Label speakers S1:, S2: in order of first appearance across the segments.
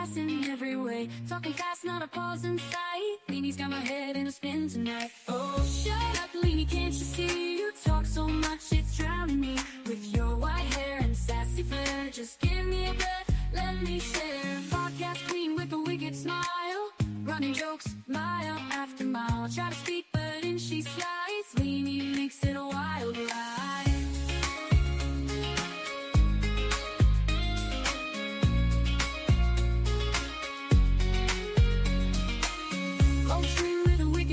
S1: class in every way. Talking fast, not a pause in sight. Leanie's got my head in a spin tonight. Oh, shut up, Leanie, can't you see? You talk so much, it's drowning me. With your white hair and sassy flair, just give me a breath, let me share. Podcast queen with a wicked smile, running jokes mile after mile. Try to speak, but in she slides. Leanie makes it a wild ride.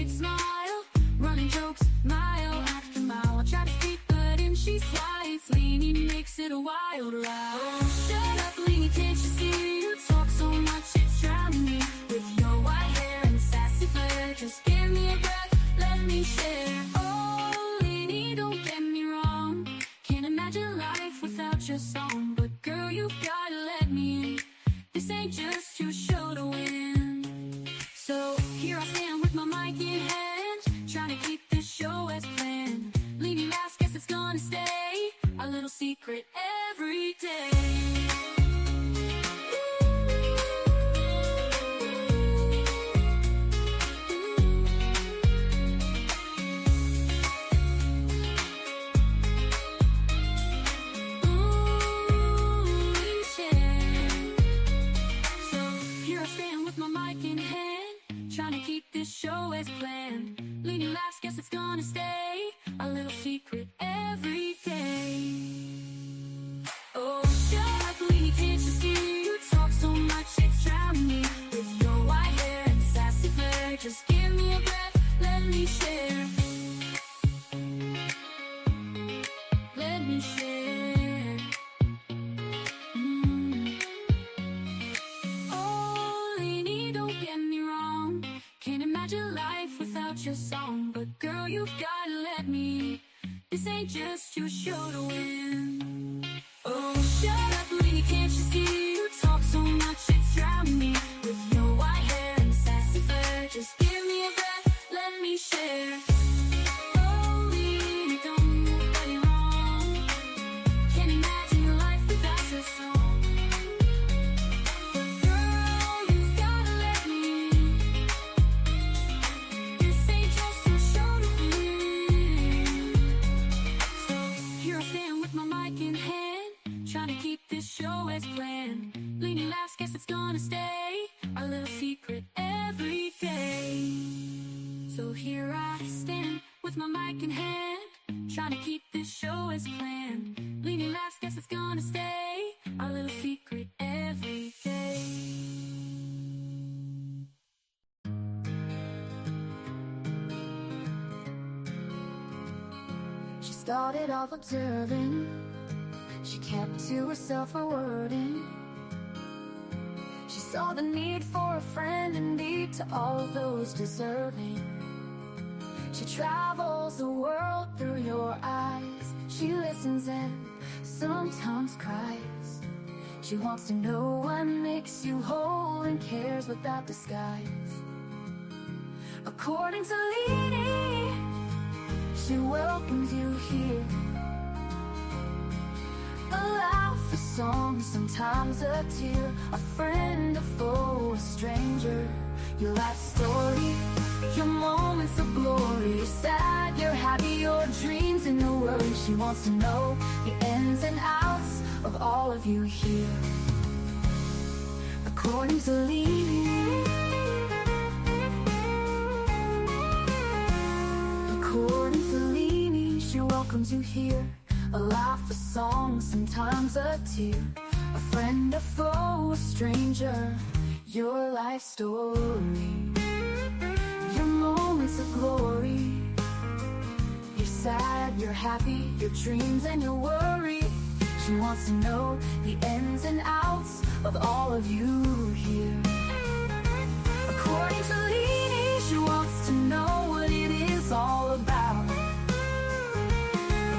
S1: Smile, running jokes mile after mile. I try to speak, but in she slides. Leanie makes it a wild ride. Oh, shut up, Leanie, can't you see? You talk so much, it's drowning me. With your white hair and sassy flair, just give me a breath, let me share. Oh, Leanie, don't get me wrong, can't imagine life without your song. But girl, you've gotta let me in. This ain't just your show to win. So here I stand with my mic in hand, trying to keep this show as planned. Leanie laughs, guess it's gonna stay a little secret every day. Trying to keep this show as planned. Leanie laughs, guess it's gonna stay a little secret every day. Oh, shut up, Leanie, can't you see? You talk so much, it's drowning me. With your white hair and sassy flair, just give me a breath, let me share. Let me share. Oh, Leanie, don't get me wrong, can't imagine life without your song. But girl, you've gotta let me. This ain't just your show to win. Oh, shut up, Leanie, can't you see? You talk so much, it's drowning me. With your white hair and sassy flair, just give me a breath, let me share. Oh, Leanie, don't get me wrong, can't imagine life without your song. Show as planned. Leanie laughs, guess it's gonna stay a little secret every day. So here I stand with my mic in hand, trying to keep this show as planned. Leanie laughs, guess it's gonna stay a little secret every day. She started off observing, she kept to herself her wording. She saw the need for a friend indeed to all those deserving. She travels the world through your eyes. She listens and sometimes cries. She wants to know what makes you whole and cares without disguise. According to Leanie, she welcomes you here. A laugh, a song, sometimes a tear, a friend, a foe, a stranger. Your life story, your moments of glory. You're sad, you're happy, your dreams and your worries. She wants to know the ins and outs of all of you here. According to Leanie, according to Leanie, she welcomes you here. A laugh, a song, sometimes a tear, a friend, a foe, a stranger. Your life story, your moments of glory. You're sad, you're happy, your dreams and your worry. She wants to know the ins and outs of all of you here. According to Leanie, she wants to know what it is all about.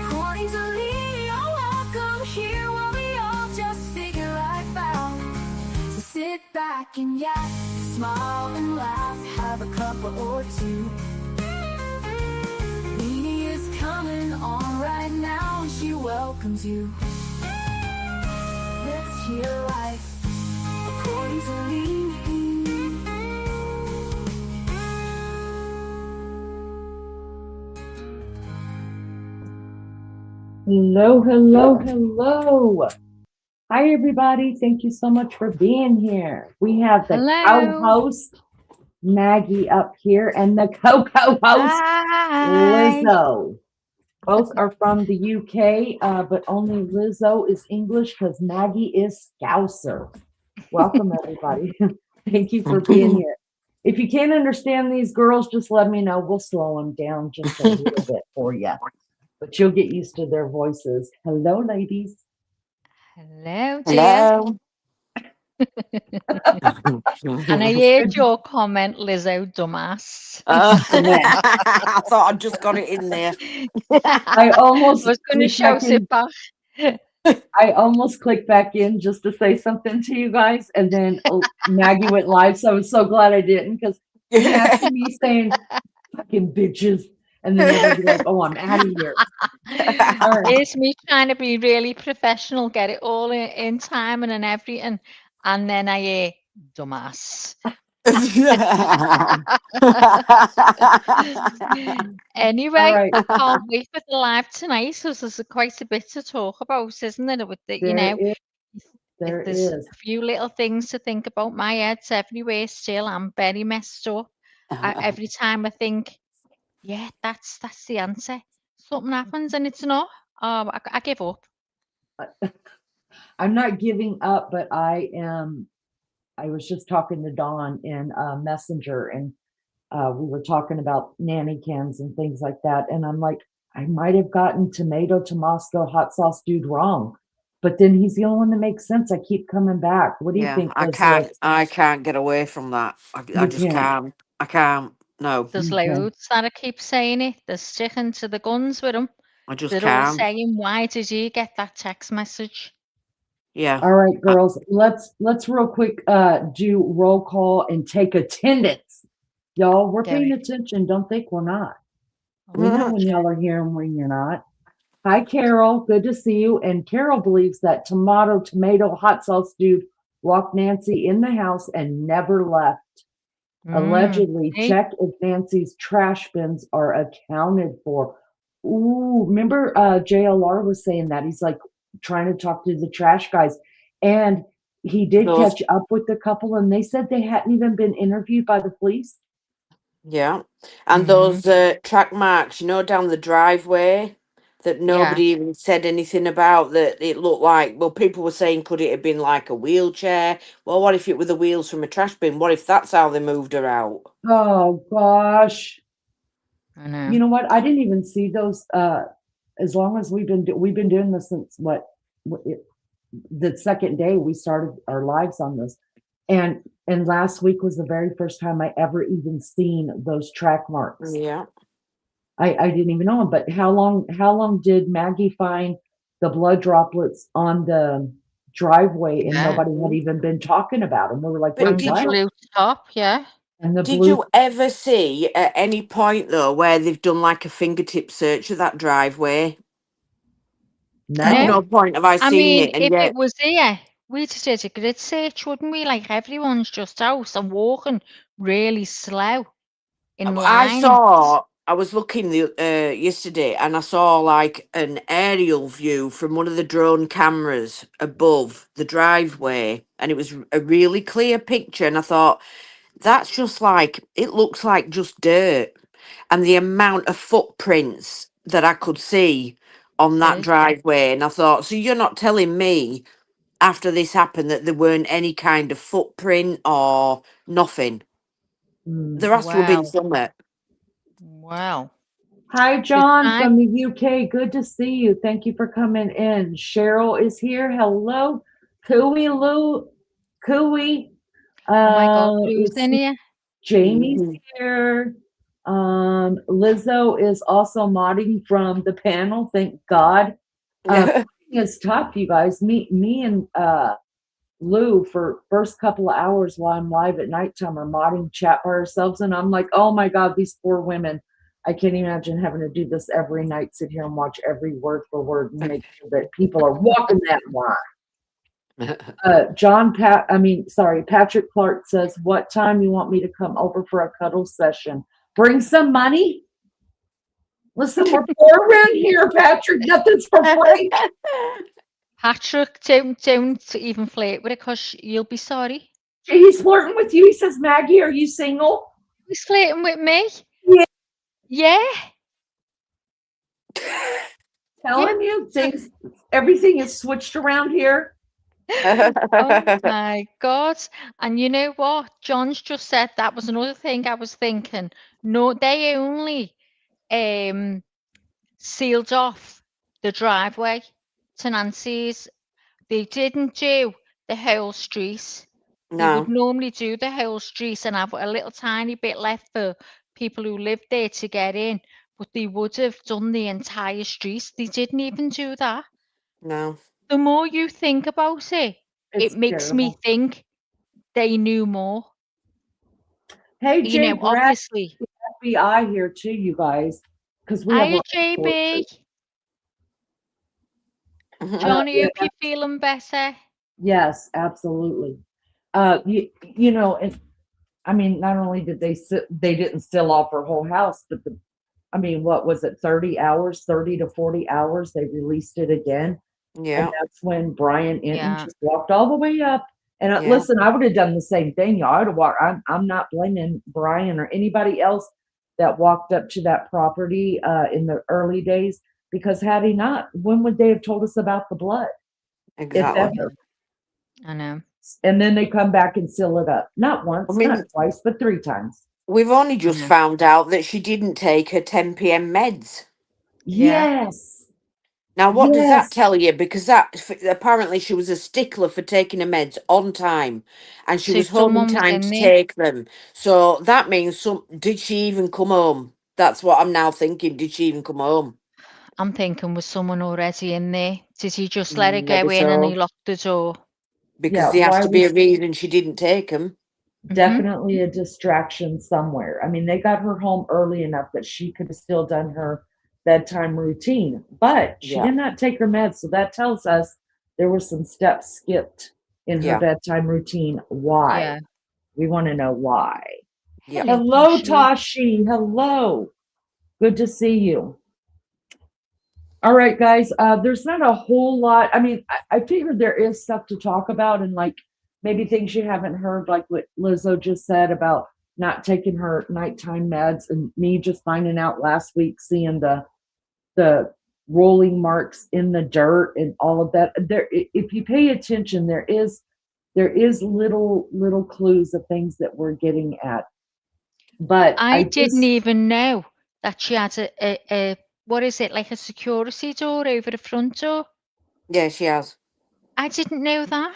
S1: According to Leanie, you're welcome here while we all just figure life out. So sit back and yak, smile and laugh, have a cup or two. Leanie is coming on right now and she welcomes you. Let's hear life according easily.
S2: Hello, hello, hello. Hi, everybody. Thank you so much for being here. We have the co-host, Maggie, up here, and the co-host,
S3: Hi.
S2: Lizzo. Both are from the UK, but only Lizzo is English because Maggie is Scouser. Welcome, everybody. Thank you for being here. If you can't understand these girls, just let me know. We'll slow them down just a little bit for you. But you'll get used to their voices. Hello, ladies.
S3: Hello, dear.
S4: Hello.
S3: And I heard your comment, Lizzo, dumbass.
S4: I thought I'd just got it in there.
S2: I
S3: I
S2: almost
S3: was going to
S2: clicked back
S3: shout it
S2: in.
S3: back.
S2: I almost clicked back in just to say something to you guys, and then Maggie went live. So I was so glad I didn't, because imagine me saying "fucking bitches," and then everybody be like, "Oh, I'm out of here." All right.
S3: It's me trying to be really professional, get it all in time and everything, and then I hear dumbass. Anyway,
S2: All right.
S3: I can't wait for the live tonight because there's quite a bit to talk about, isn't there? With the,
S2: There is. There
S3: there's
S2: is.
S3: a few little things to think about. My head's everywhere still. I'm very messed up. Every time I think, yeah, that's the answer, something happens and it's not. I give up.
S2: I'm not giving up, but I am. I was just talking to Dawn in Messenger, and we were talking about nanny cans and things like that. And I'm like, I might have gotten tomato Tabasco hot sauce dude wrong, but then he's the only one that makes sense. I keep coming back. What do you
S4: Yeah,
S2: think, Lizzo?
S4: I can't get away from that. I
S2: You
S4: just
S2: can't.
S4: can't. I can't. No,
S3: There's
S2: Okay.
S3: loads that I keep saying it. They're sticking to the guns with them.
S4: I just
S3: They're all
S4: can't.
S3: saying, "Why did you get that text message?"
S4: Yeah.
S2: All right, girls. Let's real quick do roll call and take attendance. Y'all, we're
S3: Do
S2: paying
S3: it.
S2: attention. Don't think we're not. We know
S3: Oh,
S2: when y'all are here and when you're not. Hi, Carol. Good to see you. And Carol believes that tomato hot sauce dude locked Nancy in the house and never left. Allegedly,
S3: see?
S2: check if Nancy's trash bins are accounted for. Ooh, remember JLR was saying that. He's like trying to talk to the trash guys. And he did
S4: Those.
S2: catch up with the couple, and they said they hadn't even been interviewed by the police.
S4: Yeah, and
S3: Mm,
S4: those track marks, down the driveway that
S3: yeah.
S4: nobody even said anything about. That it looked like. Well, people were saying, could it have been like a wheelchair? Well, what if it were the wheels from a trash bin? What if that's how they moved her out?
S2: Oh gosh.
S3: I know.
S2: You know what? I didn't even see those. As long as we've been doing this since the second day we started our lives on this, and last week was the very first time I ever even seen those track marks.
S4: Yeah.
S2: I didn't even know them. But how long did Maggie find the blood droplets on the driveway, and
S3: Yeah.
S2: nobody had even been talking about them? We were like,
S4: But
S2: wait,
S3: And the
S4: did
S2: what?
S4: you
S3: blue top, yeah.
S2: And the
S4: did
S2: blue.
S4: you ever see at any point though where they've done like a fingertip search of that driveway? At
S3: No,
S2: No.
S4: no point have I
S3: I
S4: seen
S3: mean,
S4: it, and
S3: if it
S4: yet
S3: was here, we'd just did a grid search, wouldn't we? Like everyone's just out and walking really slow in
S4: I
S3: line.
S4: saw. I was looking yesterday, and I saw like an aerial view from one of the drone cameras above the driveway, and it was a really clear picture. And I thought, that's just like it looks like just dirt, and the amount of footprints that I could see on that
S3: Is, yeah.
S4: driveway. And I thought, so you're not telling me after this happened that there weren't any kind of footprint or nothing?
S2: Mm.
S4: There has to have been
S3: Wow.
S4: somewhere.
S3: Wow.
S2: Hi,
S3: Good
S2: John
S3: time.
S2: from the UK. Good to see you. Thank you for coming in. Cheryl is here. Hello. Cooey Lou. Cooey.
S3: Oh my God, who's
S2: Let's
S3: in
S2: see.
S3: here?
S2: Jamie's
S4: Mhm.
S2: here. Lizzo is also modding from the panel. Thank God. It's tough, you guys. Me and Lou for first couple of hours while I'm live at nighttime are modding chat by ourselves, and I'm like, oh my God, these poor women. I can't imagine having to do this every night, sit here and watch every word for word and make sure that people are walking that line. Patrick Clark says, what time you want me to come over for a cuddle session? Bring some money. Listen, we're poor around here, Patrick. Nothing's for free.
S3: Patrick, don't even flirt with it because you'll be sorry.
S2: He's flirting with you. He says, Maggie, are you single?
S3: He's flirting with me.
S2: Yeah.
S3: Yeah.
S2: Telling you, everything is switched around here.
S3: Oh my God. And you know what? John's just said that was another thing I was thinking. No, they only sealed off the driveway to Nancy's. They didn't do the whole street. They would
S4: No,
S3: normally do the whole street and have a little tiny bit left for people who lived there to get in, but they would have done the entire street. They didn't even do that.
S4: no.
S3: The more you think about it,
S2: It's
S3: it makes me
S2: terrible.
S3: think they knew more.
S2: Hey,
S3: You
S2: Jay
S3: know,
S2: Brad,
S3: obviously.
S2: FBI here too, you guys, because we have
S3: Hiya,
S2: a
S3: JB. Johnny, hope you're feeling better.
S2: Yes, absolutely. You know, and I mean, not only did they didn't still off her whole house, but what was it, 30 hours, 30 to 40 hours, they released it again.
S4: Yeah,
S2: And that's when Brian Inton
S3: Yeah.
S2: just walked all the way up. And
S4: Yeah.
S2: listen, I would have done the same thing. Y'all, I would have walked. I'm not blaming Brian or anybody else that walked up to that property in the early days, because had he not, when would they have told us about the blood? If
S4: exactly.
S2: ever.
S3: I know.
S2: And then they come back and seal it up. Not once,
S4: I mean-
S2: not twice, but 3 times.
S4: We've only just
S3: Mhm.
S4: found out that she didn't take her 10 p.m. meds.
S3: Yeah.
S2: Yes.
S4: Now, what does that
S2: Yes.
S4: tell you? Because apparently she was a stickler for taking her meds on time, and she
S3: So
S4: was home in
S3: someone was
S4: time
S3: in
S4: to
S3: there.
S4: take them. So that means did she even come home? That's what I'm now thinking. Did she even come home?
S3: I'm thinking, was someone already in there? Did he just let her
S4: Maybe
S3: go in and he
S4: so.
S3: locked the door?
S4: Because
S2: Yeah,
S4: there has
S2: why
S4: to be a
S2: was
S4: reason she didn't take them.
S2: definitely a distraction somewhere. I mean, they got her home early enough that she could have still done her bedtime routine, but she
S4: Yeah.
S2: did not take her meds. So that tells us there were some steps skipped in her
S4: Yeah.
S2: bedtime routine. Why?
S3: Yeah.
S2: We want to know why.
S4: Yeah.
S2: Hello,
S3: Tashi.
S2: Tashi. Hello. Good to see you. All right, guys. There's not a whole lot. I mean, I figured there is stuff to talk about, and like maybe things you haven't heard, like what Lizzo just said about not taking her nighttime meds, and me just finding out last week, seeing the rolling marks in the dirt and all of that. There, if you pay attention, there is little clues of things that we're getting at. But
S3: I didn't even know that she had a what is it, like a security door over the front door?
S4: Yeah, she has.
S3: I didn't know that.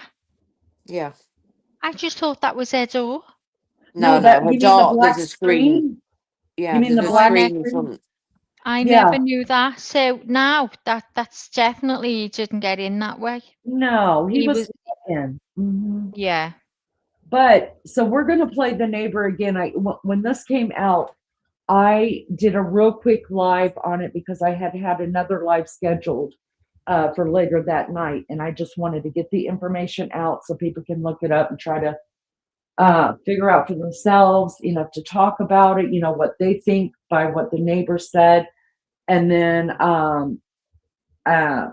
S4: Yeah.
S3: I just thought that was her door.
S4: No,
S2: that
S4: her
S2: you mean the
S4: door,
S2: black
S4: there's a screen. Yeah,
S2: You mean the
S4: there's a
S2: black
S4: screen in
S2: screen?
S4: front.
S3: I
S2: Yeah.
S3: never knew that. So now that's definitely he didn't get in that way.
S2: No, he
S3: He
S2: was
S3: was
S2: in. Mhm.
S3: yeah.
S2: But so we're going to play the neighbor again. When this came out, I did a real quick live on it because I had another live scheduled for later that night, and I just wanted to get the information out so people can look it up and try to figure out for themselves, to talk about it, what they think by what the neighbor said. And then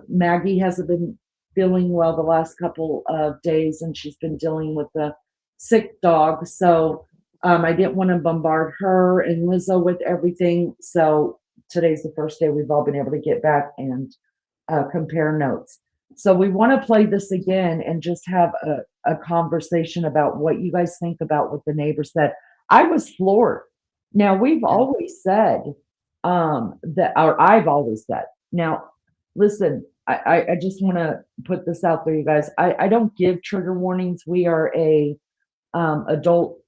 S2: Maggie hasn't been feeling well the last couple of days, and she's been dealing with the sick dog. So I didn't want to bombard her and Lizzo with everything. So today's the first day we've all been able to get back and compare notes. So we want to play this again and just have a conversation about what you guys think about what the neighbor said. I was floored. Now we've always said or I've always said. Now, listen, I just want to put this out there, you guys. I don't give trigger warnings. We are a adult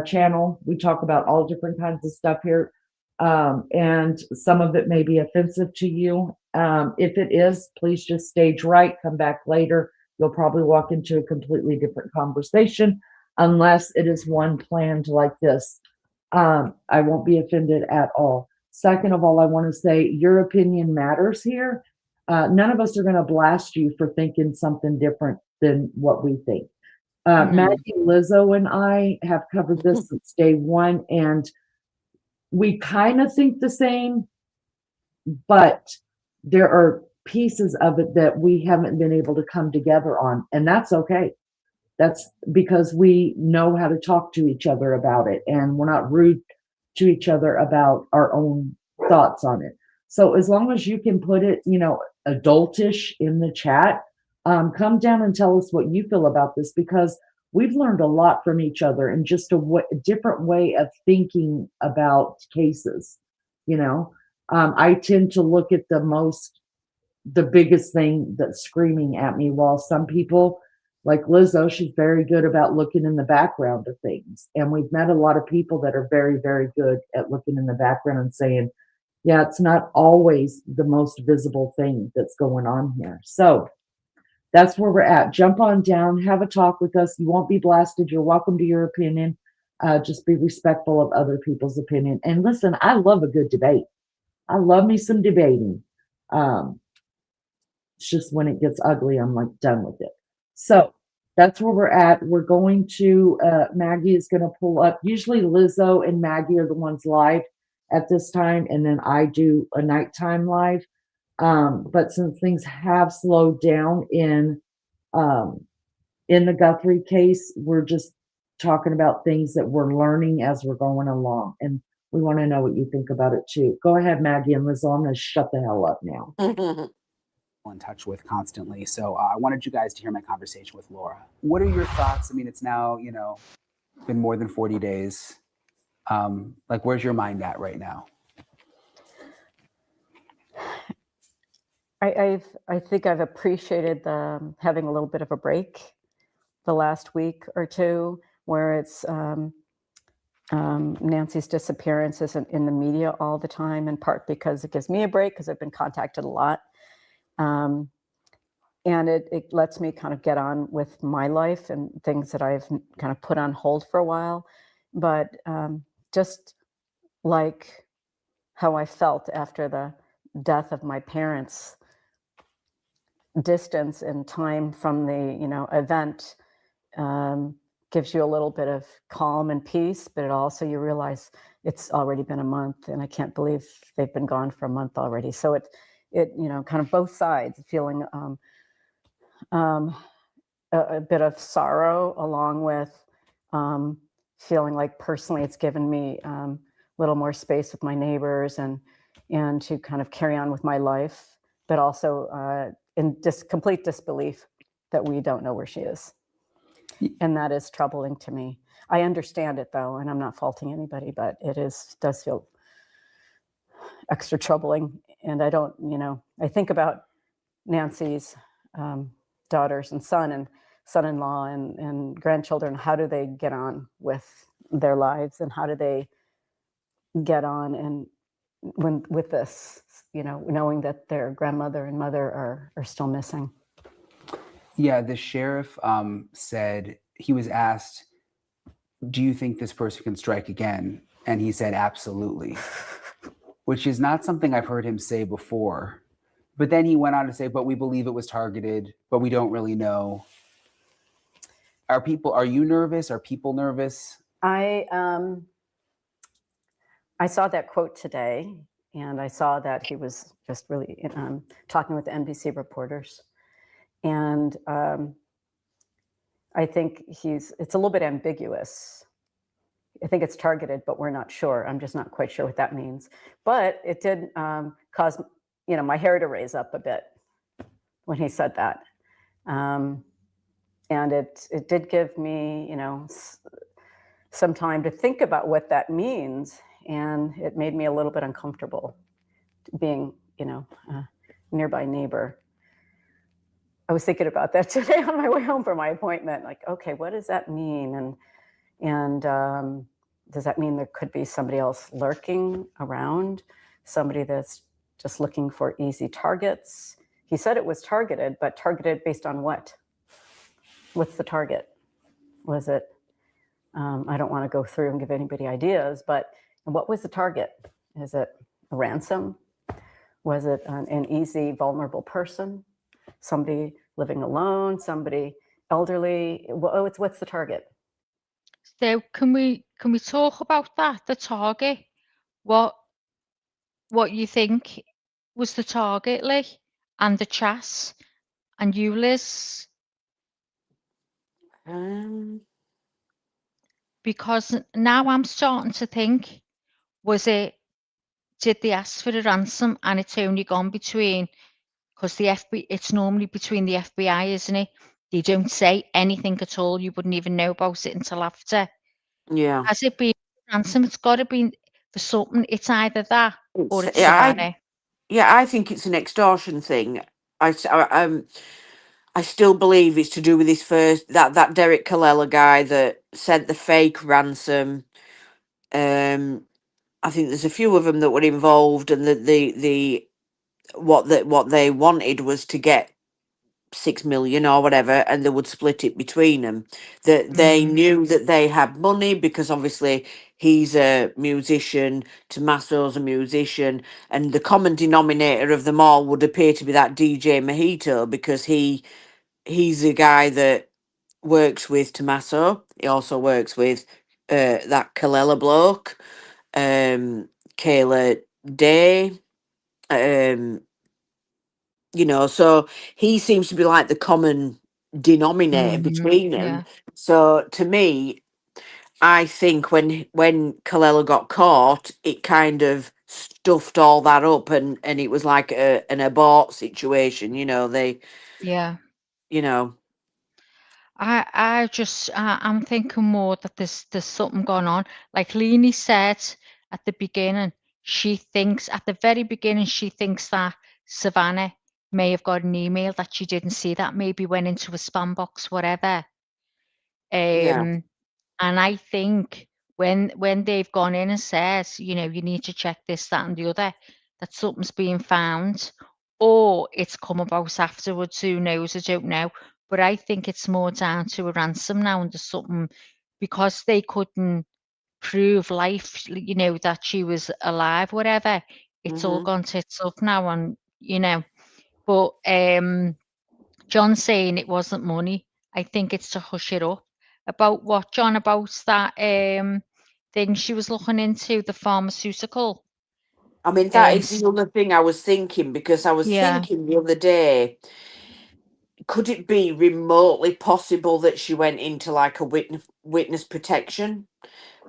S2: channel. We talk about all different kinds of stuff here. And some of it may be offensive to you. If it is, please just stage right, come back later. You'll probably walk into a completely different conversation unless it is one planned like this. I won't be offended at all. Second of all, I want to say your opinion matters here. None of us are going to blast you for thinking something different than what we think.
S3: Mhm.
S2: Maggie, Lizzo, and I have covered this since day one, and we kind of think the same, but there are pieces of it that we haven't been able to come together on, and that's okay. That's because we know how to talk to each other about it, and we're not rude to each other about our own thoughts on it. So as long as you can put it, adultish in the chat, come down and tell us what you feel about this, because we've learned a lot from each other and just a different way of thinking about cases. I tend to look at the biggest thing that's screaming at me, while some people, like Lizzo, she's very good about looking in the background of things. And we've met a lot of people that are very, very good at looking in the background and saying, yeah, it's not always the most visible thing that's going on here. So that's where we're at. Jump on down, have a talk with us. You won't be blasted. You're welcome to your opinion. Just be respectful of other people's opinion. And listen, I love a good debate. I love me some debating. It's just when it gets ugly, I'm like done with it. So that's where we're at. We're going to, Maggie is going to pull up. Usually Lizzo and Maggie are the ones live at this time, and then I do a nighttime live. But since things have slowed down in the Guthrie case, we're just talking about things that we're learning as we're going along. And we want to know what you think about it too. Go ahead, Maggie and Lizzo. I'm going to shut the hell up now.
S5: In touch with constantly. So I wanted you guys to hear my conversation with Laura. What are your thoughts? I mean, it's now, been more than 40 days. Where's your mind at right now?
S6: I think I've appreciated having a little bit of a break the last week or two, where it's Nancy's disappearance isn't in the media all the time, in part because it gives me a break, because I've been contacted a lot. And it lets me kind of get on with my life and things that I've kind of put on hold for a while. But just like how I felt after the death of my parents, distance and time from the event gives you a little bit of calm and peace, but it also, you realize it's already been a month, and I can't believe they've been gone for a month already. So it kind of both sides, feeling a bit of sorrow, along with feeling like personally it's given me a little more space with my neighbors and to kind of carry on with my life, but also in complete disbelief that we don't know where she is. And that is troubling to me. I understand it though, and I'm not faulting anybody, but it does feel extra troubling. And I don't, I think about Nancy's daughters and son-in-law and grandchildren. How do they get on with their lives, and how do they get on and with this, knowing that their grandmother and mother are still missing?
S5: Yeah, the sheriff said, he was asked, do you think this person can strike again? And he said, absolutely, which is not something I've heard him say before. But then he went on to say, but we believe it was targeted, but we don't really know. Are you nervous? Are people nervous?
S6: I saw that quote today, and I saw that he was just really talking with the NBC reporters. And I think it's a little bit ambiguous. I think it's targeted, but we're not sure. I'm just not quite sure what that means. But it did cause, my hair to raise up a bit when he said that. And it did give me, some time to think about what that means. And it made me a little bit uncomfortable being, a nearby neighbor. I was thinking about that today on my way home from my appointment. Like, okay, what does that mean? And does that mean there could be somebody else lurking around? Somebody that's just looking for easy targets? He said it was targeted, but targeted based on what? What's the target? Was it, I don't want to go through and give anybody ideas, but what was the target? Is it a ransom? Was it an easy, vulnerable person? Somebody living alone? Somebody elderly? What's the target?
S3: So can we talk about that? The target. What you think was the target, Lee, and the chat, and you, Liz?
S4: Um,
S3: Because now I'm starting to think, did they ask for a ransom and it's only gone between, because the FBI, it's normally between the FBI, isn't it? They don't say anything at all. You wouldn't even know about it until after.
S4: yeah.
S3: Has it been ransom? It's got to be for something. It's either that or it's
S4: Yeah,
S3: Savannah.
S4: I think it's an extortion thing. I still believe it's to do with this that Derek Colella guy that sent the fake ransom. I think there's a few of them that were involved, and what they wanted was to get 6 million or whatever, and they would split it between them. That they knew that they had money because obviously he's a musician, Tommaso's a musician, and the common denominator of them all would appear to be that DJ Mojito, because he's a guy that works with Tommaso. He also works with that Colella bloke, Kayla Day. So he seems to be like the common denominator between them.
S3: Yeah.
S4: So to me, I think when Colella got caught, it kind of stuffed all that up, and it was like an abort situation.
S3: Yeah.
S4: You know,
S3: I'm thinking more that there's something going on. Like Leanie said at the beginning, at the very beginning, she thinks that Savannah may have got an email that she didn't see, that maybe went into a spam box, whatever.
S4: yeah.
S3: And I think when they've gone in and says, you need to check this, that, and the other, that something's being found, or it's come about afterwards. Who knows? I don't know. But I think it's more down to a ransom now, and there's something, because they couldn't prove life, that she was alive, whatever. It's all
S4: Hmm.
S3: gone tits up now, and But John's saying it wasn't money. I think it's to hush it up. About what, John? About that thing she was looking into, the pharmaceutical.
S4: I mean, that is
S3: S-
S4: the other thing I was thinking, because I was
S3: yeah.
S4: thinking the other day, could it be remotely possible that she went into like a witness protection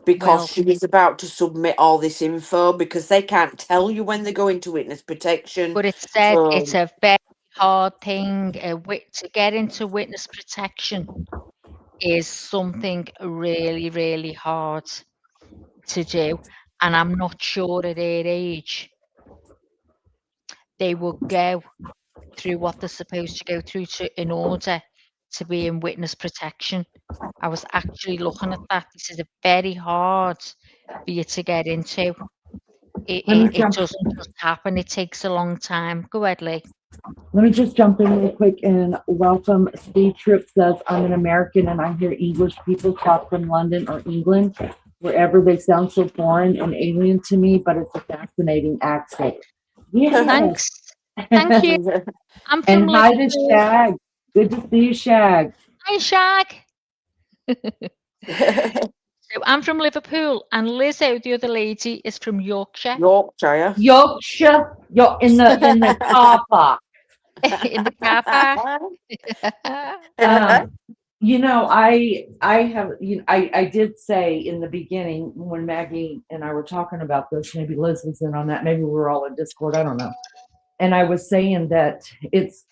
S4: because
S3: Well,
S4: she was about to submit all this info, because they can't tell you when they go into witness protection.
S3: but it said it's
S4: So
S3: a very hard thing. To get into witness protection is something really, really hard to do, and I'm not sure at their age they will go through what they're supposed to go through in order to be in witness protection. I was actually looking at that. This is a very hard for you to get into. It,
S2: Let me
S3: it, it
S2: jump.
S3: doesn't just happen. It takes a long time. Go ahead, Lee.
S2: Let me just jump in real quick and welcome. Steve Tripp says, I'm an American and I hear English people talk from London or England. Wherever they sound so foreign and alien to me, but it's a fascinating accent. Yes.
S3: Thanks. Thank you. I'm from
S2: And hi to
S3: Liverpool.
S2: Shag. Good to see you, Shag.
S3: Hi, Shag. So I'm from Liverpool, and Lizzo, the other lady, is from Yorkshire.
S4: Yorkshire.
S2: Yorkshire. You're in the car park.
S3: In the car park.
S2: I did say in the beginning when Maggie and I were talking about this, maybe Liz was in on that, maybe we were all in Discord, I don't know. And I was saying that it's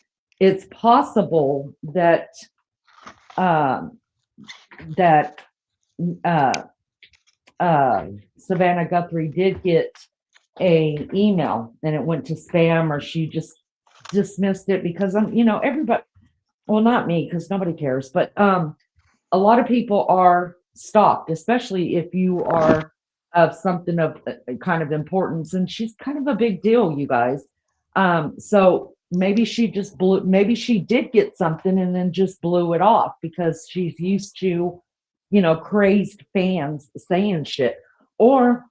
S2: possible that Savannah Guthrie did get a email and it went to spam, or she just dismissed it because everybody, well, not me, because nobody cares, but a lot of people are stalked, especially if you are of something of kind of importance, and she's kind of a big deal, you guys. So maybe she did get something and then just blew it off because she's used to crazed fans saying shit. Or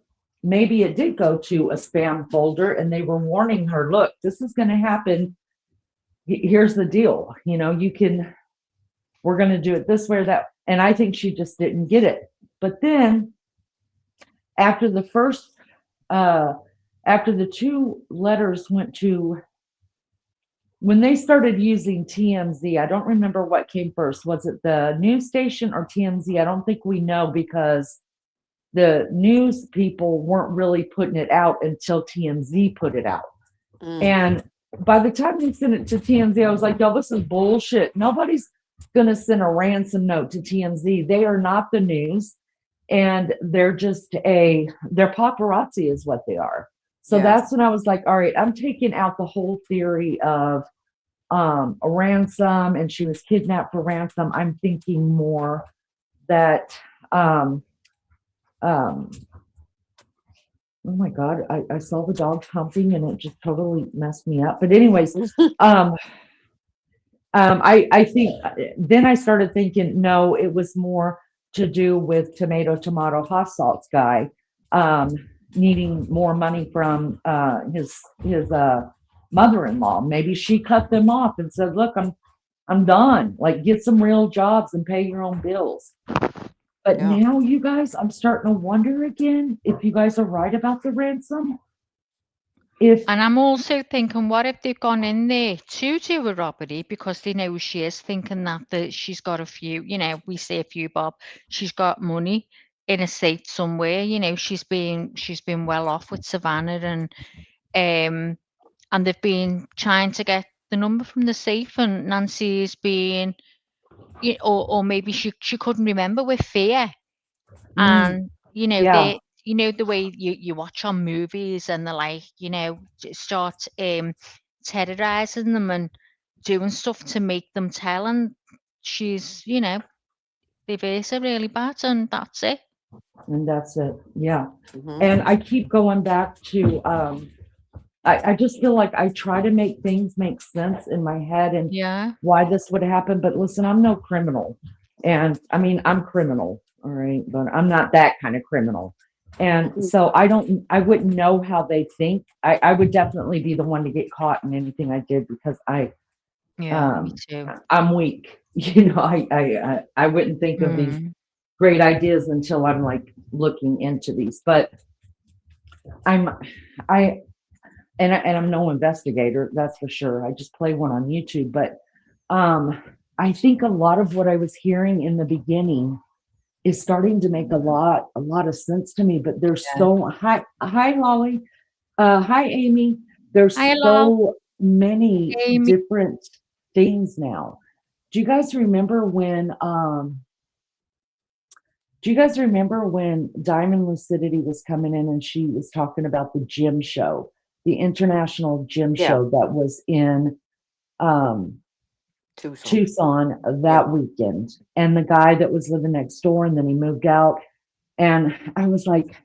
S2: maybe it did go to a spam folder and they were warning her, look, this is going to happen. Here's the deal. You know, we're going to do it this way or that. And I think she just didn't get it. But then after the two letters went to, when they started using TMZ, I don't remember what came first. Was it the news station or TMZ? I don't think we know, because the news people weren't really putting it out until TMZ put it out. And by the time they sent it to TMZ, I was like, yo, this is bullshit. Nobody's going to send a ransom note to TMZ. They are not the news. And they're just they're paparazzi is what they are. So that's when I was like, all right, I'm taking out the whole theory of a ransom and she was kidnapped for ransom. I'm thinking more that, oh my God, I saw the dog humping and it just totally messed me up. But anyways, I think then I started thinking, no, it was more to do with tomato hot sauce guy needing more money from his mother-in-law. Maybe she cut them off and said, look, I'm done. Like, get some real jobs and pay your own bills. But now, you guys, I'm starting to wonder again if you guys are right about the ransom. And
S3: I'm also thinking, what if they've gone in there to do a robbery because they know she is, thinking that she's got a few, you know, we say a few bob, she's got money in a safe somewhere, you know, she's been well off with Savannah, and they've been trying to get the number from the safe, and Nancy's been, or maybe she couldn't remember with fear. And you know, they, you know, the way you watch on movies and they're like, you know, start terrorizing them and doing stuff to make them tell, and she's, you know, they've hurt her really bad, and that's it.
S2: And that's it. Yeah. And I keep going back to I just feel like I try to make things make sense in my head and why this would happen. But listen, I'm no criminal. And I mean, I'm criminal. All right. But I'm not that kind of criminal. And so I wouldn't know how they think. I would definitely be the one to get caught in anything I did, because
S3: me too.
S2: I'm weak. You know, I wouldn't think of these great ideas until I'm like looking into these. But I'm no investigator, that's for sure. I just play one on YouTube. But I think a lot of what I was hearing in the beginning is starting to make a lot of sense to me. But there's so hi Lolly, hi Amy. There's so many different things now. Do you guys remember when Diamond Lucidity was coming in and she was talking about the gym show, the international gym show that was in Tucson that weekend, and the guy that was living next door, and then he moved out. And I was like,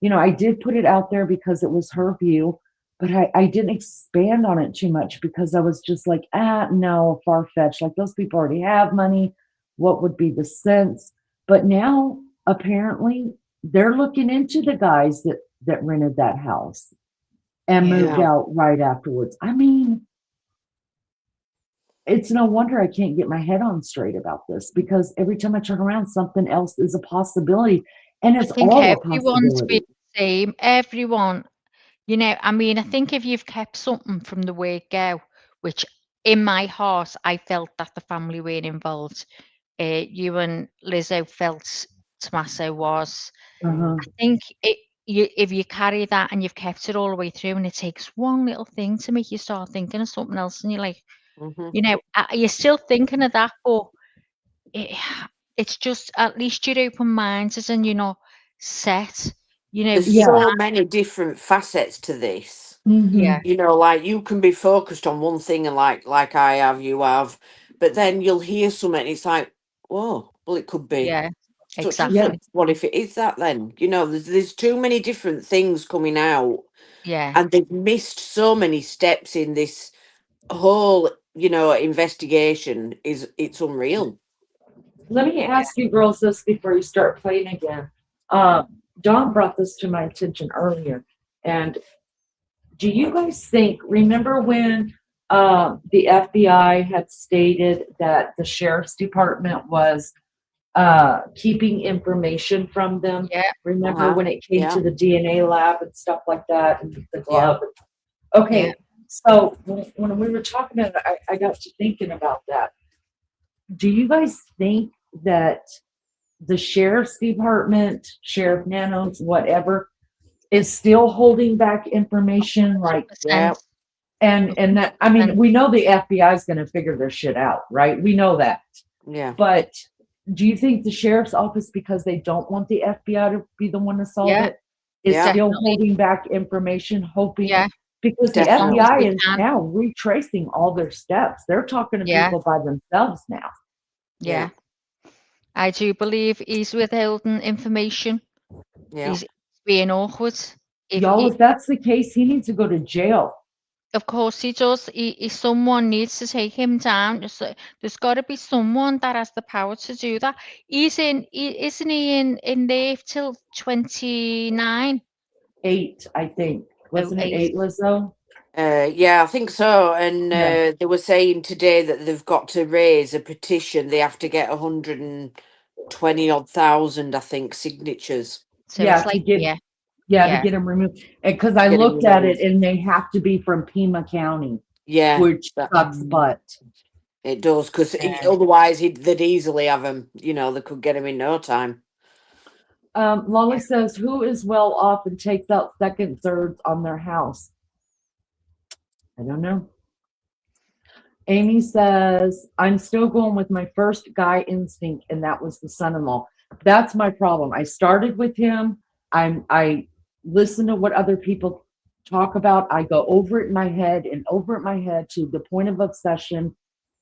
S2: you know, I did put it out there because it was her view, but I didn't expand on it too much, because I was just like, no, far-fetched. Like, those people already have money. What would be the sense? But now apparently they're looking into the guys that rented that house and moved out right afterwards. I mean, it's no wonder I can't get my head on straight about this, because every time I turn around, something else is a possibility. And it's all a
S3: everyone's
S2: possibility.
S3: been the same. Everyone, you know, I mean, I think if you've kept something from the word go, which in my heart, I felt that the family were involved. You and Lizzo felt Tommaso was. I think if you carry that and you've kept it all the way through, and it takes one little thing to make you start thinking of something else, and you're like, you know, you're still thinking of that, but it's just, at least you're open-minded and you're not set. You know,
S4: there's so many different facets to this. You know, like, you can be focused on one thing, and like I have, you have, but then you'll hear something and it's like, whoa, well, it could be
S3: exactly.
S4: what if it is that? Then, you know, there's too many different things coming out, and they've missed so many steps in this whole, you know, investigation. It's unreal.
S2: Let me ask you girls this before you start playing again. Don brought this to my attention earlier. And do you guys think, remember when the FBI had stated that the sheriff's department was keeping information from them?
S3: Yeah.
S2: Remember when it came
S4: Yeah.
S2: to the DNA lab and stuff like that, and the
S4: Yeah.
S2: glove? Okay,
S3: Yeah.
S2: so when we were talking about it, I got to thinking about that. Do you guys think that the sheriff's department, Sheriff Nanos, whatever, is still holding back information? Like,
S3: 100%.
S2: and that, I mean, we know the FBI is going to figure their shit out, right? We know that.
S4: Yeah.
S2: But do you think the sheriff's office, because they don't want the FBI to be the one to solve
S3: Yeah.
S2: it, is
S4: Yeah.
S2: still
S3: Definitely.
S2: holding back information, hoping?
S3: Yeah.
S2: Because the
S3: As long as
S2: FBI
S3: we
S2: is
S3: can.
S2: now retracing all their steps. They're talking to
S3: Yeah.
S2: people by themselves now.
S3: Yeah. I do believe he's withholding information.
S4: Yeah.
S3: He's being awkward.
S2: Y'all, if that's the case, he needs to go to jail.
S3: Of course he does. Someone needs to take him down. There's got to be someone that has the power to do that. Isn't he in there till 29?
S2: 8, I think. Wasn't it
S3: 8.
S2: 8, Lizzo?
S4: Yeah, I think so. And
S2: Yeah.
S4: they were saying today that they've got to raise a petition. They have to get 120 odd thousand, I think, signatures.
S3: So
S2: Yeah,
S3: it's like,
S2: to get him removed. Because I
S4: Get him
S2: looked at it,
S4: removed.
S2: and they have to be from Pima County,
S4: Yeah,
S2: which sucks butt.
S4: it does, because
S3: Yeah.
S4: otherwise they'd easily have him. You know, they could get him in no time.
S2: Lolly says, who is well off and takes out second, thirds on their house? I don't know. Amy says, I'm still going with my first guy instinct, and that was the son-in-law. That's my problem. I started with him. I listen to what other people talk about. I go over it in my head and over it in my head to the point of obsession,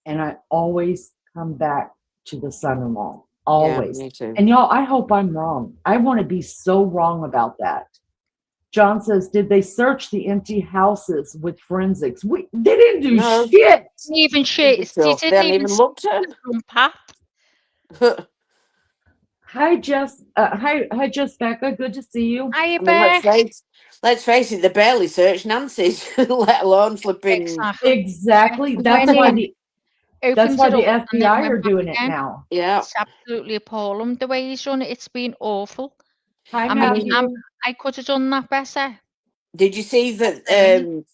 S2: and I always come back to the son-in-law. Always.
S4: Yeah, me too.
S2: And y'all, I hope I'm wrong. I want to be so wrong about that. John says, did they search the empty houses with forensics? They didn't do
S4: No.
S2: shit.
S3: Even shit.
S4: They hadn't even looked at him.
S2: Hi, Jess. Hi, Jess Becca. Good to see you.
S3: Hiya,
S4: I mean,
S3: Beck.
S4: let's face it, they barely searched Nancy's, let alone flipping.
S2: Exactly. That's
S3: Went
S2: why
S3: in,
S2: the
S3: opens it up, and then
S2: FBI
S3: went
S2: are
S3: back
S2: doing it
S3: again.
S2: now.
S4: Yeah.
S3: It's absolutely appalling the way he's done it. It's been awful.
S2: Hi,
S3: I mean,
S2: Matthew.
S3: I could have done that better.
S4: Did you see that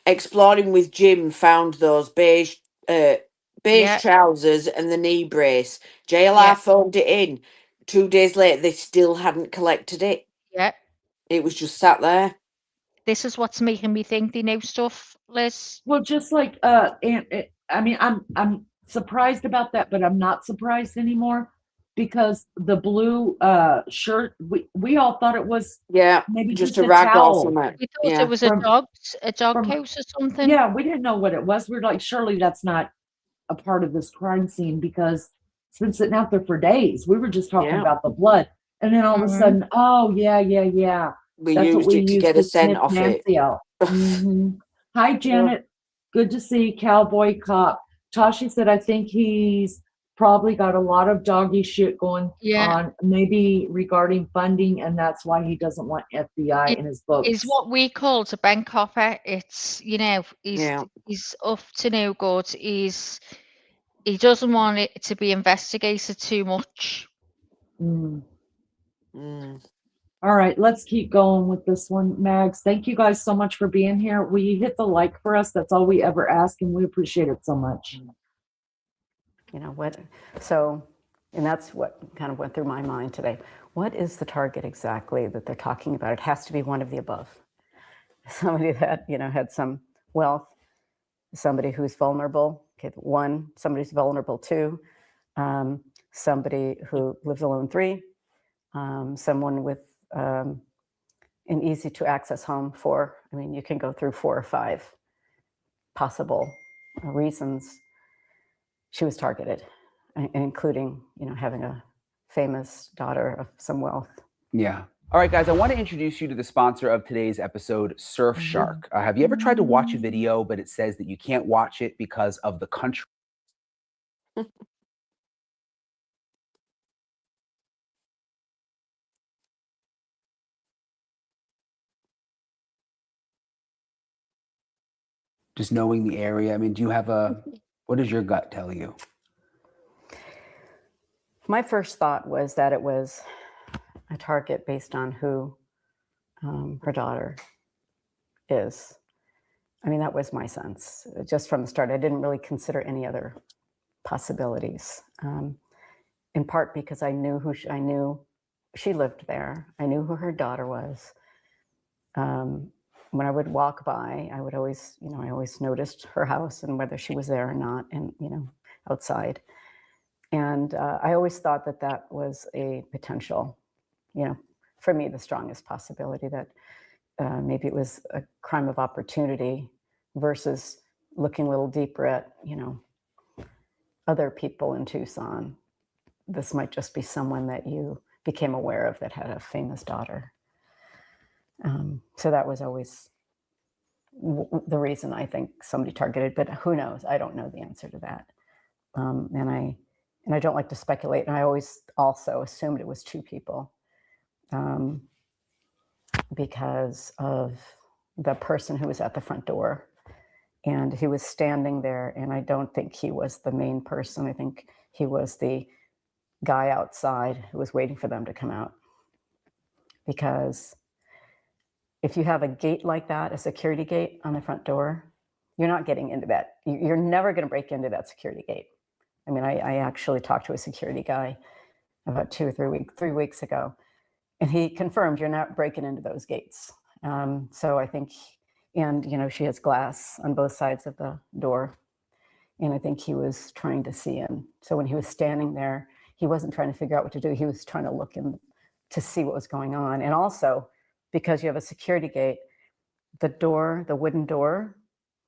S4: Exploring with Jim found those beige
S3: Yeah.
S4: trousers and the knee brace? JLR
S3: Yeah.
S4: phoned it in. 2 days later, they still hadn't collected it.
S3: Yeah.
S4: It was just sat there.
S3: This is what's making me think they know stuff, Liz.
S2: Well, just like I mean, I'm surprised about that, but I'm not surprised anymore because the blue shirt, we all thought it was maybe
S4: just
S2: just
S4: a
S2: a
S4: rag or
S2: towel.
S4: something.
S3: We thought it was a dog house or something.
S2: Yeah, we didn't know what it was. We were like, surely that's not a part of this crime scene because it's been sitting out there for days. We were just talking about the blood, and then all of a sudden, oh yeah.
S4: We
S2: That's
S4: used
S2: what we
S4: it to
S2: used
S4: get a
S2: to
S4: scent
S2: sniff
S4: off
S2: Nancy
S4: it.
S2: out. Hi, Janet. Good to see you, Cowboy Cop. Tashi said, I think he's probably got a lot of doggy shit going on, maybe regarding funding, and that's why he doesn't want FBI in his books.
S3: Is what we call to Ben Copper. It's, you know, he's up to no good. He doesn't want it to be investigated too much.
S2: All right, let's keep going with this one, Mags. Thank you guys so much for being here. Will you hit the like for us? That's all we ever ask, and we appreciate it so much.
S6: You know what? So, and that's what kind of went through my mind today. What is the target exactly that they're talking about? It has to be one of the above. Somebody that, you know, had some wealth, somebody who's vulnerable. Okay, 1, somebody's vulnerable 2, somebody who lives alone 3, someone with an easy to access home 4. I mean, you can go through 4 or 5 possible reasons she was targeted, including, you know, having a famous daughter of some wealth.
S5: Yeah. All right, guys, I want to introduce you to the sponsor of today's episode, Surfshark. Have you ever tried to watch a video, but it says that you can't watch it because of the country? Just knowing the area. I mean, do you have what does your gut tell you?
S6: My first thought was that it was a target based on who her daughter is. I mean, that was my sense just from the start. I didn't really consider any other possibilities, in part because I knew I knew she lived there. I knew who her daughter was. When I would walk by, I would always, I always noticed her house and whether she was there or not, and outside. And I always thought that that was a potential, for me, the strongest possibility that maybe it was a crime of opportunity versus looking a little deeper at, other people in Tucson. This might just be someone that you became aware of that had a famous daughter. So that was always the reason I think somebody targeted, but who knows? I don't know the answer to that. And I don't like to speculate. And I always also assumed it was two people because of the person who was at the front door. And he was standing there, and I don't think he was the main person. I think he was the guy outside who was waiting for them to come out. Because if you have a gate like that, a security gate on the front door, you're not getting into that. You're never going to break into that security gate. I mean, I actually talked to a security guy about 2 or 3 weeks ago, and he confirmed you're not breaking into those gates. So I think, and she has glass on both sides of the door, and I think he was trying to see in. So when he was standing there, he wasn't trying to figure out what to do. He was trying to look in to see what was going on. And also, because you have a security gate, the door, the wooden door,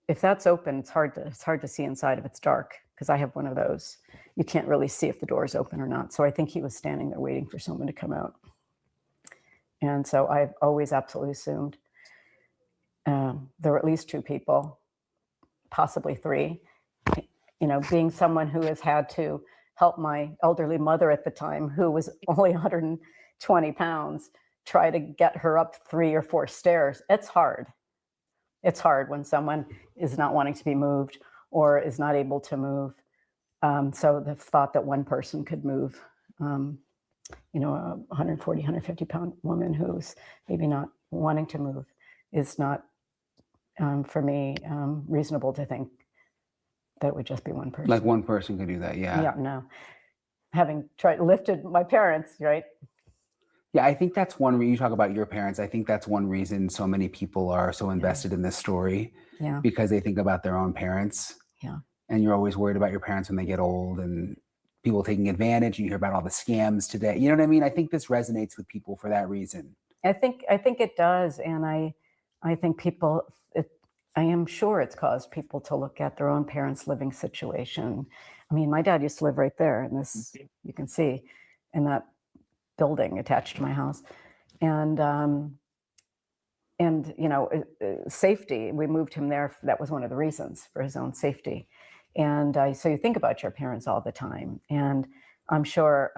S6: if that's open, it's hard to see inside if it's dark, because I have one of those. You can't really see if the door is open or not. So I think he was standing there waiting for someone to come out. And so I've always absolutely assumed there were at least two people, possibly three. Being someone who has had to help my elderly mother at the time, who was only 120 pounds, try to get her up 3 or 4 stairs. It's hard. It's hard when someone is not wanting to be moved or is not able to move. So the thought that one person could move, a 140, 150 pound woman who's maybe not wanting to move is not, for me, reasonable to think that it would just be one person.
S5: Like one person could do that, yeah.
S6: Yeah, no. Having lifted my parents, right?
S5: Yeah, I think that's one reason you talk about your parents. I think that's one reason so many people are so invested in this story.
S6: Yeah.
S5: Because they think about their own parents.
S6: Yeah.
S5: And you're always worried about your parents when they get old and people taking advantage. And you hear about all the scams today. You know what I mean? I think this resonates with people for that reason.
S6: I think it does. And I think people, I am sure it's caused people to look at their own parents' living situation. I mean, my dad used to live right there, and this, you can see, in that building attached to my house. And safety, we moved him there. That was one of the reasons, for his own safety. And so you think about your parents all the time. And I'm sure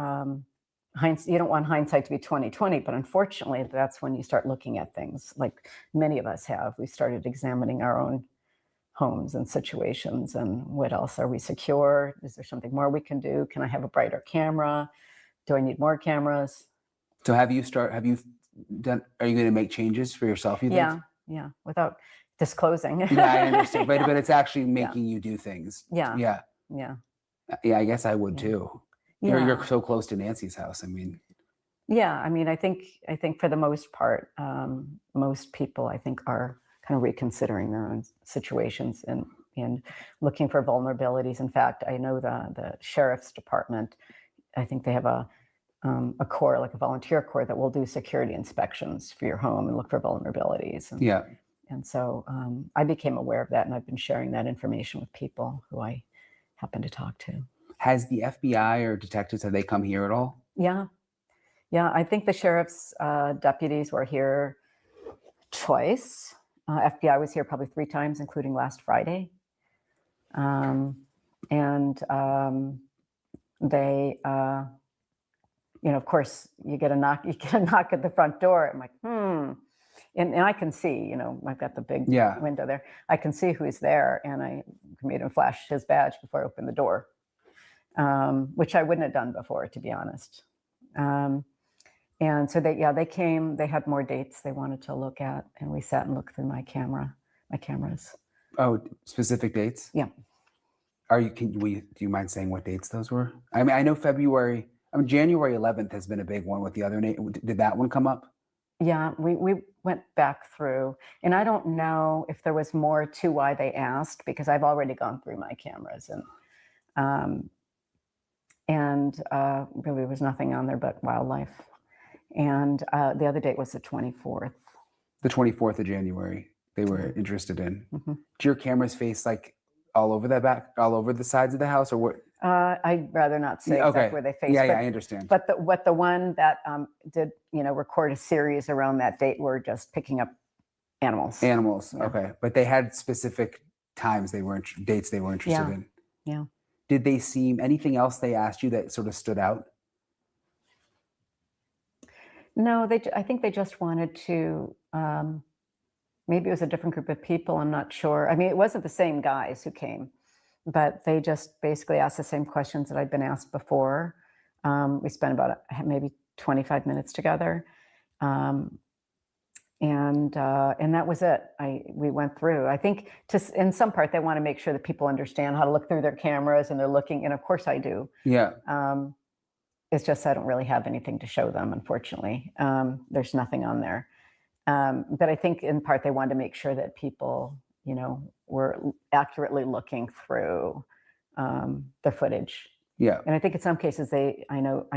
S6: you don't want hindsight to be 20/20, but unfortunately, that's when you start looking at things like many of us have. We started examining our own homes and situations, and what else? Are we secure? Is there something more we can do? Can I have a brighter camera? Do I need more cameras?
S5: So are you going to make changes for yourself, you think?
S6: Yeah, without disclosing.
S5: Yeah, I understand, but it's actually making you do things.
S6: Yeah.
S5: I guess I would too.
S6: Yeah.
S5: You're so close to Nancy's house. I mean,
S6: yeah. I mean, I think for the most part, most people, I think, are kind of reconsidering their own situations and looking for vulnerabilities. In fact, I know the sheriff's department, I think they have a corps, like a volunteer corps, that will do security inspections for your home and look for vulnerabilities. And so I became aware of that, and I've been sharing that information with people who I happen to talk to.
S5: Has the FBI or detectives, have they come here at all?
S6: Yeah. I think the sheriff's deputies were here twice. FBI was here probably 3 times, including last Friday. They, of course, you get a knock at the front door. I'm like, and I can see, you know, I've got the big
S5: Yeah.
S6: window there. I can see who's there, and I made him flash his badge before I opened the door, which I wouldn't have done before, to be honest. And so they came. They had more dates they wanted to look at, and we sat and looked through my cameras.
S5: Oh, specific dates?
S6: Yeah.
S5: Do you mind saying what dates those were? I mean, I know January 11th has been a big one with the other name. Did that one come up?
S6: Yeah, we went back through, and I don't know if there was more to why they asked, because I've already gone through my cameras, and really there was nothing on there but wildlife. And the other date was the 24th.
S5: The 24th of January, they were interested in.
S6: Mm-hmm.
S5: Do your cameras face like all over the sides of the house, or what?
S6: I'd rather not say exactly where they face.
S5: Yeah, I understand.
S6: But the one that did, you know, record a series around that date were just picking up animals.
S5: Animals,
S6: Yeah.
S5: okay. But they had specific dates they were interested in.
S6: Yeah.
S5: Did they seem anything else they asked you that sort of stood out?
S6: No, I think they just wanted to, maybe it was a different group of people, I'm not sure. I mean, it wasn't the same guys who came, but they just basically asked the same questions that I'd been asked before. We spent about maybe 25 minutes together. And that was it. We went through. I think in some part, they want to make sure that people understand how to look through their cameras, and they're looking, and of course I do.
S5: Yeah.
S6: It's just I don't really have anything to show them, unfortunately. There's nothing on there. But I think in part they wanted to make sure that people, you know, were accurately looking through their footage.
S5: Yeah.
S6: And I think in some cases I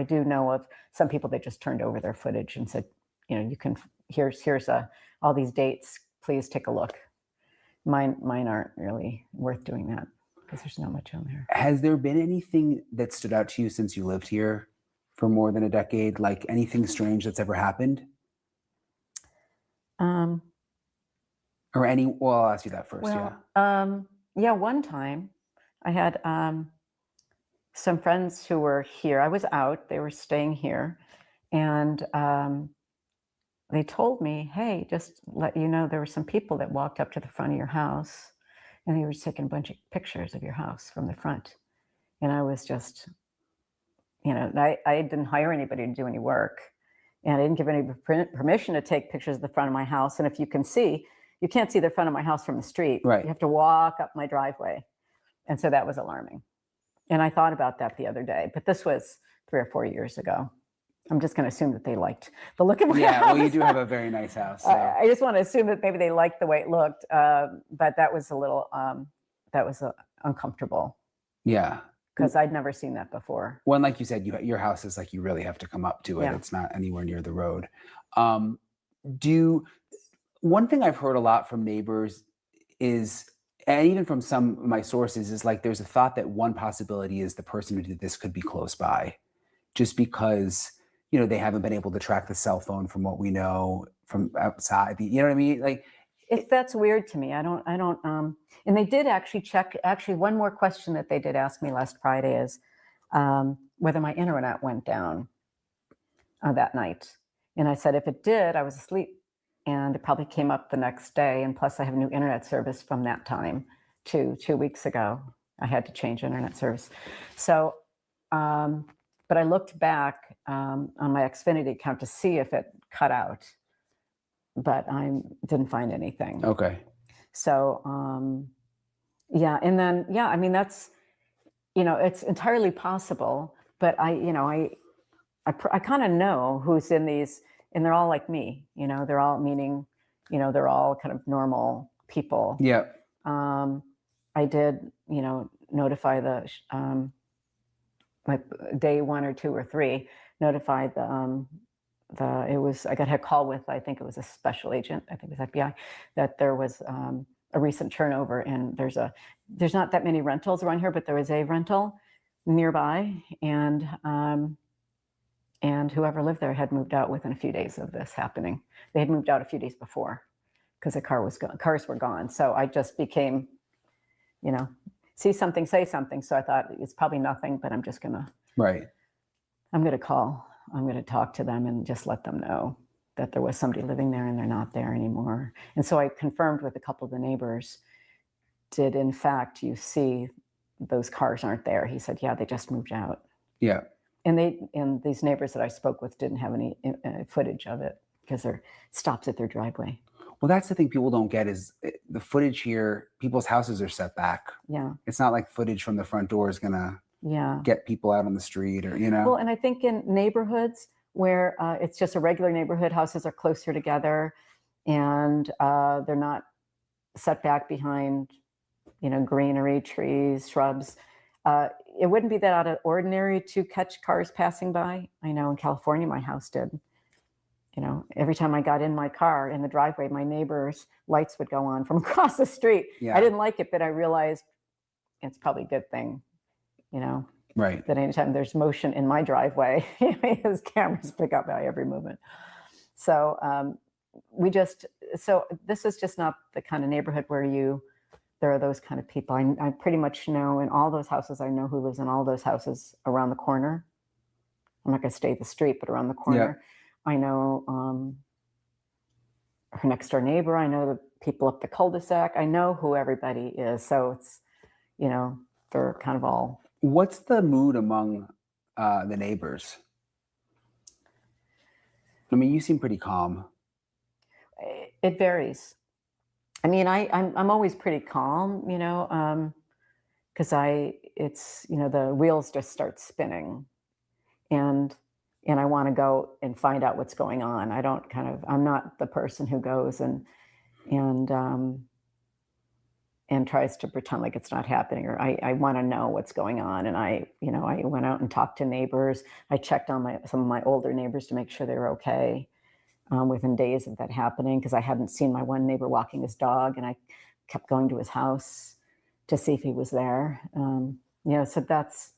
S6: do know of some people that just turned over their footage and said, you know, you can, here's all these dates, please take a look. Mine aren't really worth doing that because there's not much on there.
S5: Has there been anything that stood out to you since you lived here for more than a decade? Like anything strange that's ever happened? Well, I'll ask you that first.
S6: Yeah, one time I had some friends who were here. I was out, they were staying here, and they told me, hey, just let you know, there were some people that walked up to the front of your house, and they were taking a bunch of pictures of your house from the front. And I was just, you know, I didn't hire anybody to do any work, and I didn't give any permission to take pictures of the front of my house. And if you can see, you can't see the front of my house from the street.
S5: Right.
S6: You have to walk up my driveway. And so that was alarming. And I thought about that the other day, but this was 3 or 4 years ago. I'm just going to assume that they liked the look of my house.
S5: Yeah, well, you do have a very nice house. So.
S6: I just want to assume that maybe they liked the way it looked, but that was a little, uncomfortable.
S5: Yeah.
S6: Because I'd never seen that before.
S5: Well, like you said, your house is like, you really have to come up to it.
S6: Yeah.
S5: It's not anywhere near the road. One thing I've heard a lot from neighbors is, and even from some of my sources, is like there's a thought that one possibility is the person who did this could be close by, just because, you know, they haven't been able to track the cell phone from what we know from outside. You know what I mean? Like,
S6: That's weird to me. I don't, and they did actually check. Actually, one more question that they did ask me last Friday is whether my internet went down that night. And I said, if it did, I was asleep. And it probably came up the next day. And plus I have new internet service from that time to 2 weeks ago. I had to change internet service. So, but I looked back on my Xfinity account to see if it cut out, but I didn't find anything.
S5: okay.
S6: So, yeah. And then, yeah, I mean, that's, you know, it's entirely possible, but I kind of know who's in these, and they're all like me, you know, they're all meaning, you know, they're all kind of normal people.
S5: Yeah.
S6: I did, you know, notify the, like day 1 or 2 or 3, notified I got a call with, I think it was a special agent, I think it was FBI, that there was a recent turnover, and there's not that many rentals around here, but there was a rental nearby, and whoever lived there had moved out within a few days of this happening. They had moved out a few days before because the cars were gone. So I just became, you know, see something, say something. So I thought it's probably nothing, but I'm just gonna,
S5: Right.
S6: I'm gonna call, I'm gonna talk to them and just let them know that there was somebody living there and they're not there anymore. And so I confirmed with a couple of the neighbors, did in fact you see those cars aren't there? He said, yeah, they just moved out.
S5: Yeah.
S6: And these neighbors that I spoke with didn't have any footage of it because they're stops at their driveway.
S5: Well, that's the thing people don't get is the footage here. People's houses are set back.
S6: Yeah.
S5: It's not like footage from the front door is gonna get people out on the street or, you know.
S6: Well, and I think in neighborhoods where it's just a regular neighborhood, houses are closer together, and they're not set back behind, greenery, trees, shrubs. It wouldn't be that out of ordinary to catch cars passing by. I know in California, my house did. Every time I got in my car in the driveway, my neighbor's lights would go on from across the street.
S5: Yeah.
S6: I didn't like it, but I realized it's probably a good thing,
S5: Right.
S6: that anytime there's motion in my driveway, his cameras pick up my every movement. So so this is just not the kind of neighborhood where there are those kind of people. I pretty much know in all those houses, I know who lives in all those houses around the corner. I'm not going to stay the street, but around the corner.
S5: Yeah.
S6: I know her next door neighbor. I know the people up the cul-de-sac. I know who everybody is. So it's, they're kind of all.
S5: What's the mood among the neighbors? I mean, you seem pretty calm.
S6: It varies. I mean, I'm always pretty calm, because the wheels just start spinning, and I want to go and find out what's going on. I'm not the person who goes and tries to pretend like it's not happening, or I want to know what's going on. And I went out and talked to neighbors. I checked on some of my older neighbors to make sure they were okay within days of that happening, because I hadn't seen my one neighbor walking his dog, and I kept going to his house to see if he was there. So that's,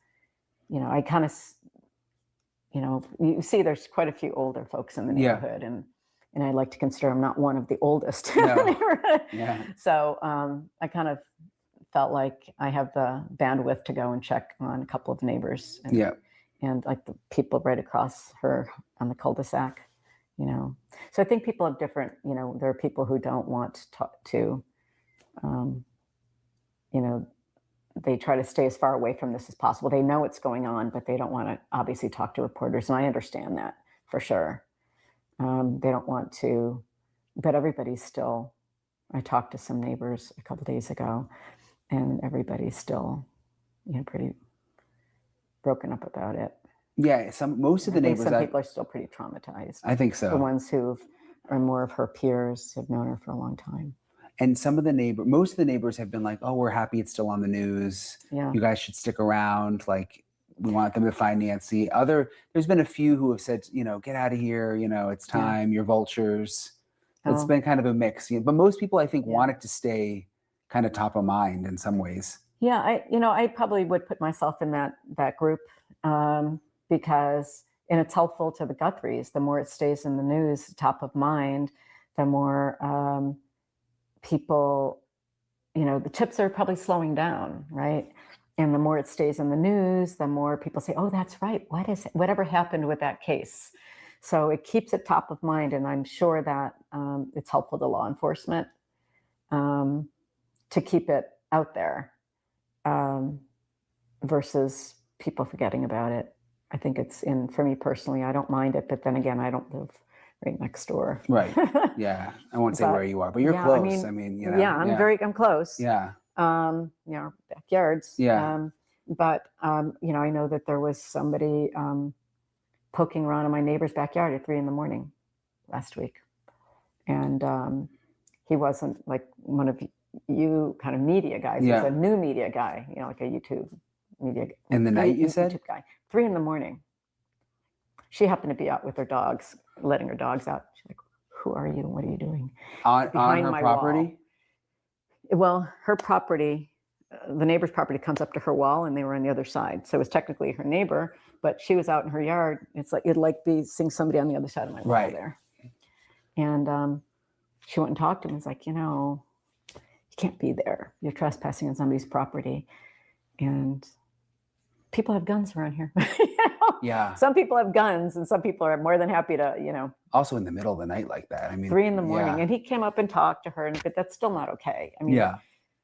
S6: I kind of, you see there's quite a few older folks in the neighborhood, and I like to consider I'm not one of the oldest in the neighborhood.
S5: Yeah.
S6: So I kind of felt like I have the bandwidth to go and check on a couple of neighbors and like the people right across her on the cul-de-sac, So I think people have different, there are people who don't want to talk to, they try to stay as far away from this as possible. They know what's going on, but they don't want to obviously talk to reporters. And I understand that for sure. They don't want to, but everybody's still, I talked to some neighbors a couple days ago, and everybody's still, pretty broken up about it.
S5: Yeah, most of the neighbors.
S6: Some people are still pretty traumatized.
S5: I think so.
S6: The ones who are more of her peers have known her for a long time.
S5: And most of the neighbors have been like, "Oh, we're happy it's still on the news.
S6: Yeah.
S5: You guys should stick around. Like, we want them to find Nancy." There's been a few who have said, "Get out of here. It's time. You're vultures." It's been kind of a mix. But most people, I think, want it to stay kind of top of mind in some ways.
S6: Yeah, I probably would put myself in that group because, and it's helpful to the Guthries. The more it stays in the news, top of mind, the more people, the chips are probably slowing down, right? And the more it stays in the news, the more people say, "Oh, that's right. What is it? Whatever happened with that case?" So it keeps it top of mind, and I'm sure that it's helpful to law enforcement to keep it out there versus people forgetting about it. I think for me personally, I don't mind it, but then again, I don't live right next door.
S5: Right. Yeah. I won't say where you are, but you're close.
S6: I'm close.
S5: Yeah.
S6: Our backyards.
S5: Yeah.
S6: But I know that there was somebody poking around in my neighbor's backyard at 3 a.m. last week. And he wasn't like one of you kind of media guys. He was a new media guy, like a YouTube media guy.
S5: In the night, you said?
S6: YouTube guy. 3 a.m. She happened to be out with her dogs, letting her dogs out. She's like, "Who are you? What are you doing?"
S5: On her property?
S6: Well, her property, the neighbor's property comes up to her wall, and they were on the other side. So it was technically her neighbor, but she was out in her yard. It'd like be seeing somebody on the other side of my wall there. And she went and talked to him. It's like, you can't be there. You're trespassing on somebody's property. And people have guns around here.
S5: Yeah.
S6: Some people have guns, and some people are more than happy to,
S5: Also in the middle of the night like that. I mean,
S6: 3 a.m,
S5: yeah.
S6: and he came up and talked to her, but that's still not okay. I mean,
S5: Yeah,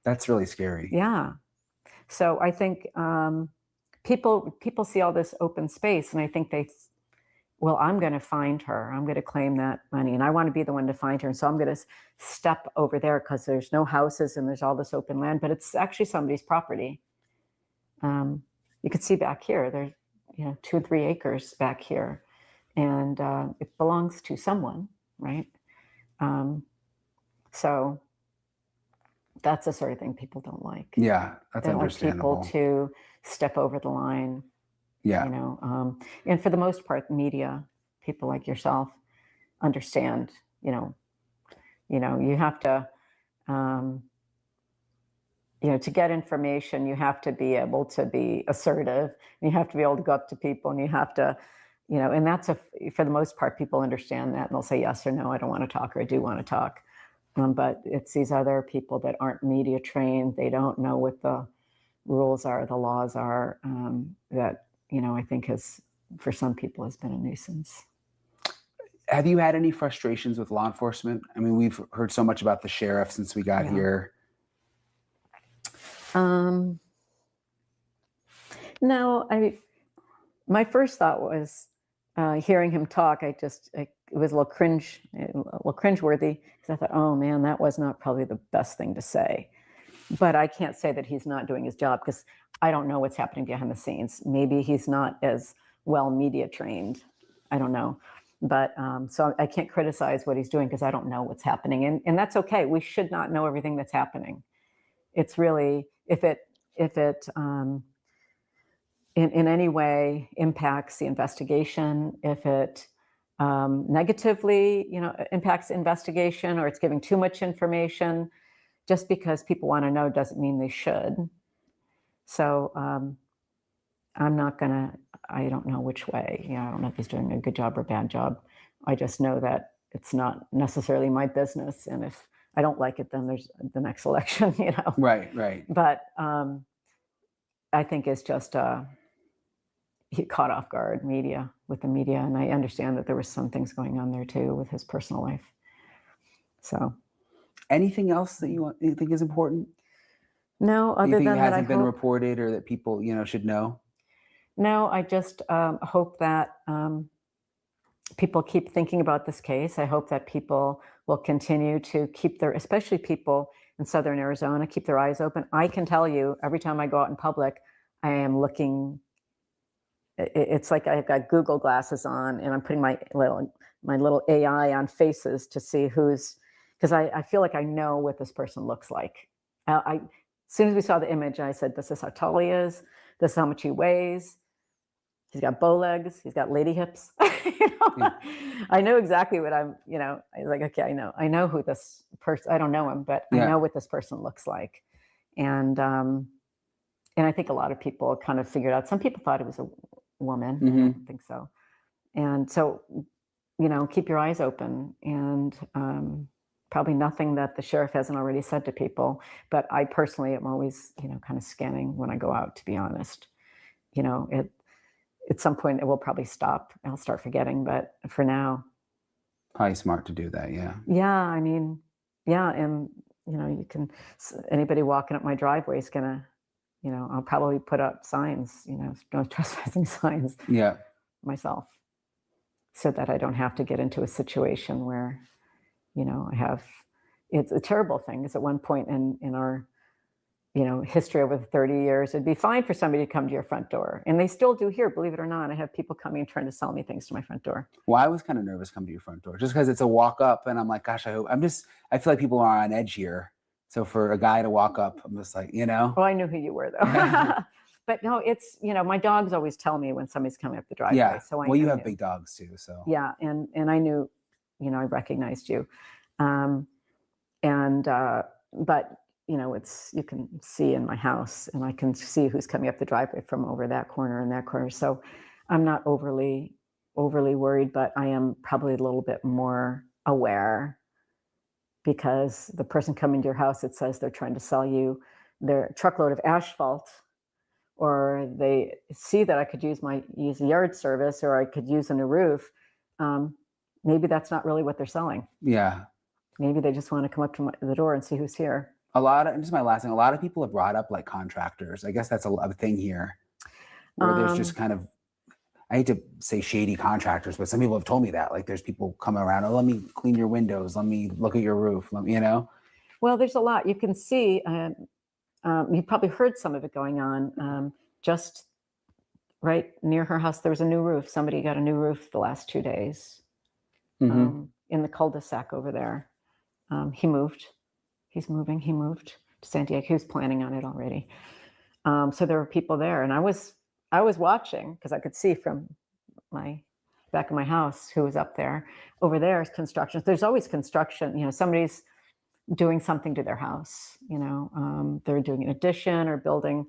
S5: that's really scary.
S6: yeah. So I think people see all this open space, and I think well, I'm going to find her. I'm going to claim that money, and I want to be the one to find her. And so I'm going to step over there because there's no houses and there's all this open land, but it's actually somebody's property. You could see back here, there's 2 or 3 acres back here, and it belongs to someone, right? So that's the sort of thing people don't like.
S5: Yeah, that's
S6: They don't like
S5: understandable.
S6: people to step over the line.
S5: Yeah.
S6: And for the most part, media, people like yourself understand, you have to, to get information, you have to be able to be assertive, and you have to be able to go up to people, and you have to, and that's for the most part, people understand that, and they'll say yes or no, I don't want to talk, or I do want to talk. But it's these other people that aren't media trained, they don't know what the rules are, the laws are, that, I think for some people has been a nuisance.
S5: Have you had any frustrations with law enforcement? I mean, we've heard so much about the sheriff since we got here.
S6: No, my first thought was hearing him talk. It was a little cringeworthy, because I thought, oh man, that was not probably the best thing to say. But I can't say that he's not doing his job, because I don't know what's happening behind the scenes. Maybe he's not as well media trained. I don't know. But so I can't criticize what he's doing, because I don't know what's happening. And that's okay. We should not know everything that's happening. It's really, if it in any way impacts the investigation, if it negatively, impacts the investigation, or it's giving too much information, just because people want to know doesn't mean they should. So I don't know which way. I don't know if he's doing a good job or a bad job. I just know that it's not necessarily my business. And if I don't like it, then there's the next election,
S5: Right.
S6: But I think it's just he caught off guard with the media. And I understand that there was some things going on there too with his personal life. So
S5: anything else that you think is important?
S6: No, other
S5: you think
S6: than that,
S5: hasn't been reported, or that people, should know?
S6: No, I just hope that people keep thinking about this case. I hope that people will continue to keep especially people in Southern Arizona, keep their eyes open. I can tell you, every time I go out in public, I am looking. It's like I've got Google glasses on, and I'm putting my little AI on faces to see because I feel like I know what this person looks like. As soon as we saw the image, I said, this is how tall he is. This is how much he weighs. He's got bow legs. He's got lady hips. I know exactly what I was like, okay, I know who this person, I don't know him, but I know what this person looks like. And I think a lot of people kind of figured out, some people thought it was a woman. I don't think so. And so, keep your eyes open, and probably nothing that the sheriff hasn't already said to people. But I personally am always, kind of scanning when I go out, to be honest. At some point it will probably stop. I'll start forgetting, but for now.
S5: Probably smart to do that, yeah.
S6: Yeah, I mean, yeah, and, anybody walking up my driveway is gonna, I'll probably put up signs, no trespassing signs.
S5: Yeah.
S6: Myself, so that I don't have to get into a situation where, it's a terrible thing. Is at one point in our, history over the 30 years, it'd be fine for somebody to come to your front door. And they still do here, believe it or not. I have people coming and trying to sell me things to my front door.
S5: Well, I was kind of nervous coming to your front door, just because it's a walk up, and I'm like, gosh, I feel like people are on edge here. So for a guy to walk up, I'm just like,
S6: Oh, I knew who you were, though. But no, it's, my dogs always tell me when somebody's coming up the driveway.
S5: Yeah.
S6: So
S5: you have big dogs too, so.
S6: Yeah, and I knew, I recognized you. But it's, you can see in my house, and I can see who's coming up the driveway from over that corner and that corner. So I'm not overly worried, but I am probably a little bit more aware, because the person coming to your house, it says they're trying to sell you their truckload of asphalt, or they see that I could use the yard service, or I could use a new roof, maybe that's not really what they're selling.
S5: Yeah.
S6: Maybe they just want to come up to the door and see who's here.
S5: Just my last thing, a lot of people have brought up like contractors. I guess that's a thing here where there's just kind of, I hate to say shady contractors, but some people have told me that, like there's people coming around, oh, let me clean your windows, let me look at your roof,
S6: Well, there's a lot you can see. You've probably heard some of it going on. Just right near her house, there was a new roof. Somebody got a new roof the last 2 days in the cul-de-sac over there. He moved to San Diego. He was planning on it already. So there were people there, and I was watching because I could see from my back of my house who was up there. Over there is construction. There's always construction. Somebody's doing something to their house. They're doing an addition or doing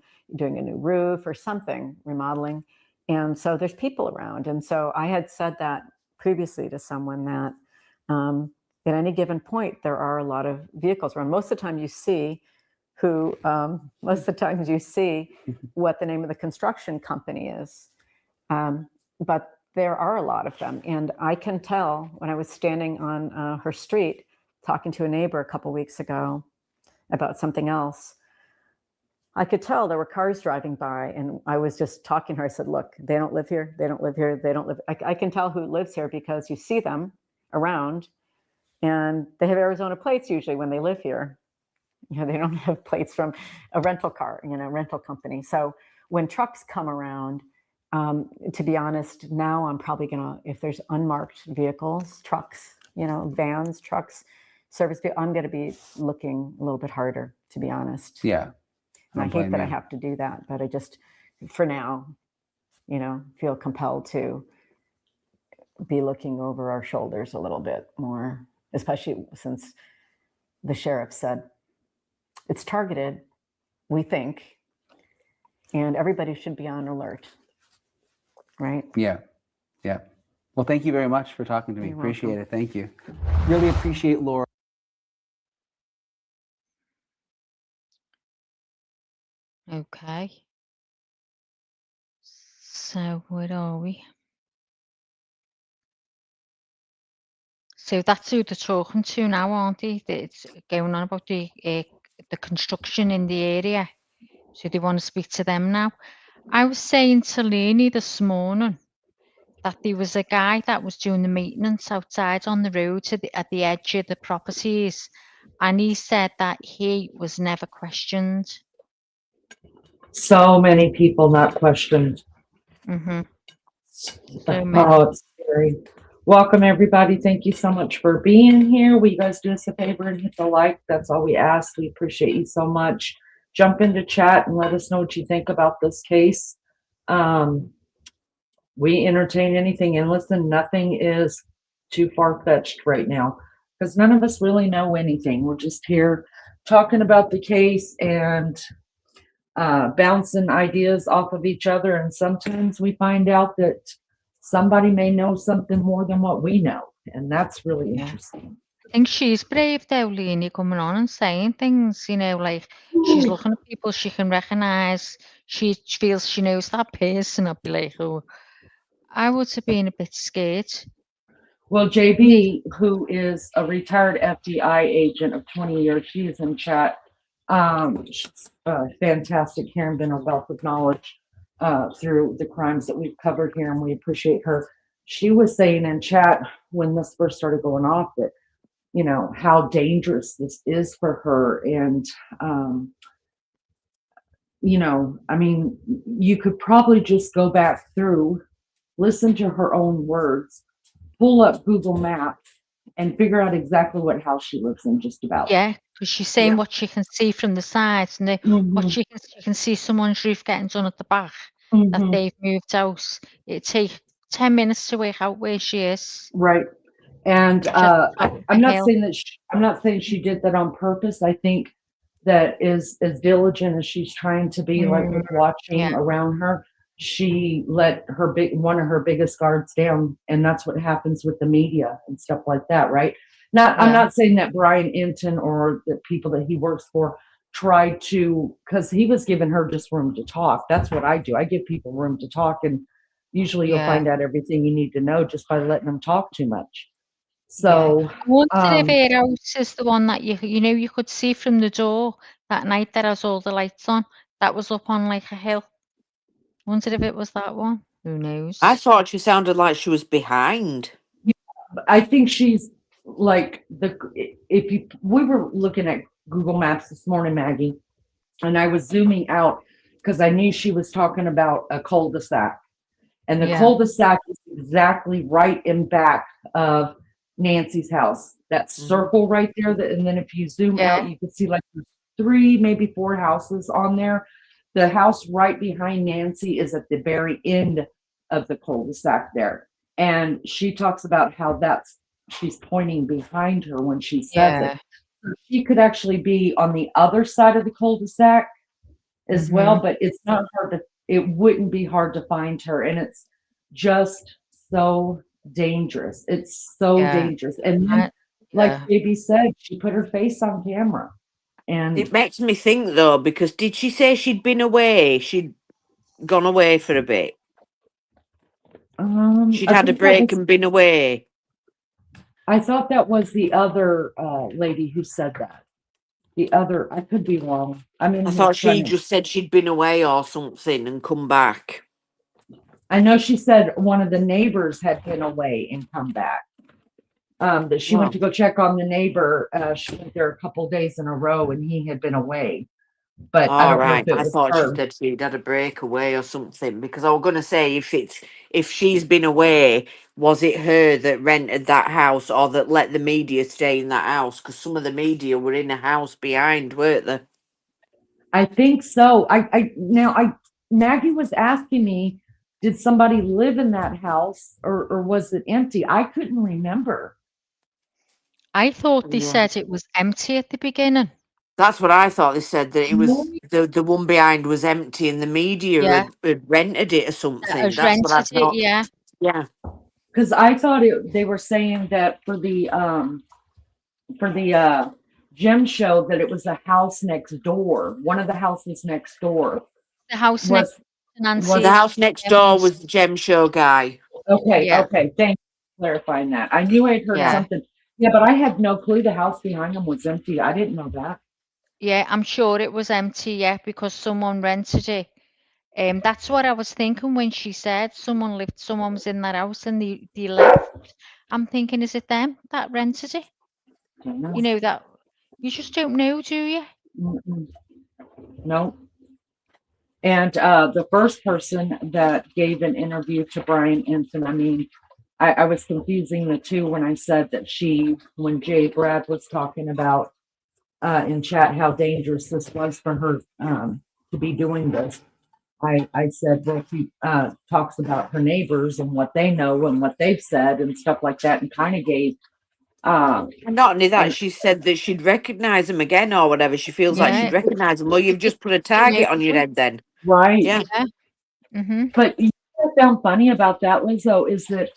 S6: a new roof or something, remodeling. And so there's people around. And so I had said that previously to someone that at any given point, there are a lot of vehicles around. Most of the time you see what the name of the construction company is. But there are a lot of them. And I can tell when I was standing on her street talking to a neighbor a couple weeks ago about something else, I could tell there were cars driving by, and I was just talking to her. I said, look, they don't live here. They don't live here. They don't live. I can tell who lives here because you see them around, and they have Arizona plates usually when they live here. They don't have plates from a rental car, rental company. So when trucks come around, to be honest, now I'm probably if there's unmarked vehicles, trucks, vans, trucks, service, I'm going to be looking a little bit harder, to be honest.
S5: Yeah.
S6: And I hate that I have to do that, but I just, for now, feel compelled to be looking over our shoulders a little bit more, especially since the sheriff said it's targeted, we think, and everybody should be on alert, right?
S5: Yeah. Yeah. Well, thank you very much for talking to me.
S6: You're
S5: Appreciate
S6: welcome.
S5: it. Thank you. Really appreciate Laura.
S3: Okay. So where are we? So that's who they're talking to now, aren't they? It's going on about the construction in the area. So they want to speak to them now. I was saying to Lenny this morning that there was a guy that was doing the maintenance outside on the road at the edge of the properties, and he said that he was never questioned.
S2: So many people not questioned.
S3: Mm-hmm.
S2: Oh, it's scary. Welcome, everybody. Thank you so much for being here. Will you guys do us a favor and hit the like? That's all we ask. We appreciate you so much. Jump into chat and let us know what you think about this case. We entertain anything, and listen, nothing is too far-fetched right now because none of us really know anything. We're just here talking about the case and bouncing ideas off of each other, and sometimes we find out that somebody may know something more than what we know, and that's really interesting.
S3: I think she's brave though, Lenny, coming on and saying things, like she's looking at people she can recognize. She feels she knows that person. I'd be like, oh, I would have been a bit scared.
S2: Well, JB, who is a retired FBI agent of 20 years, she is in chat. She's fantastic here and been a wealth of knowledge through the crimes that we've covered here, and we appreciate her. She was saying in chat when this first started going off that, how dangerous this is for her. And, you could probably just go back through, listen to her own words, pull up Google Maps, and figure out exactly what house she lives in just about.
S3: Yeah, because she's saying what she can see from the sides, and what she can see someone's roof getting done at the back, that they've moved out. It'd take 10 minutes to work out where she is.
S2: Right. And I'm not saying she did that on purpose. I think that is as diligent as she's trying to be, like with watching around her, she let one of her biggest guards down, and that's what happens with the media and stuff like that, right? I'm not saying that Brian Inton or the people that he works for tried to, because he was giving her just room to talk. That's what I do. I give people room to talk, and usually you'll
S3: Yeah.
S2: find out everything you need to know just by letting them talk too much. So,
S3: I wondered if her house is the one that you could see from the door that night that has all the lights on. That was up on like a hill. Wondered if it was that one. Who knows?
S4: I thought she sounded like she was behind.
S2: I think she's like we were looking at Google Maps this morning, Maggie, and I was zooming out because I knew she was talking about a cul-de-sac. And the
S3: Yeah.
S2: cul-de-sac is exactly right in back of Nancy's house. That circle right there. And then if you zoom out, you can see like 3, maybe 4 houses on there. The house right behind Nancy is at the very end of the cul-de-sac there. And she talks about how she's pointing behind her when she says it. So she could actually be on the other side of the cul-de-sac as well, but it's not hard it wouldn't be hard to find her. And it's just so dangerous. It's so dangerous. And then, like Baby said, she put her face on camera. And
S4: It makes me think though, because did she say she'd been away? She'd gone away for a bit. She'd
S2: I
S4: had a
S2: think
S4: break and been away.
S2: I thought that was the other lady who said that. The other, I could be wrong. I
S4: thought she just said she'd been away or something and come back.
S2: I know she said one of the neighbors had been away and come back. That she went to go check on the neighbor. She went there a couple days in a row, and he had been away. But I don't know if it
S4: I
S2: was
S4: thought
S2: her.
S4: she said she'd had a break away or something, because I was going to say if she's been away, was it her that rented that house or that let the media stay in that house? Because some of the media were in a house behind, weren't they?
S2: I think so. Maggie was asking me, did somebody live in that house or was it empty? I couldn't remember.
S3: I thought they said it was empty at the beginning.
S4: That's what I thought. They said that it was the one behind was empty and the media had rented it or something. That's what I thought.
S3: Yeah.
S2: Because I thought they were saying that for the gem show that it was the house next door, one of the houses next door.
S3: The house next to Nancy.
S4: The house next door was the gem show guy.
S2: Okay, okay. Thanks for clarifying that. I knew I'd heard something. Yeah, but I had no clue the house behind them was empty. I didn't know that.
S3: Yeah, I'm sure it was empty, because someone rented it. That's what I was thinking when she said someone was in that house and they left. I'm thinking, is it them that rented it? You know, that you just don't know, do you?
S2: No. And the first person that gave an interview to Brian Anson, I was confusing the two when I said that when Jay Brad was talking about in chat how dangerous this was for her to be doing this. I said, well, he talks about her neighbors and what they know and what they've said and stuff like that, and kind of gave.
S4: And not only that, she said that she'd recognize them again or whatever. She feels like she'd recognize them. Well, you've just put a target on your head then.
S2: Right.
S4: Yeah.
S2: But you know what I found funny about that, Lizzo, is that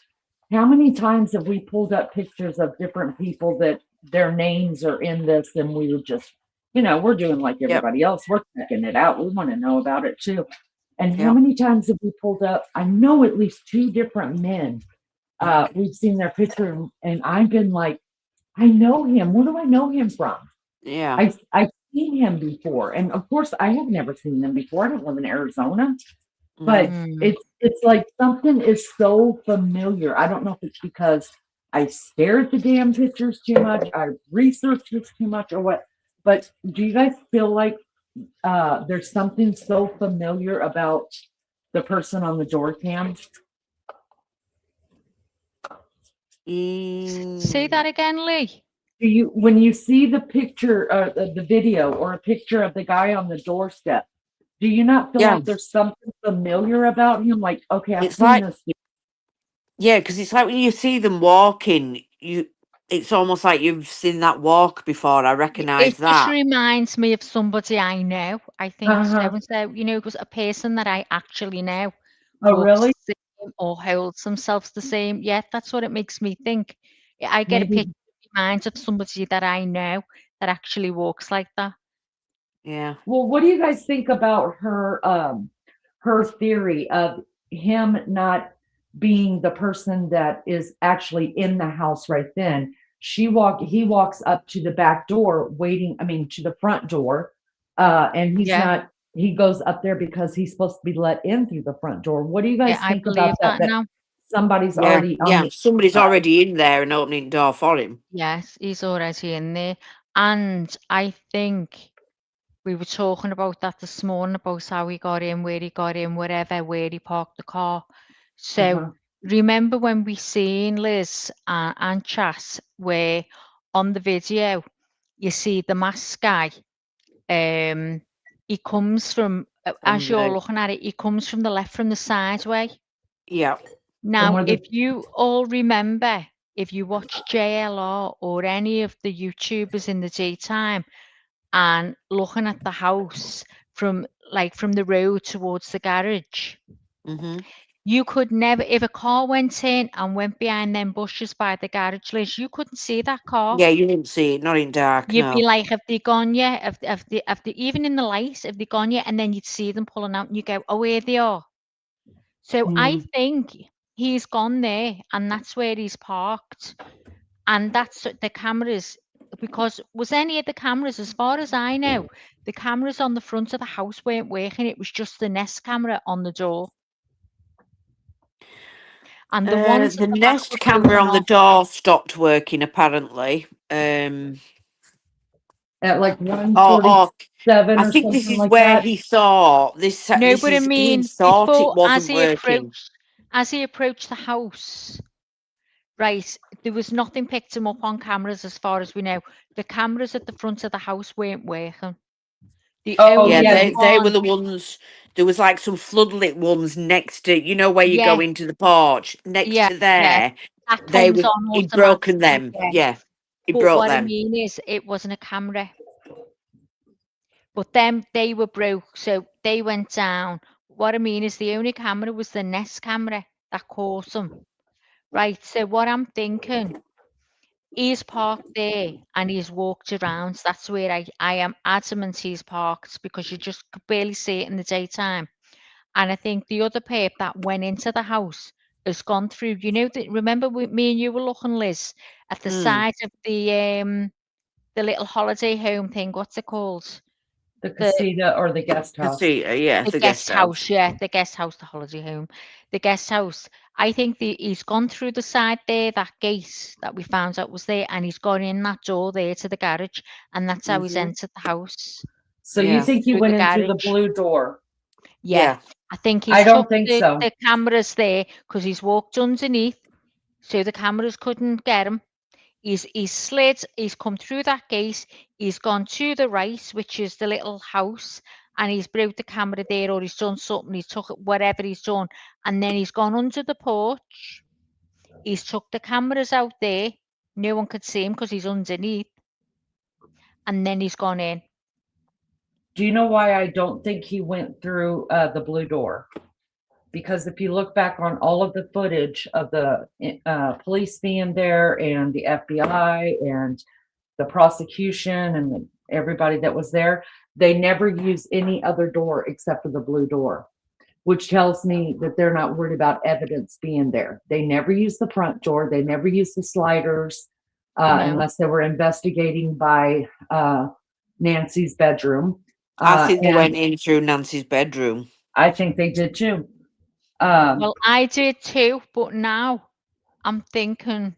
S2: how many times have we pulled up pictures of different people that their names are in this and we would just, we're doing like everybody else. We're checking it out. We want to know about it too. And how many times have we pulled up? I know at least 2 different men. We've seen their picture and I've been like, I know him. Where do I know him from?
S4: Yeah.
S2: I've seen him before. And of course I have never seen them before. I don't live in Arizona. But it's like something is so familiar. I don't know if it's because I stare at the damn pictures too much, I research this too much or what. But do you guys feel like there's something so familiar about the person on the door cam?
S3: Say that again, Lee.
S2: When you see the picture, the video or a picture of the guy on the doorstep, do you not feel like there's something familiar about him? Like, okay, I've seen this.
S4: Yeah, because it's like when you see them walking, it's almost like you've seen that walk before. I recognise that. It
S3: just reminds me of somebody I know. I think so, it was a person that I actually know.
S2: Oh, really?
S3: Or holds themselves the same. Yeah, that's what it makes me think. I get a picture in my mind of somebody that I know that actually walks like that.
S4: Yeah.
S2: Well, what do you guys think about her theory of him not being the person that is actually in the house right then? He walks up to the back door waiting, I mean to the front door, and he's
S3: Yeah.
S2: not, he goes up there because he's supposed to be let in through the front door. What do you
S3: Yeah,
S2: guys
S3: I
S2: think
S3: believe
S2: about that?
S3: that
S2: That
S3: now.
S2: somebody's
S4: Yeah.
S2: already on
S4: Yeah.
S2: the
S4: Somebody's
S2: inside?
S4: already in there and opening the door for him.
S3: Yes, he's already in there. And I think we were talking about that this morning, about how he got in, where he got in, wherever, where he parked the car. So
S2: Uh-huh.
S3: remember when we seen Liz and Chas, where on the video you see the masked guy, he comes from, as you're looking at it, he comes from the left, from the sideway.
S4: Yeah.
S3: Now,
S2: where the-
S3: if you all remember, if you watch JLR or any of the YouTubers in the daytime and looking at the house from the road towards the garage,
S4: Mm-hmm.
S3: you could never, if a car went in and went behind them bushes by the garage, Liz, you couldn't see that car.
S4: Yeah, you didn't see it, not in dark,
S3: You'd
S4: no.
S3: be like, have they gone yet? Have they, even in the light, have they gone yet? And then you'd see them pulling out and you go, oh, here they are. So I think he's gone there and that's where he's parked. And that's the cameras, because was any of the cameras, as far as I know, the cameras on the front of the house weren't working. It was just the Nest camera on the door. And the ones
S4: The
S3: at the back
S4: Nest
S3: were
S4: camera
S3: broken
S4: on the
S3: off.
S4: door stopped working, apparently.
S2: at like
S4: Or
S2: 1:47
S4: I
S2: or
S4: think this
S2: something
S4: is
S2: like
S4: where
S2: that.
S4: he thought this.
S3: No,
S4: This
S3: but I
S4: is he
S3: mean,
S4: thought it
S3: before,
S4: wasn't working.
S3: as he approached the house, right, there was nothing picked him up on cameras as far as we know. The cameras at the front of the house weren't working. The
S2: Oh,
S4: Yeah,
S3: only
S2: yeah.
S4: they were
S3: one,
S4: the ones. There was like some floodlit ones next to, you know, where you
S3: yeah,
S4: go into the porch. Next
S3: yeah,
S4: to
S3: yeah,
S4: there,
S3: that comes on
S4: he'd broken
S3: automatically,
S4: them.
S3: yeah.
S4: Yeah, he
S3: But
S4: broke
S3: what I
S4: them.
S3: mean is, it wasn't a camera. But them, they were broke, so they went down. What I mean is, the only camera was the Nest camera that caught them. Right, so what I'm thinking, he's parked there and he's walked around. That's where I am adamant he's parked, because you just could barely see it in the daytime. And I think the other perp that went into the house has gone through. You know, remember me and you were looking, Liz, at the side of the little holiday home thing. What's it called?
S2: The
S3: The
S2: casita or the guest house.
S4: Yeah,
S3: the
S4: the
S3: guest
S4: guest house.
S3: house, yeah, the guest house, the holiday home, the guest house. I think he's gone through the side there, that gate that we found out was there, and he's gone in that door there to the garage, and that's how he's
S4: Mhm.
S3: entered the house,
S2: So you
S4: Yeah.
S2: think he
S3: through
S2: went
S3: the
S2: in through the
S3: garage.
S2: blue door?
S3: Yeah,
S4: Yeah.
S3: I think
S2: I
S3: he's
S2: don't
S3: took
S2: think so.
S3: the cameras there because he's walked underneath, so the cameras couldn't get him. He's slid, he's come through that gate, he's gone to the right, which is the little house, and he's broke the camera there, or he's done something, he's took it, whatever he's done, and then he's gone under the porch, he's took the cameras out there, no one could see him because he's underneath, and then he's gone in.
S2: Do you know why I don't think he went through the blue door? Because if you look back on all of the footage of the police being there and the FBI and the prosecution and everybody that was there, they never use any other door except for the blue door, which tells me that they're not worried about evidence being there. They never use the front door. They never use the sliders
S3: No.
S2: unless they were investigating by Nancy's bedroom.
S4: I think they
S2: And
S4: went in through Nancy's bedroom.
S2: I think they did too.
S3: Well, I did too, but now I'm thinking,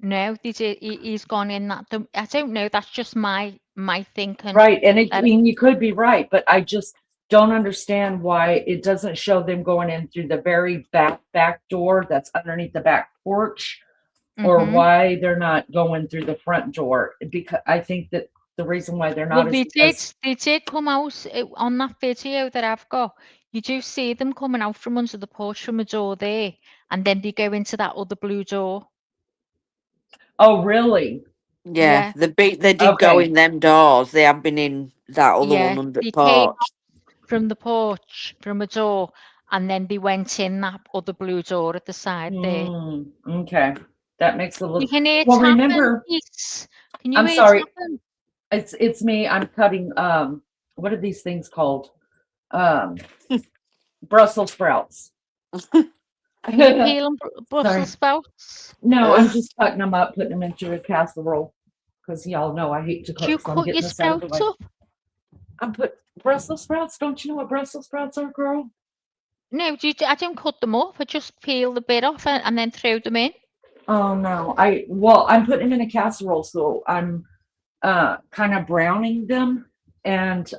S3: no, he's gone in that, I don't know, that's just my thinking.
S2: Right, and I
S3: That-
S2: mean, you could be right, but I just don't understand why it doesn't show them going in through the very back door that's underneath the back porch, or
S3: Mhm.
S2: why they're not going through the front door. Because I think that the reason why they're not
S3: Well,
S2: is because
S3: they did come out on that video that I've got. You do see them coming out from under the porch from a door there, and then they go into that other blue door.
S2: oh really?
S4: Yeah,
S3: Yeah.
S4: they did go
S2: Okay.
S4: in them doors. They have been in that other
S3: Yeah,
S4: one under
S3: they
S4: the
S3: came
S4: porch.
S3: out from the porch from a door, and then they went in that other blue door at the side there.
S2: Okay, that makes a
S3: You
S2: little.
S3: can hear
S2: Well,
S3: tapping,
S2: remember,
S3: Pete. Can you
S2: I'm
S3: hear
S2: sorry.
S3: tapping?
S2: It's me. I'm cutting what are these things called? Brussels sprouts.
S3: Are you peeling Brussels
S2: Sorry.
S3: sprouts?
S2: No, I'm just cutting them up, putting them into a casserole because y'all know I hate to
S3: Do you
S2: cook. So I'm
S3: cut
S2: getting
S3: your
S2: this out of the
S3: sprouts
S2: way.
S3: up?
S2: I'm put Brussels sprouts. Don't you know what Brussels sprouts are, girl?
S3: No, I don't cut them up. I just peel the bit off and then throw them in.
S2: Oh no. I'm putting them in a casserole, so I'm kind of browning them and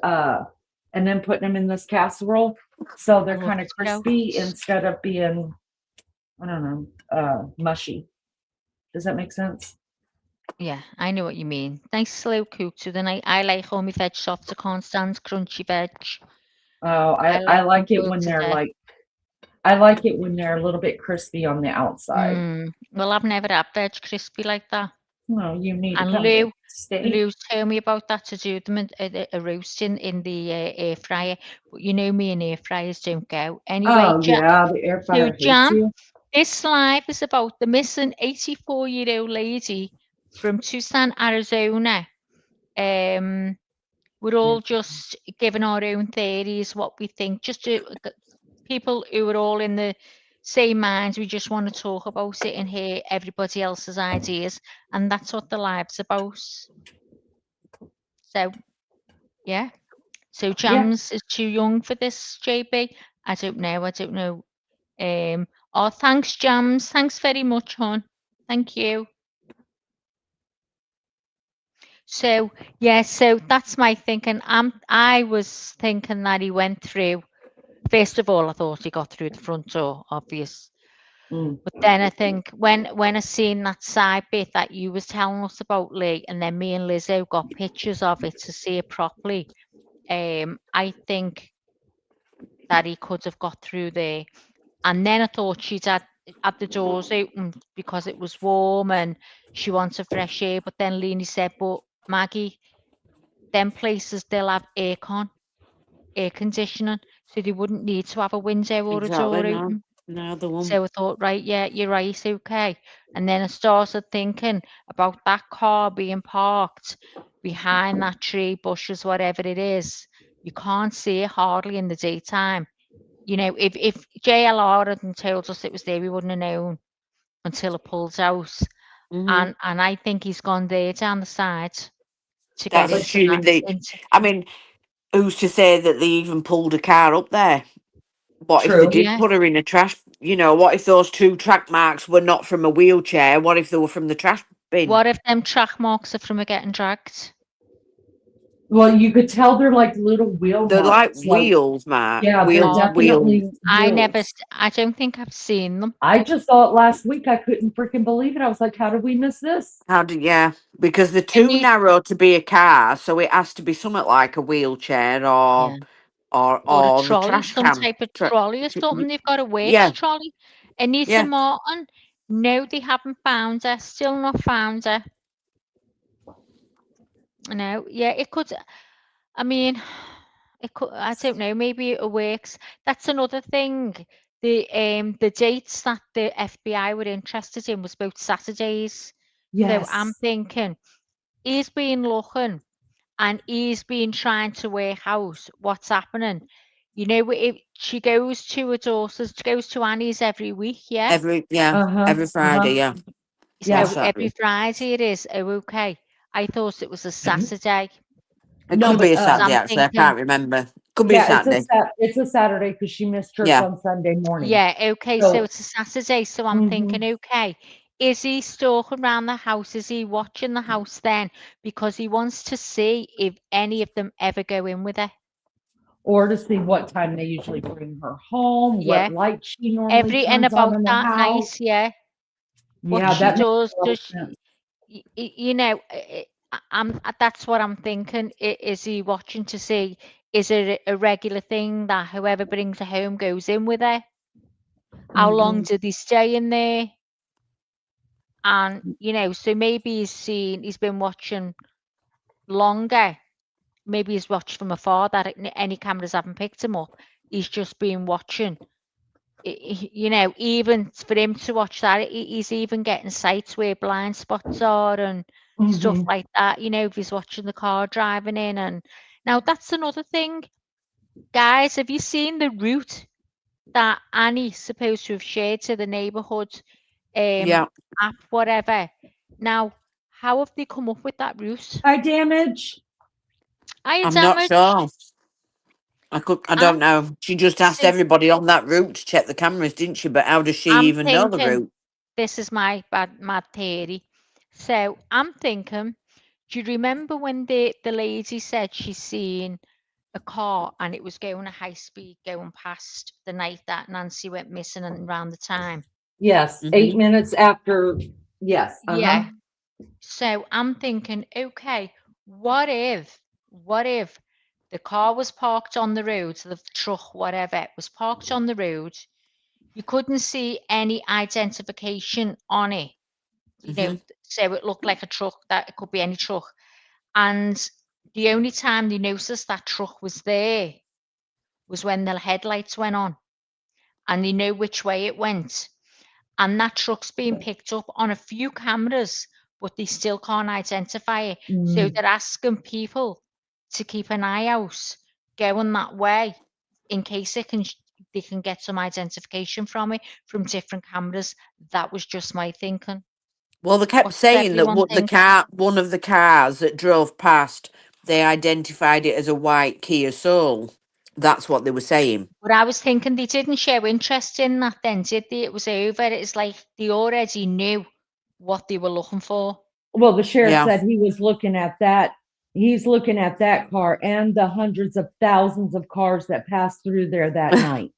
S2: then putting them in this casserole so they're
S3: Love
S2: kind of crispy
S3: sprouts.
S2: instead of being, I don't know, mushy. Does that make sense?
S3: Yeah, I know what you mean. Nice slow cook. So then I like all my veg soft. I can't stand crunchy veg.
S2: Oh, I
S3: them
S2: like it
S3: cooked
S2: when
S3: to
S2: they're
S3: death.
S2: I like it when they're a little bit crispy on the outside.
S3: Well, I've never had veg crispy like that.
S2: No, you need to
S3: And
S2: come get steak.
S3: Lou told me about that, to do them a roasting in the air fryer. But you know me and air fryers don't go. Anyway,
S2: Oh yeah, the air fryer hates
S3: Jam,
S2: you.
S3: this live is about the missing 84-year-old lady from Tucson, Arizona. We're all just giving our own theories, what we think, just to people who are all in the same minds. We just want to talk about it and hear everybody else's ideas, and that's what the live's about. So, yeah. So Jams is too young for this, JB. I don't know. Oh, thanks, Jams. Thanks very much, hon. Thank you. So, yeah, so that's my thinking. I was thinking that he went through. First of all, I thought he got through the front door, obvious. But then I think when I seen that side bit that you was telling us about, Lee, and then me and Lizzo got pictures of it to see it properly, I think that he could have got through there. And then I thought she'd had the doors open because it was warm and she wanted fresh air. But then Leanie said, but Maggie, them places, they'll have air conditioning, so they wouldn't need to have a window or a door open.
S4: No, the one.
S3: So I thought, right, yeah, you're right, okay. And then I started thinking about that car being parked behind that tree, bushes, whatever it is. You can't see it hardly in the daytime. You know, if JLR hadn't told us it was there, we wouldn't have known until it pulls out.
S4: Mhm.
S3: And I think he's gone there down the side to
S4: That's
S3: get
S4: assuming
S3: into
S4: I mean, who's to say that they even pulled a car up there? What if they
S2: True.
S4: did
S3: Yeah.
S4: put her in a trash? You know, what if those 2 track marks were not from a wheelchair? What if they were from the trash bin?
S3: What if them track marks are from her getting dragged?
S2: Well, you could tell they're like little wheel
S4: They're like
S2: marks.
S4: wheels, Mark.
S2: Yeah, they're
S4: Wheels.
S2: definitely
S3: I never,
S2: wheels.
S3: I don't think I've seen them.
S2: I just saw it last week. I couldn't freaking believe it. I was like, how did we miss this?
S4: Because they're
S3: And
S4: too narrow to be a car, so it has to be something like a wheelchair
S3: Yeah. Or a
S4: or the
S3: trolley,
S4: trash
S3: some
S4: can.
S3: type of trolley or something. They've got a works
S4: Yeah,
S3: trolley. Anita
S4: yeah.
S3: Martin, no, they haven't found her. Still not found her. No, yeah, it could. I mean, it could. I don't know. Maybe it works. That's another thing. The dates that the FBI were interested in was both Saturdays. So I'm
S2: Yes.
S3: thinking he's been looking and he's been trying to work out what's happening. You know, if she goes to her daughter's, goes to Annie's every week, yeah.
S4: Every Friday, yeah.
S2: Yeah.
S3: So every Friday it is. Oh, okay. I thought it was a Saturday.
S4: It
S2: No,
S4: could be a
S2: but,
S4: Saturday,
S3: I'm
S4: actually. I
S3: thinking,
S4: can't remember. Could be a
S2: Yeah,
S4: Saturday.
S2: it's a Saturday because she missed church
S4: Yeah.
S2: on Sunday morning.
S3: yeah, okay.
S2: So-
S3: So it's a Saturday. So I'm thinking, okay, is he stalking around the house? Is he watching the house then? Because he wants to see if any of them ever go in with her.
S2: Or to see what time they usually bring her home,
S3: Yeah.
S2: what light she normally
S3: Every and
S2: turns on
S3: about
S2: in the
S3: that
S2: house.
S3: night, yeah. What
S2: Yeah,
S3: she
S2: that makes
S3: does,
S2: a lot of sense.
S3: you know, that's what I'm thinking. Is he watching to see, is it a regular thing that whoever brings her home goes in with her? How long did he stay in there? And, you know, so maybe he's been watching longer. Maybe he's watched from afar that any cameras haven't picked him up. He's just been watching. You know, even for him to watch that, he's even getting sites where blind spots are and stuff
S2: Mhm.
S3: like that, you know, if he's watching the car driving in. And now that's another thing. Guys, have you seen the route that Annie's supposed to have shared to the neighborhood
S4: Yeah.
S3: app, whatever? Now, how have they come up with that route?
S2: High damage.
S3: I
S4: I'm not
S3: damage.
S4: sure. I don't
S3: I'm
S4: know. She just asked
S3: think,
S4: everybody on that route to check the cameras, didn't she? But how does she
S3: I'm
S4: even know the
S3: thinking
S4: route?
S3: this is my mad theory. So I'm thinking, do you remember when the lady said she's seen a car and it was going at high speed going past the night that Nancy went missing and around the time?
S2: Yes.
S4: Mhm.
S2: 8 minutes after. Yes.
S3: Yeah. So I'm thinking, okay, what if the car was parked on the road, the truck, whatever, was parked on the road. You couldn't see any identification on it, you know,
S4: Mhm.
S3: so it looked like a truck, that it could be any truck. And the only time they noticed that truck was there was when the headlights went on and they know which way it went. And that truck's being picked up on a few cameras, but they still can't identify it. So they're asking people to keep an eye out going that way in case they can get some identification from it from different cameras. That was just my thinking.
S4: Well, they kept
S3: What does
S4: saying that
S3: everyone
S4: what
S3: think?
S4: one of the cars that drove past, they identified it as a white Kia Soul. That's what they were saying.
S3: But I was thinking they didn't show interest in that then, did they? It was over. It's like they already knew what they were looking for.
S2: Well, the sheriff
S4: Yeah.
S2: said he was looking at that. He's looking at that car and the hundreds of thousands of cars that passed through there that night.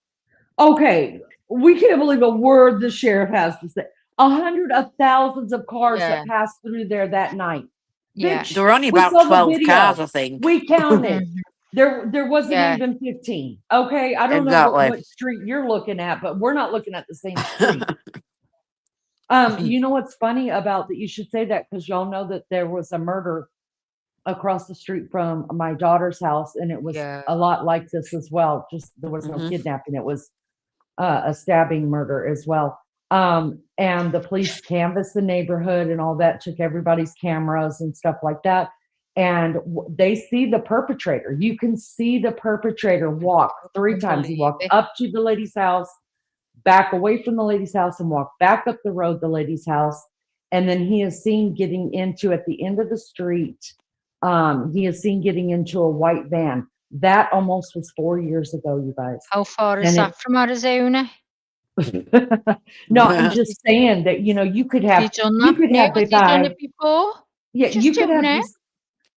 S2: Okay, we can't believe a word the sheriff has to say. 100 of thousands of cars
S3: Yeah.
S2: that passed through there that night.
S3: Yeah.
S2: Bitch,
S4: There were only
S2: we
S4: about
S2: saw the
S4: 12 cars,
S2: video.
S4: I think.
S2: We counted.
S3: Mhm.
S2: There wasn't
S3: Yeah.
S2: even 15. Okay, I don't know
S4: Exactly.
S2: what street you're looking at, but we're not looking at the same street. You know what's funny about that? You should say that because y'all know that there was a murder across the street from my daughter's house, and it was
S3: Yeah.
S2: a lot like this as well. Just there was no
S4: Mhm.
S2: kidnapping; it was a stabbing murder as well. And the police canvassed the neighborhood and all that, took everybody's cameras and stuff like that. And they see the perpetrator. You can see the perpetrator walk 3 times. He walked up to the lady's house, back away from the lady's house, and walk back up the road, the lady's house. And then he is seen getting into at the end of the street. He is seen getting into a white van. That almost was 4 years ago, you guys.
S3: How far is
S2: And
S3: that from Arizona?
S2: no, I'm just saying that you could
S3: Have you
S2: have
S3: done
S2: you
S3: that?
S2: could
S3: No,
S2: have the
S3: have you done
S2: guy.
S3: it before?
S2: Yeah,
S3: Just
S2: you could
S3: don't
S2: have
S3: know.
S2: this.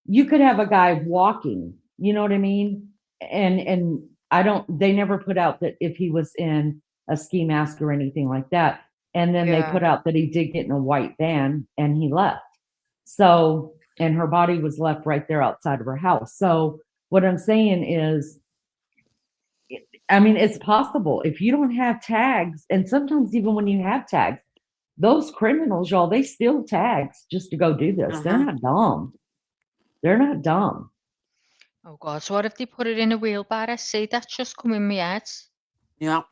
S2: You could have a guy walking. You know what I mean? And I don't. They never put out that if he was in a ski mask or anything like that. And then they
S3: Yeah.
S2: put out that he did get in a white van and he left. So, and her body was left right there outside of her house. So what I'm saying is, I mean, it's possible if you don't have tags, and sometimes even when you have tags, those criminals, y'all, they steal tags just to go do this. They're
S4: Uh-huh.
S2: not dumb. They're not dumb.
S3: Oh God, so what if they put it in a wheelbarrow? See, that's just come in my head.
S4: Yeah.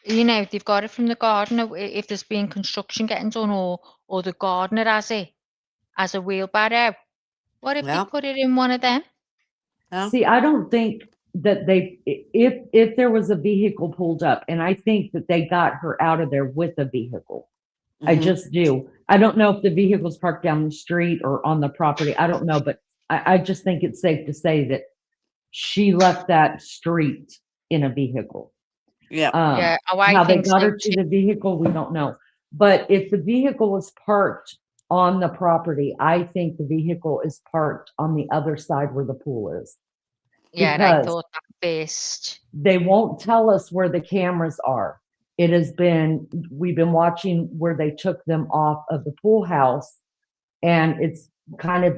S3: You know, they've got it from the gardener if there's been construction getting done, or the gardener has it as a wheelbarrow. What if they
S4: Yeah.
S3: put it in one of them?
S4: Yeah.
S2: See, I don't think that if there was a vehicle pulled up, and I think that they got her out of there with a vehicle. I
S4: Mhm.
S2: just do. I don't know if the vehicle's parked down the street or on the property. I don't know, but I just think it's safe to say that she left that street in a vehicle.
S4: Yeah.
S3: Yeah, oh, I
S2: How they
S3: think
S2: got
S3: so
S2: her to
S3: too.
S2: the vehicle, we don't know. But if the vehicle was parked on the property, I think the vehicle is parked on the other side where the pool is.
S3: Yeah, and I
S2: Because
S3: thought that first.
S2: they won't tell us where the cameras are. We've been watching where they took them off of the pool house, and it's kind of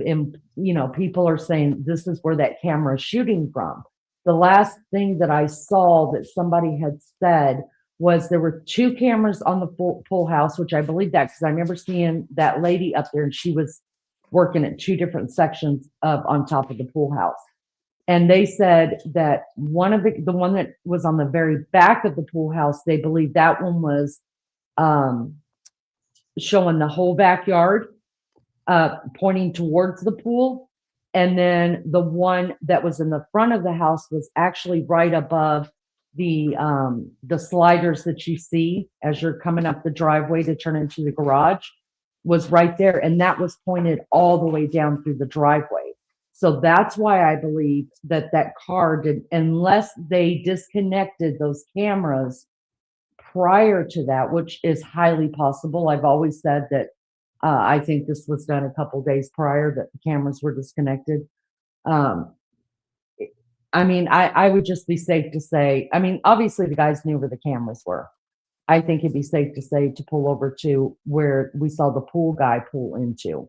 S2: people are saying this is where that camera is shooting from. The last thing that I saw that somebody had said was there were 2 cameras on the pool house, which I believe that because I remember seeing that lady up there and she was working at 2 different sections on top of the pool house. And they said that one of the one that was on the very back of the pool house, they believe that one was showing the whole backyard. pointing towards the pool. And then the one that was in the front of the house was actually right above the sliders that you see as you're coming up the driveway to turn into the garage, was right there. And that was pointed all the way down through the driveway. So that's why I believe that that car did, unless they disconnected those cameras prior to that, which is highly possible. I've always said that I think this was done a couple days prior, that the cameras were disconnected. I mean, I would just be safe to say, I mean, obviously the guys knew where the cameras were. I think it'd be safe to say to pull over to where we saw the pool guy pull into.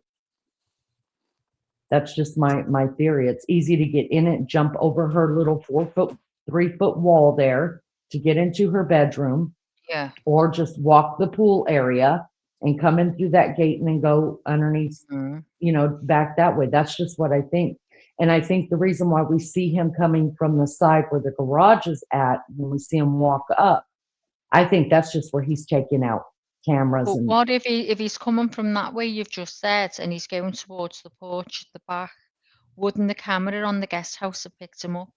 S2: That's just my theory. It's easy to get in it, jump over her little 3-foot wall there to get into her bedroom.
S3: Yeah.
S2: Or just walk the pool area and come in through that gate and then go underneath, you know, back that way. That's just what I think. And I think the reason why we see him coming from the side where the garage is at, when we see him walk up, I think that's just where he's taking out cameras.
S3: But
S2: and
S3: what if he's coming from that way you've just said, and he's going towards the porch at the back? Wouldn't the camera on the guest house have picked him up?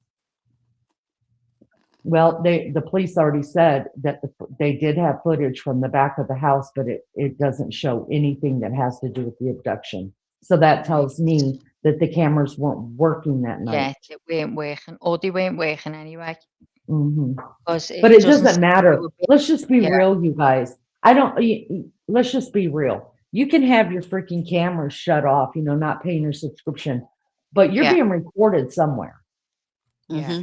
S2: Well, the police already said that they did have footage from the back of the house, but it doesn't show anything that has to do with the abduction. So that tells me that the cameras weren't working that night.
S3: Yeah, they weren't working, or they weren't working anyway.
S2: But
S3: But
S2: it doesn't matter. Let's just be real, you guys. Let's just be real. You can have your freaking cameras shut off, you know, not paying your subscription, but you're being recorded somewhere.
S3: Yeah.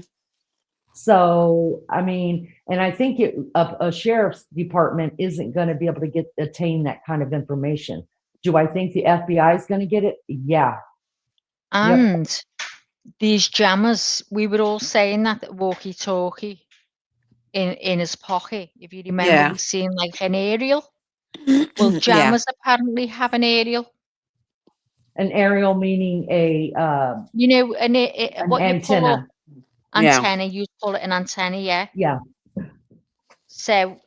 S2: So, I mean, and I think a sheriff's department isn't going to be able to attain that kind of information. Do I think the FBI is going to get it? Yeah.
S3: And these jammers, we were all saying that walkie-talkie in his pocket. If you remember, we seen like an aerial. Well, jammers apparently have an aerial.
S2: An aerial meaning
S3: you know, what
S2: antenna.
S3: You pull up. Antenna, you call it an antenna, yeah.
S2: Yeah.
S3: So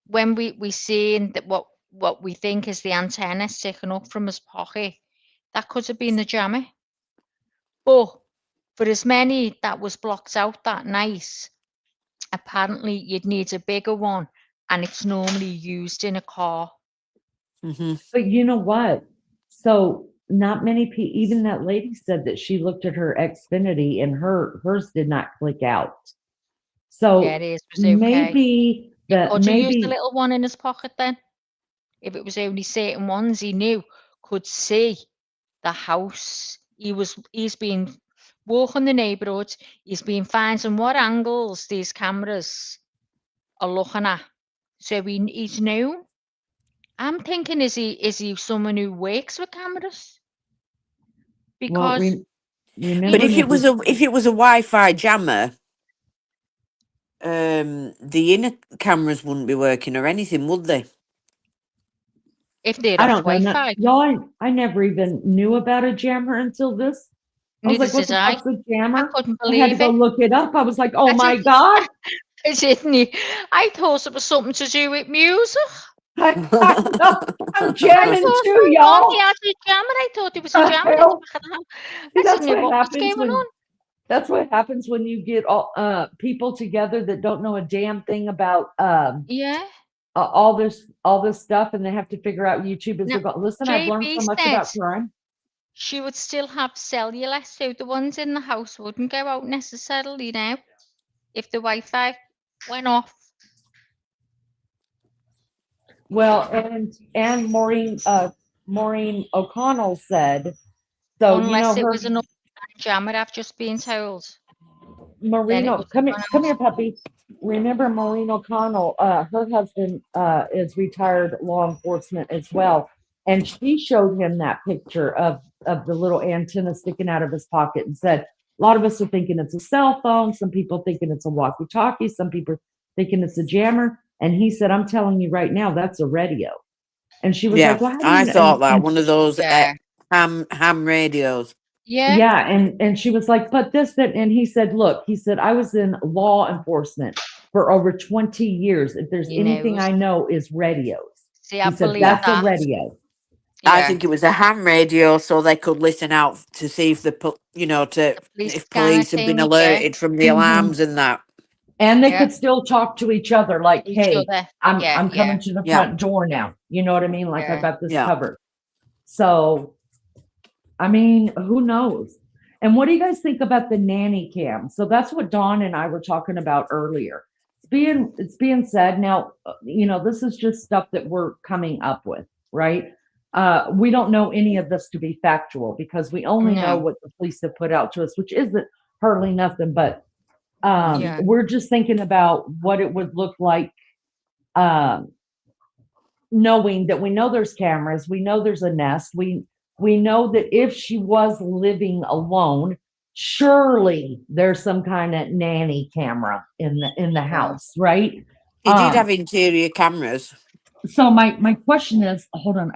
S3: when we see that what we think is the antenna sticking up from his pocket, that could have been the jammer. But for as many that was blocked out that night, apparently you'd need a bigger one, and it's normally used in a car.
S2: But you know what? So not many people, even that lady said that she looked at her Xfinity and hers did not click out. So
S3: yeah, it is. Okay.
S2: Maybe
S3: Could you use the little one in his pocket then? If it was only certain ones he knew could see the house. He's been walking the neighborhood. He's been finding what angles these cameras are looking at. So he's known. I'm thinking, is he someone who works with cameras? Because
S4: but if it was a Wi-Fi jammer, the inner cameras wouldn't be working or anything, would they?
S3: If they're
S2: I
S3: off
S2: don't know.
S3: Wi-Fi.
S2: Y'all, I never even knew about a jammer until this. I was like, what the fuck's a jammer?
S3: I couldn't
S2: I
S3: believe
S2: had to go look it up. I was like, oh my God.
S3: I thought it was something to do with music.
S2: I'm jamming too, y'all.
S3: I thought it was a jammer.
S2: That's what happens that's what happens when you get all people together that don't know a damn thing about all this stuff, and they have to figure out YouTube as they're going. Listen, I've learned so much about crime.
S3: She would still have cellular, so the ones in the house wouldn't go out necessarily now if the Wi-Fi went off.
S2: Well, and Maureen O'Connell said, so
S3: unless it was an jammer, I've just been told.
S2: Maureen, come here, puppy. Remember Maureen O'Connell? Her husband is retired law enforcement as well, and she showed him that picture of the little antenna sticking out of his pocket and said, a lot of us are thinking it's a cell phone. Some people thinking it's a walkie-talkie. Some people thinking it's a jammer. And he said, I'm telling you right now, that's a radio. And she was like, well,
S4: I thought that one of those ham radios.
S2: Yeah. And she was like, but that, and he said, look, I was in law enforcement for over 20 years. If there's anything I know is radios.
S3: See, I
S2: he said,
S3: believe
S2: that's
S3: that.
S2: a radio.
S4: I
S3: Yeah.
S4: think it was a ham radio so they could listen out to see if
S3: The police
S4: if
S3: scanner
S4: police had been
S3: thing, yeah.
S4: alerted from the
S2: Mhm.
S4: alarms and that.
S2: And they
S3: Yeah.
S2: could still talk to each other like,
S3: Each
S2: hey,
S3: other.
S2: I'm
S3: Yeah,
S2: coming to the
S4: Yeah.
S2: front door now. You know what I mean? Like I
S3: Yeah.
S2: got this
S4: Yeah.
S2: covered. So I mean, who knows? And what do you guys think about the nanny cam? So that's what Dawn and I were talking about earlier. It's being said now, this is just stuff that we're coming up with, right? We don't know any of this to be factual because we only know
S3: No.
S2: what the police have put out to us, which isn't hardly nothing, but
S3: Yeah.
S2: we're just thinking about what it would look like, knowing that we know there's cameras, we know there's a nest, we know that if she was living alone, surely there's some kind of nanny camera in the house, right?
S4: He did have interior cameras.
S2: So my question is, hold on,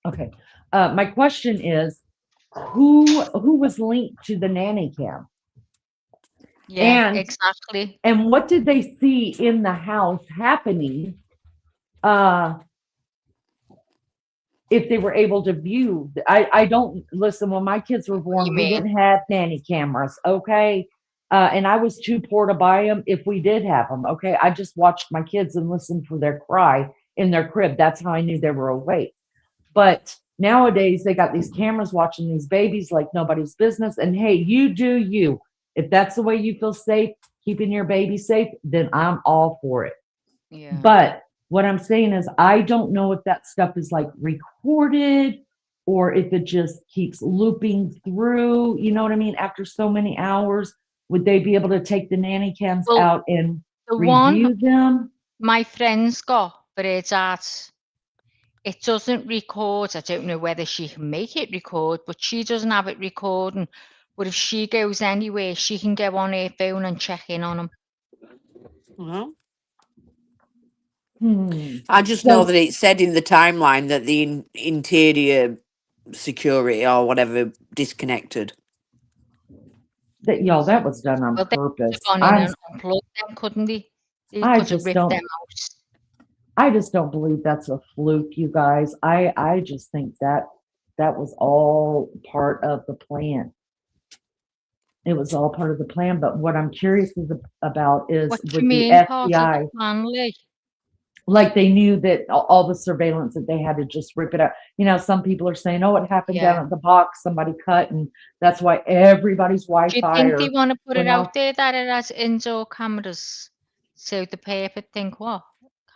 S2: okay. My question is, who was linked to the nanny cam?
S3: Yeah,
S2: And-
S3: exactly.
S2: And what did they see in the house happening? If they were able to view, I don't listen. When my kids were born,
S3: you
S2: we
S3: mean?
S2: didn't have nanny cameras, okay? And I was too poor to buy them. If we did have them, okay, I just watched my kids and listened for their cry in their crib. That's how I knew they were awake. But nowadays, they got these cameras watching these babies like nobody's business. And hey, you do you. If that's the way you feel safe, keeping your baby safe, then I'm all for it.
S3: Yeah.
S2: But what I'm saying is, I don't know if that stuff is like recorded or if it just keeps looping through. You know what I mean? After so many hours, would they be able to take the nanny cams
S3: Well,
S2: out and
S3: the
S2: review
S3: one
S2: them?
S3: my friend's got, but it doesn't record. I don't know whether she can make it record, but she doesn't have it recording. But if she goes anywhere, she can go on her phone and check in on them.
S4: Well,
S2: Hmm.
S4: I just
S2: So-
S4: know that it said in the timeline that the interior security or whatever disconnected.
S2: That was done on
S3: Well, they
S2: purpose.
S3: Gone in and unplugged them, couldn't they? They
S2: I
S3: could have
S2: just
S3: ripped
S2: don't-
S3: them out.
S2: I just don't believe that's a fluke, you guys. I just think that was all part of the plan. It was all part of the plan. But what I'm curious about is
S3: What do
S2: with
S3: you
S2: the
S3: mean, part of
S2: FBI,
S3: the plan, Lee?
S2: like they knew that all the surveillance that they had to just rip it out. Some people are saying, "Oh, it happened
S3: Yeah.
S2: down at the box. Somebody cut, and that's why everybody's
S3: Do you
S2: Wi-Fi."
S3: think they want to put it
S2: went
S3: out
S2: off.
S3: there that it has indoor cameras? So the paper think, what?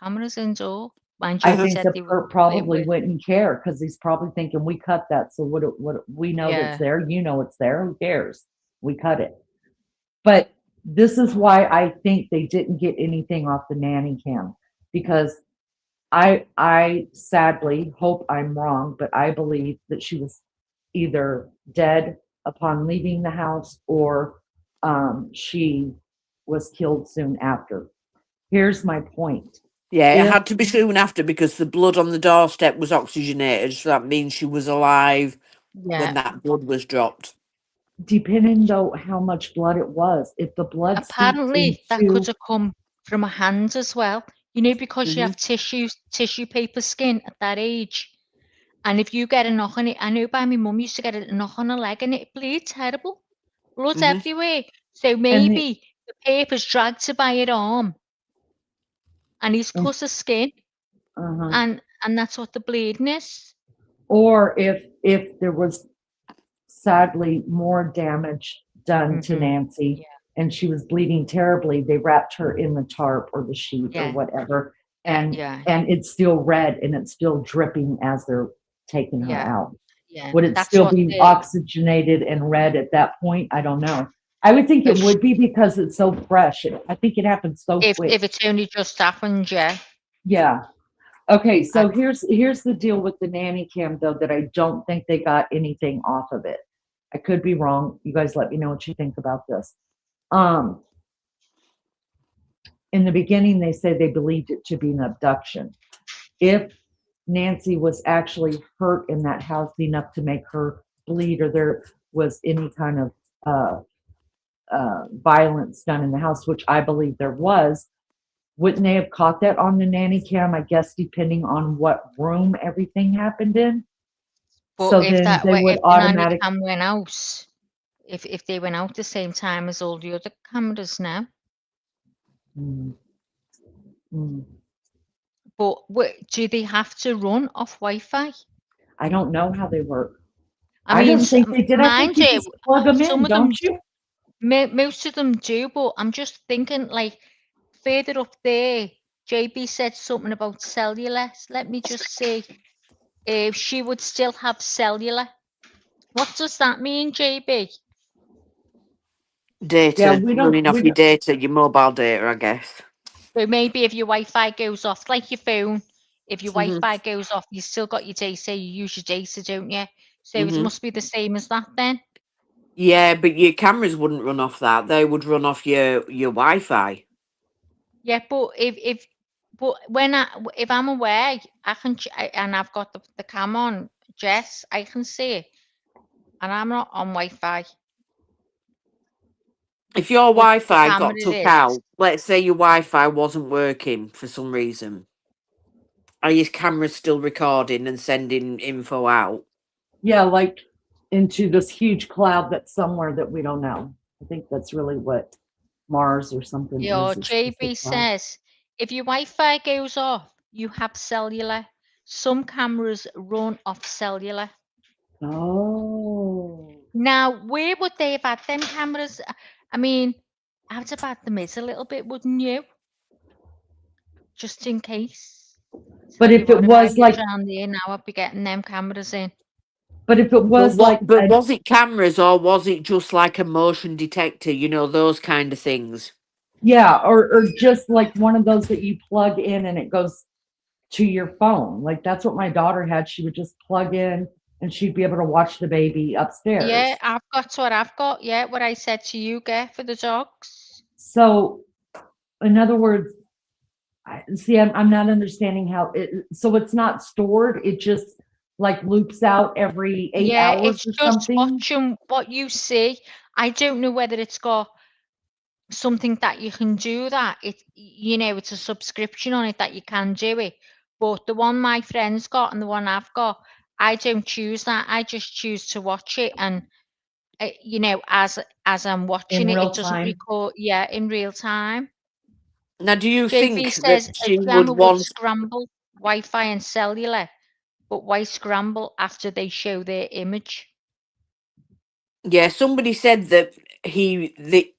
S3: Cameras indoor? Mind you,
S2: I
S3: they
S2: think
S3: said
S2: the
S3: they
S2: perp
S3: were
S2: probably wouldn't care because he's probably thinking, "We cut that, so what we know
S3: Yeah.
S2: that's there. You know it's there. Who cares? We cut it." But this is why I think they didn't get anything off the nanny cam, because I sadly hope I'm wrong, but I believe that she was either dead upon leaving the house or she was killed soon after. Here's my point.
S4: Yeah, it
S2: If-
S4: had to be soon after because the blood on the doorstep was oxygenated, so that means she was alive
S3: Yeah.
S4: when that blood was dropped.
S2: Depending though how much blood it was, if the blood seeped
S3: Apparently, that
S2: into-
S3: could have come from a hand as well. Because you have tissue paper skin at that age. And if you get a knock on it, I know by my mum used to get a knock on her leg and it bleeds terrible. Blood
S4: Mhm.
S3: everywhere. So maybe the paper's dragged her by her arm. And he's cut her skin.
S2: Uh-huh.
S3: And that's what the bleeding is.
S2: Or if there was sadly more damage done to
S3: Mhm.
S2: Nancy
S3: Yeah.
S2: and she was bleeding terribly, they wrapped her in the tarp or the sheet
S3: Yeah.
S2: or whatever, and
S3: Yeah.
S2: it's still red and it's still dripping as they're taking her
S3: Yeah.
S2: out.
S3: Yeah.
S2: Would it
S3: That's
S2: still
S3: what
S2: be
S3: the-
S2: oxygenated and red at that point? I don't know. I would think it
S3: But
S2: would be because it's so fresh. I think it happened so
S3: if
S2: quick.
S3: it's only just happened, yeah.
S2: Yeah. Okay, so here's the deal with the nanny cam though, that I don't think they got anything off of it. I could be wrong. You guys let me know what you think about this. In the beginning, they said they believed it to be an abduction. If Nancy was actually hurt in that house enough to make her bleed, or there was any kind of violence done in the house, which I believe there was, wouldn't they have caught that on the nanny cam? I guess depending on what room everything happened in.
S3: But
S2: So
S3: if
S2: then they would
S3: if the nanny
S2: automatic.
S3: cam went out, if they went out the same time as all the other cameras now,
S2: Mm, mm.
S3: but do they have to run off Wi-Fi?
S2: I don't know how they work.
S3: I
S2: I
S3: mean,
S2: don't think they did. I think
S3: mind
S2: you
S3: you,
S2: just plug them
S3: some
S2: in,
S3: of them,
S2: don't you?
S3: most of them do, but I'm just thinking, like, further up there, JB said something about cellular. Let me just see if she would still have cellular. What does that mean, JB?
S2: Yeah,
S4: Data
S2: we
S4: running off
S2: don't.
S4: your data, your mobile data, I guess.
S3: So maybe if your Wi-Fi goes off, like your phone, if your
S4: Mhm.
S3: Wi-Fi goes off, you still got your data. You use your data, don't you? So it
S4: Mhm.
S3: must be the same as that then.
S4: Yeah, but your cameras wouldn't run off that. They would run off your Wi-Fi.
S3: Yeah, but if I'm away, I can and I've got the cam on, Jess, I can see it, and I'm not on Wi-Fi.
S4: If your
S3: But the
S4: Wi-Fi
S3: camera
S4: got took
S3: is.
S4: out, let's say your Wi-Fi wasn't working for some reason, are your cameras still recording and sending info out?
S2: Yeah, like into this huge cloud that's somewhere that we don't know. I think that's really what Mars or something
S3: Yeah,
S2: is just a
S3: JB
S2: cloud.
S3: says if your Wi-Fi goes off, you have cellular. Some cameras run off cellular.
S2: Oh.
S3: Now, where would they have had them cameras? I mean, I'd have had them is a little bit, wouldn't you? Just in case.
S2: But
S3: Tell you
S2: if it
S3: what, if I
S2: was
S3: lived
S2: like,
S3: down there now, I'd be getting them cameras in.
S2: but if it was like,
S4: But was it cameras or was it just like a motion detector? You know, those kind of things.
S2: yeah, or just like one of those that you plug in and it goes to your phone. Like that's what my daughter had. She would just plug in and she'd be able to watch the baby upstairs.
S3: Yeah, I've got what I've got. Yeah, what I said to you, get for the dogs.
S2: So, in other words, I'm not understanding how it, so it's not stored, it just like loops out every 8
S3: Yeah,
S2: hours
S3: it's
S2: or
S3: just
S2: something?
S3: watching what you see. I don't know whether it's got something that you can do that. It's a subscription on it that you can do it. But the one my friend's got and the one I've got, I don't choose that. I just choose to watch it, and as I'm watching
S2: In
S3: it,
S2: real
S3: it doesn't
S2: time?
S3: record. Yeah, in real time.
S4: Now, do you
S3: JB
S4: think that
S3: says a
S4: she would
S3: Gemma would
S4: want?
S3: scramble Wi-Fi and cellular, but why scramble after they show their image?
S4: Yeah, somebody said that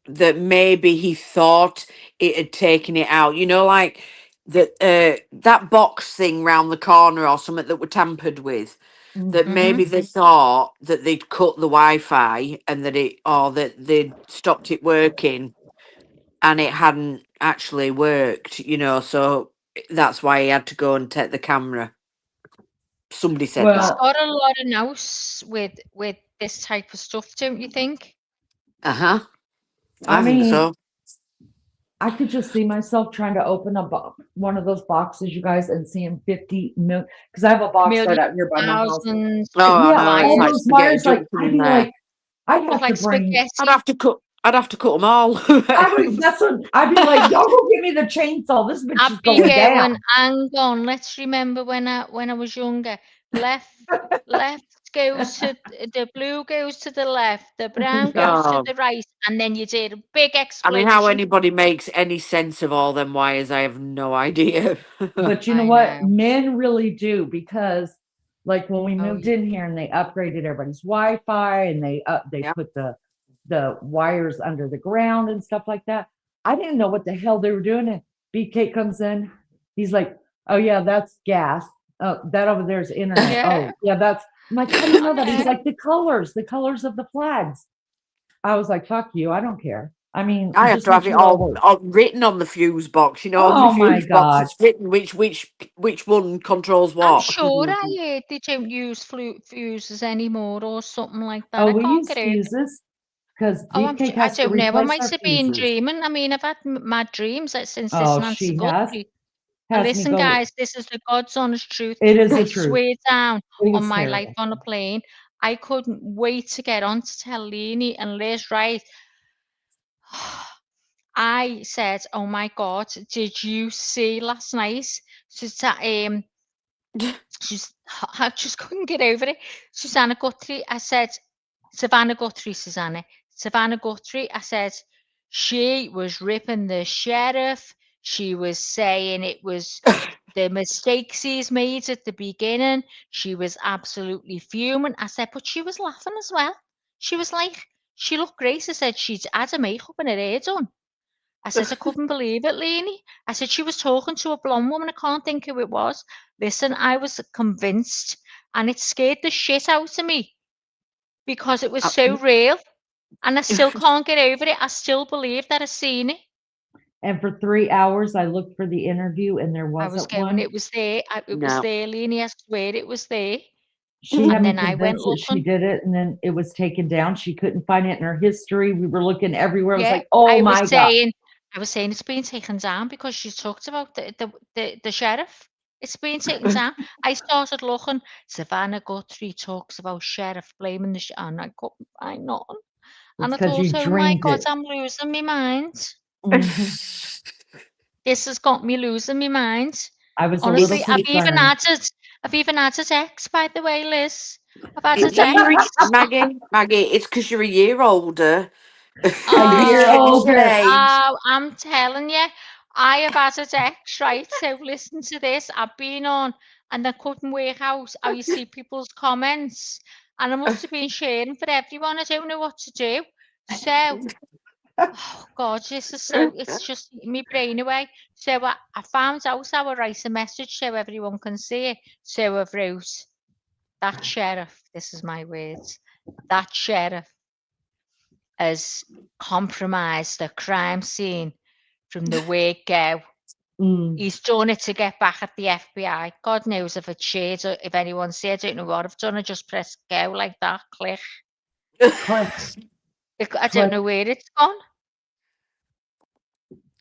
S4: that maybe he thought it had taken it out. You know, like that box thing round the corner or something that were tampered with. That maybe they thought that they'd cut the Wi-Fi and that they'd stopped it working, and it hadn't actually worked. You know, so that's why he had to go and take the camera. Somebody said
S3: He's
S4: that.
S2: Well,
S3: got a lot of nous with this type of stuff, don't you think?
S4: I
S2: I
S4: think
S2: mean,
S4: so.
S2: I could just see myself trying to open up one of those boxes, you guys, and seeing 50 million, because I have a box right
S3: Millions,
S2: out here by my house.
S3: thousands,
S4: Oh, I
S2: Yeah,
S4: know. It's
S2: all
S4: like
S3: wires,
S2: those
S4: spaghetti
S2: wires, like
S4: jumping
S2: I'd
S4: in
S2: be
S4: there.
S2: like, I'd
S3: look
S2: have to
S3: like
S2: bring.
S3: spaghetti.
S4: I'd have to cut them all.
S2: That's what I'd be like. Y'all go give me the chainsaw. This bitch
S3: I'd
S2: is
S3: be
S2: going down.
S3: going, hang on, let's remember when I was younger. Left goes to the blue goes to the left, the brown goes to
S4: Oh,
S3: the right, and then you did a big
S4: I mean, how
S3: explosion.
S4: anybody makes any sense of all them wires, I have no idea.
S2: But you know
S3: I
S2: what?
S3: know.
S2: Men really do, because like when we
S3: Oh,
S2: moved in here and they upgraded everybody's Wi-Fi and they
S4: Yeah.
S2: put the wires under the ground and stuff like that. I didn't know what the hell they were doing. And BK comes in, he's like, "Oh yeah, that's gas. Oh, that over there is internet.
S3: yeah.
S2: Oh yeah, that's." I'm like, "How do you know that?" He's
S3: Okay.
S2: like, the colors of the flags." I was like, "Fuck you, I don't care. I mean,
S4: I have
S2: just
S4: to
S2: make
S4: have it
S2: sure it all works."
S4: all written on the fuse box. You know, on my
S2: Oh my
S4: fuse box,
S2: God.
S4: it's written which one controls
S3: I'm
S4: what.
S3: sure I heard they don't use fuses anymore or something like that.
S2: Oh,
S3: I
S2: we
S3: can't
S2: use
S3: get over.
S2: fuses because
S3: Oh,
S2: Beefcake
S3: I
S2: has to
S3: don't know. I
S2: replace
S3: might
S2: our
S3: have been
S2: fuses.
S3: dreaming. I mean, I've had mad dreams since
S2: Oh,
S3: listening to
S2: she
S3: Guthrie. But
S2: has me
S3: listen,
S2: go.
S3: guys, this is the God's honest truth.
S2: It is
S3: I
S2: the truth.
S3: swear down
S2: It
S3: on
S2: was
S3: my life
S2: terrible.
S3: on a plane, I couldn't wait to get on to tell Leanie and Liz, right? I said, "Oh my God, did you see last night?" So I just couldn't get over it. Savannah Guthrie, I said, Savannah Guthrie, Savannah Guthrie, I said, she was ripping the sheriff. She was saying it was the mistakes he's made at the beginning. She was absolutely fuming. I said, but she was laughing as well. She was like, she looked great. I said, she'd had her makeup and her hair done. I said, I couldn't believe it, Leanie. I said, she was talking to a blonde woman. I can't think who it was. Listen, I was convinced, and it scared the shit out of me because it was so real. And I still can't get over it. I still believe that I seen it.
S2: And for 3 hours, I looked for the interview, and there
S3: I was
S2: wasn't
S3: going,
S2: one.
S3: it was there. It was
S4: No.
S3: there, Leanie. I swear it was there.
S2: She had
S3: And
S2: me
S3: then I went
S2: convinced that she
S3: looking.
S2: did it, and then it was taken down. She couldn't find it in her history. We were looking everywhere. I was
S3: Yeah,
S2: like, oh
S3: I
S2: my
S3: was
S2: God.
S3: saying, it's been taken down because she talked about the sheriff. It's been taken down. I started looking. Savannah Guthrie talks about sheriff blaming the and I couldn't find nothing. And I
S2: It's 'cause you
S3: thought, oh my
S2: dreamed
S3: God,
S2: it.
S3: I'm losing my mind.
S2: Mhm.
S3: This has got me losing my mind.
S2: I was
S3: Honestly,
S2: a little concerned.
S3: I've even added X, by the way, Liz. I've added
S4: You're
S3: X.
S4: Maggie, it's because you're a year older.
S2: A year older.
S3: I'm telling you, I have added X, right? So listen to this. I've been on and I couldn't work out how you see people's comments. And I must have been sharing for everyone. I don't know what to do. So, oh God, it's just eating my brain away. So I found out how to write a message so everyone can see it. So I've wrote, that sheriff, this is my words, that sheriff has compromised the crime scene from the word go.
S2: Mm.
S3: He's done it to get back at the FBI. God knows if it's shared or if anyone said, I don't know what I've done. I just press go like that, click. I don't know where it's gone.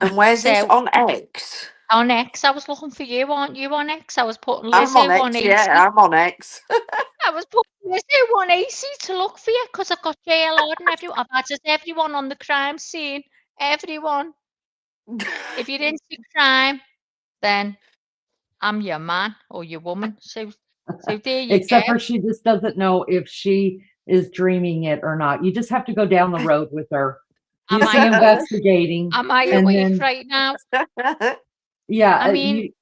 S4: And where's this
S3: So
S4: on X?
S3: on X, I was looking for you, aren't you on X? I was putting
S4: I'm
S3: Lizzie
S4: on X,
S3: 180.
S4: yeah, I'm on X.
S3: I was putting Lizzie 180 to look for you because I've got JLR and everyone. I've added everyone on the crime scene. Everyone. If you're into crime, then I'm your man or your woman. So there you
S2: Except
S3: go.
S2: for she just doesn't know if she is dreaming it or not. You just have to go down the road with her. Do
S3: Am
S2: some
S3: I awake?
S2: investigating.
S3: Am I
S2: and
S3: awake
S2: then,
S3: right now?
S2: yeah,
S3: I mean,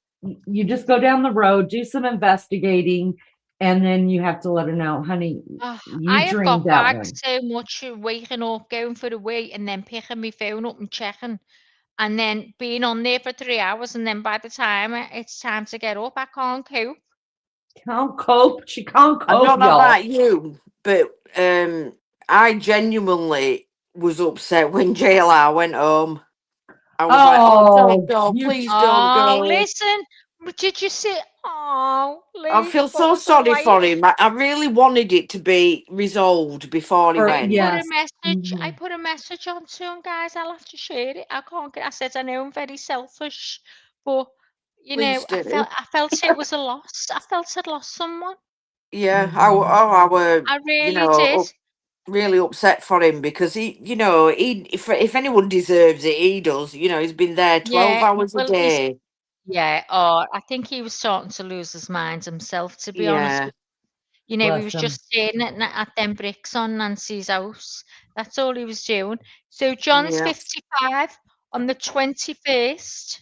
S2: you just go down the road, do some investigating, and then you have to let her know, honey,
S3: I
S2: you
S3: have
S2: dreamed
S3: got
S2: that
S3: back
S2: one.
S3: so much waking up, going for the wee, and then picking my phone up and checking, and then being on there for 3 hours, and then by the time it's time to get up, I can't cope.
S2: Can't cope. She can't
S4: I don't
S2: cope,
S4: know
S2: y'all.
S4: about you, but I genuinely was upset when JLR went home. I was like, oh, don't go, please don't
S3: Oh,
S4: go.
S3: listen, did you see? Oh,
S4: I
S3: Liz,
S4: feel
S3: what
S4: so
S3: was the
S4: sorry for
S3: light?
S4: him. I really wanted it to be resolved before he went.
S2: Yes.
S3: I put a message on to him, guys. I'll have to share it. I can't get. I said I know I'm very selfish, but you know,
S4: Please do.
S3: I felt it was a loss. I felt I'd lost someone.
S4: Yeah,
S2: Mhm.
S4: I were,
S3: I
S4: you
S3: really
S4: know,
S3: did.
S4: really upset for him because if anyone deserves it, he does. You know, he's been there 12
S3: Yeah.
S4: hours a
S3: Well, he's
S4: day.
S3: yeah. Oh, I think he was starting to lose his mind himself. To be honest,
S4: Yeah.
S3: you know, he
S2: Bless
S3: was
S2: him.
S3: just staring at them bricks on Nancy's house. That's all he was doing. So John's
S4: Yeah.
S3: 55 on the 21st.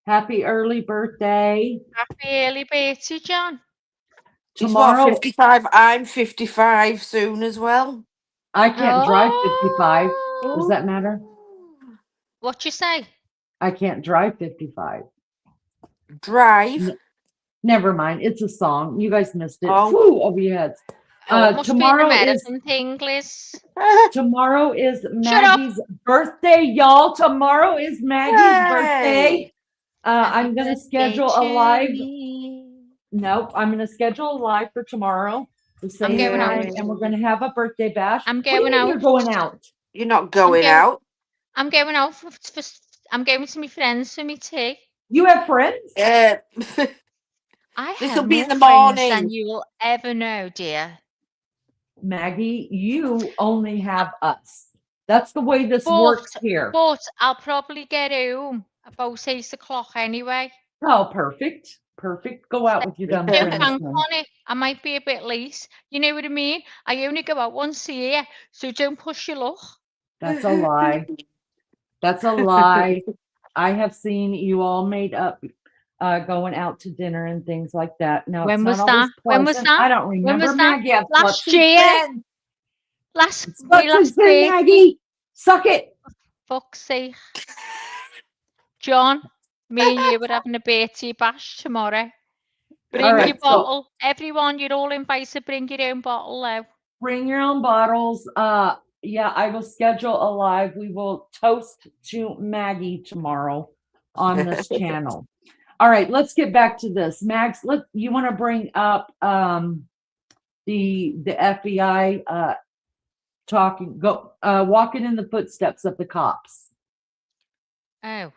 S2: Happy early birthday.
S3: Happy early birthday, John.
S4: He's what,
S2: Tomorrow,
S4: 55? I'm 55 soon as well.
S2: I can't drive 55. Does
S3: Oh,
S2: that matter?
S3: what you say?
S2: I can't drive 55.
S4: Drive.
S2: Never mind. It's a song. You guys missed it.
S4: Oh.
S2: Whew, over your heads.
S3: Oh, it must be an
S2: Tomorrow is
S3: American thing, Liz.
S2: Maggie's birthday, y'all. Tomorrow is Maggie's birthday.
S4: Yay.
S2: I'm gonna schedule a live.
S3: Me.
S2: Nope, I'm gonna schedule a live for tomorrow, the same
S3: going out.
S2: time, and we're gonna have a birthday bash.
S3: I'm
S2: What do you
S3: going
S2: mean
S3: out.
S2: you're going out?
S4: You're not going
S3: go-
S4: out.
S3: I'm going out I'm going to my friends for me tea.
S2: You have friends?
S3: I
S4: This'll
S3: have
S4: be
S3: more
S4: in the
S3: friends than
S4: morning.
S3: you will ever know, dear.
S2: Maggie, you only have us. That's the way this works here.
S3: But I'll probably get home about 8 o'clock anyway.
S2: Oh, perfect. Perfect. Go out with your dumb
S3: No
S2: friends.
S3: bank
S2: then.
S3: on it. I might be a bit late. You know what I mean? I only go out once a year, so don't push your luck.
S2: That's a lie. That's a lie. I have seen you all made up going out to dinner and things like that. Now,
S3: When
S2: it's
S3: was
S2: not always
S3: that? When was
S2: pleasant.
S3: that?
S2: I don't
S3: When
S2: remember.
S3: was that?
S2: Maggie, I've
S3: Last
S2: slept since
S3: year?
S2: then.
S3: Last
S2: Slept since then,
S3: birthday.
S2: Maggie. Suck it.
S3: Fuck's sake. John, me and you were having a birthday bash tomorrow. Bring
S2: All right,
S3: your bottle. Everyone, you're all invited. Bring your own bottle though.
S2: Bring your own bottles. Yeah, I will schedule a live. We will toast to Maggie tomorrow on this channel. All right, let's get back to this. Max, you want to bring up the FBI walking in the footsteps of the cops.
S3: Oh.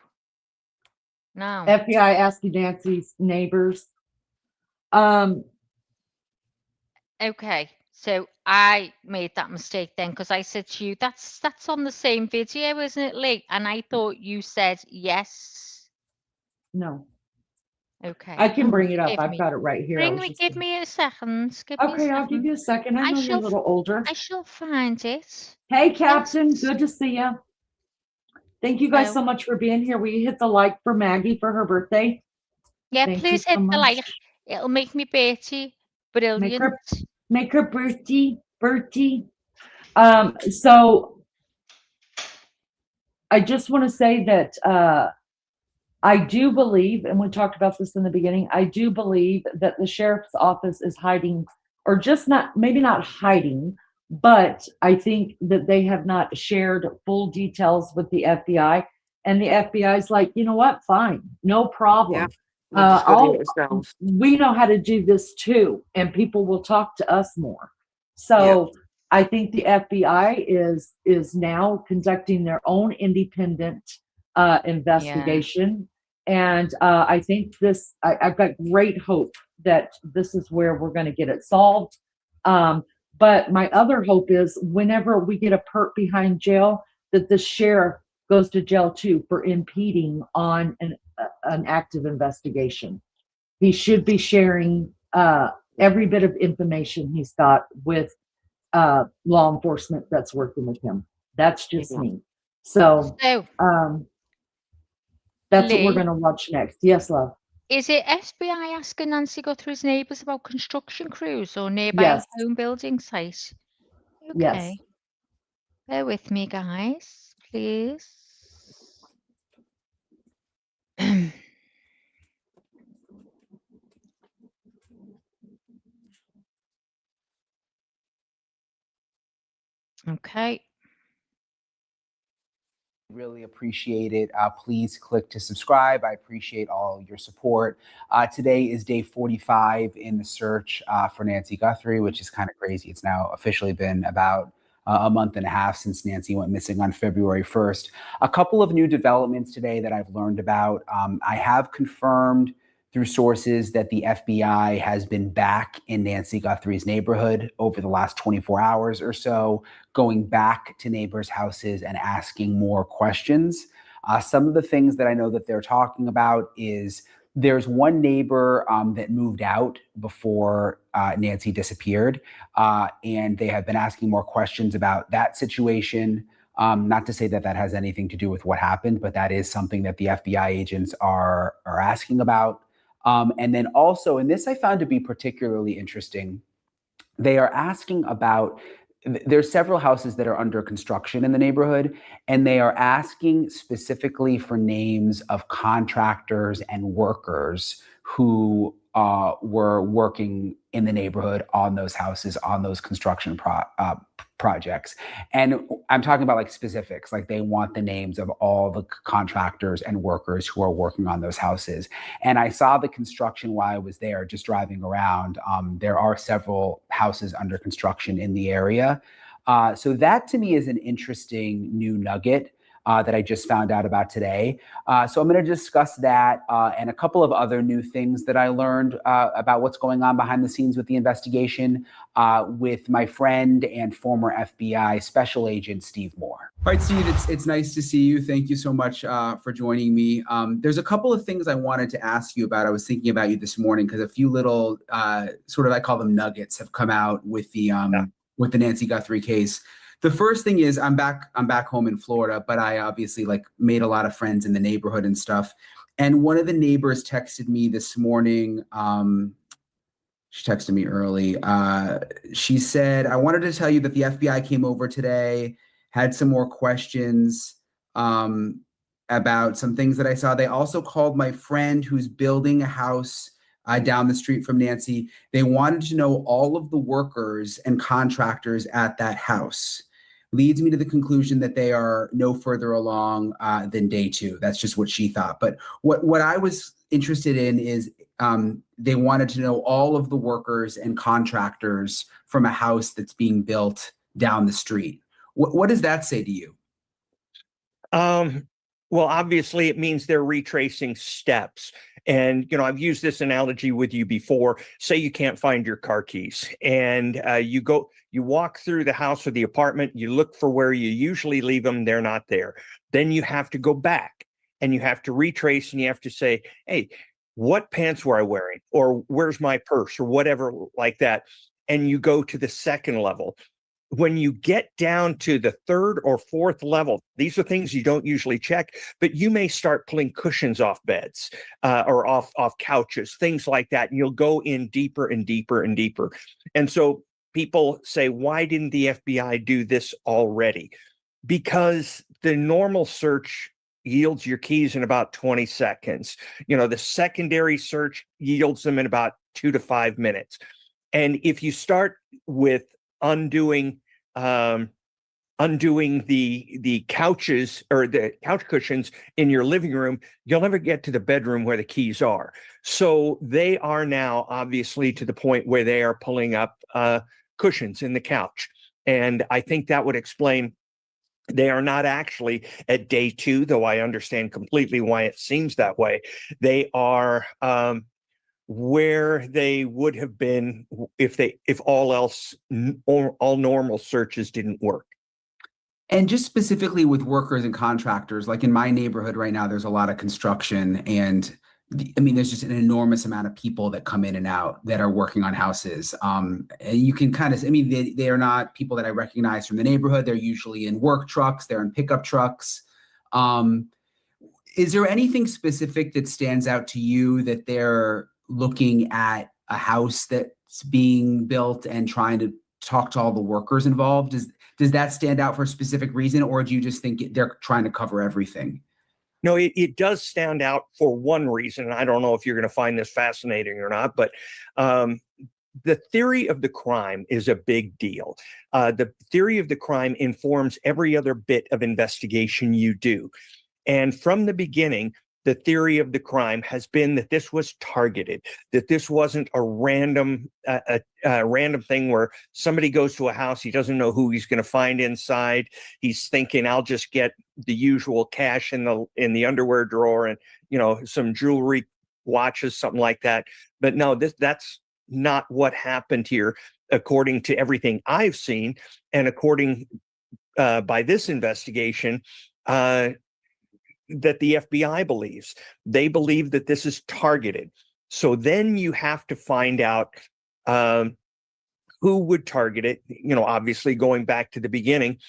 S3: No.
S2: FBI asking Nancy's neighbors.
S3: Okay. So I made that mistake then because I said to you, that's on the same video, isn't it, Lee? And I thought you said yes.
S2: No.
S3: Okay.
S2: I can bring it up.
S3: Give
S2: I've
S3: me-
S2: got it right here.
S3: Give me a second. Give me a
S2: Okay, I'll give
S3: second.
S2: you a second. I know you're a little older.
S3: I shall find it.
S2: Hey, Captain.
S3: Yes.
S2: Good to see you. Thank you guys
S3: Oh.
S2: so much for being here. Will you hit the like for Maggie for her birthday?
S3: Yeah,
S2: Thank you
S3: please
S2: so
S3: hit the
S2: much.
S3: like. It'll make me birthday brilliant.
S2: Make her birthday. So I just want to say that I do believe, and we talked about this in the beginning, I do believe that the sheriff's office is hiding, or just maybe not hiding, but I think that they have not shared full details with the FBI. And the FBI is like, you know what? Fine, no problem. We know how to do this too, and people will talk to us more. So I think the FBI is now conducting their own independent investigation. And I think I've got great hope that this is where we're going to get it solved. But my other hope is whenever we get a perp behind jail, that the sheriff goes to jail too for impeding on an active investigation. He should be sharing every bit of information he's got with law enforcement that's working with him. That's just me. So that's what we're going to watch next. Yes, love.
S3: Is it FBI asking Nancy Guthrie's neighbours about construction crews or nearby home building sites? Okay.
S2: Yes.
S3: Bear with me, guys, please. Okay.
S5: Really appreciate it. Please click to subscribe. I appreciate all your support. Today is day 45 in the search for Nancy Guthrie, which is kind of crazy. It's now officially been about a month and a half since Nancy went missing on February 1st. A couple of new developments today that I've learned about. I have confirmed through sources that the FBI has been back in Nancy Guthrie's neighborhood over the last 24 hours or so, going back to neighbors' houses and asking more questions. Some of the things that I know that they're talking about is there's one neighbor that moved out before Nancy disappeared, and they have been asking more questions about that situation. Not to say that that has anything to do with what happened, but that is something that the FBI agents are asking about. And then also, and this I found to be particularly interesting, they are asking about, there's several houses that are under construction in the neighborhood, and they are asking specifically for names of contractors and workers who were working in the neighborhood on those houses, on those construction projects. And I'm talking about like specifics, like they want the names of all the contractors and workers who are working on those houses. And I saw the construction while I was there, just driving around. There are several houses under construction in the area. So that to me is an interesting new nugget. that I just found out about today. So I'm going to discuss that and a couple of other new things that I learned about what's going on behind the scenes with the investigation with my friend and former FBI Special Agent Steve Moore. All right, Steve, it's nice to see you. Thank you so much for joining me. There's a couple of things I wanted to ask you about. I was thinking about you this morning because a few little sort of, I call them nuggets, have come out with the Nancy Guthrie case. The first thing is I'm back home in Florida, but I obviously made a lot of friends in the neighborhood and stuff. And one of the neighbors texted me this morning. She texted me early. She said, I wanted to tell you that the FBI came over today, had some more questions about some things that I saw. They also called my friend who's building a house down the street from Nancy. They wanted to know all of the workers and contractors at that house. Leads me to the conclusion that they are no further along than day 2. That's just what she thought. But what I was interested in is they wanted to know all of the workers and contractors from a house that's being built down the street. What does that say to you?
S7: Well, obviously it means they're retracing steps. And, I've used this analogy with you before. Say you can't find your car keys and you walk through the house or the apartment, you look for where you usually leave them, they're not there. Then you have to go back and you have to retrace and you have to say, hey, what pants were I wearing? Or where's my purse or whatever like that. And you go to the second level. When you get down to the third or fourth level, these are things you don't usually check, but you may start pulling cushions off beds or off couches, things like that. And you'll go in deeper and deeper and deeper. And so people say, why didn't the FBI do this already? Because the normal search yields your keys in about 20 seconds. The secondary search yields them in about 2 to 5 minutes. And if you start with undoing the couches or the couch cushions in your living room, you'll never get to the bedroom where the keys are. So they are now obviously to the point where they are pulling up cushions in the couch. And I think that would explain they are not actually at day 2, though I understand completely why it seems that way. They are where they would have been if all normal searches didn't work.
S5: And just specifically with workers and contractors, like in my neighborhood right now, there's a lot of construction and there's just an enormous amount of people that come in and out that are working on houses. And you can kind of, they are not people that I recognize from the neighborhood. They're usually in work trucks, they're in pickup trucks. Is there anything specific that stands out to you that they're looking at a house that's being built and trying to talk to all the workers involved? Does that stand out for a specific reason, or do you just think they're trying to cover everything?
S7: No, it does stand out for one reason. And I don't know if you're going to find this fascinating or not, but the theory of the crime is a big deal. The theory of the crime informs every other bit of investigation you do. And from the beginning, the theory of the crime has been that this was targeted, that this wasn't a random thing where somebody goes to a house, he doesn't know who he's going to find inside. He's thinking, I'll just get the usual cash in the underwear drawer and, some jewelry, watches, something like that. But no, that's not what happened here, according to everything I've seen. And according by this investigation, that the FBI believes. They believe that this is targeted. So then you have to find out who would target it, obviously going back to the beginning.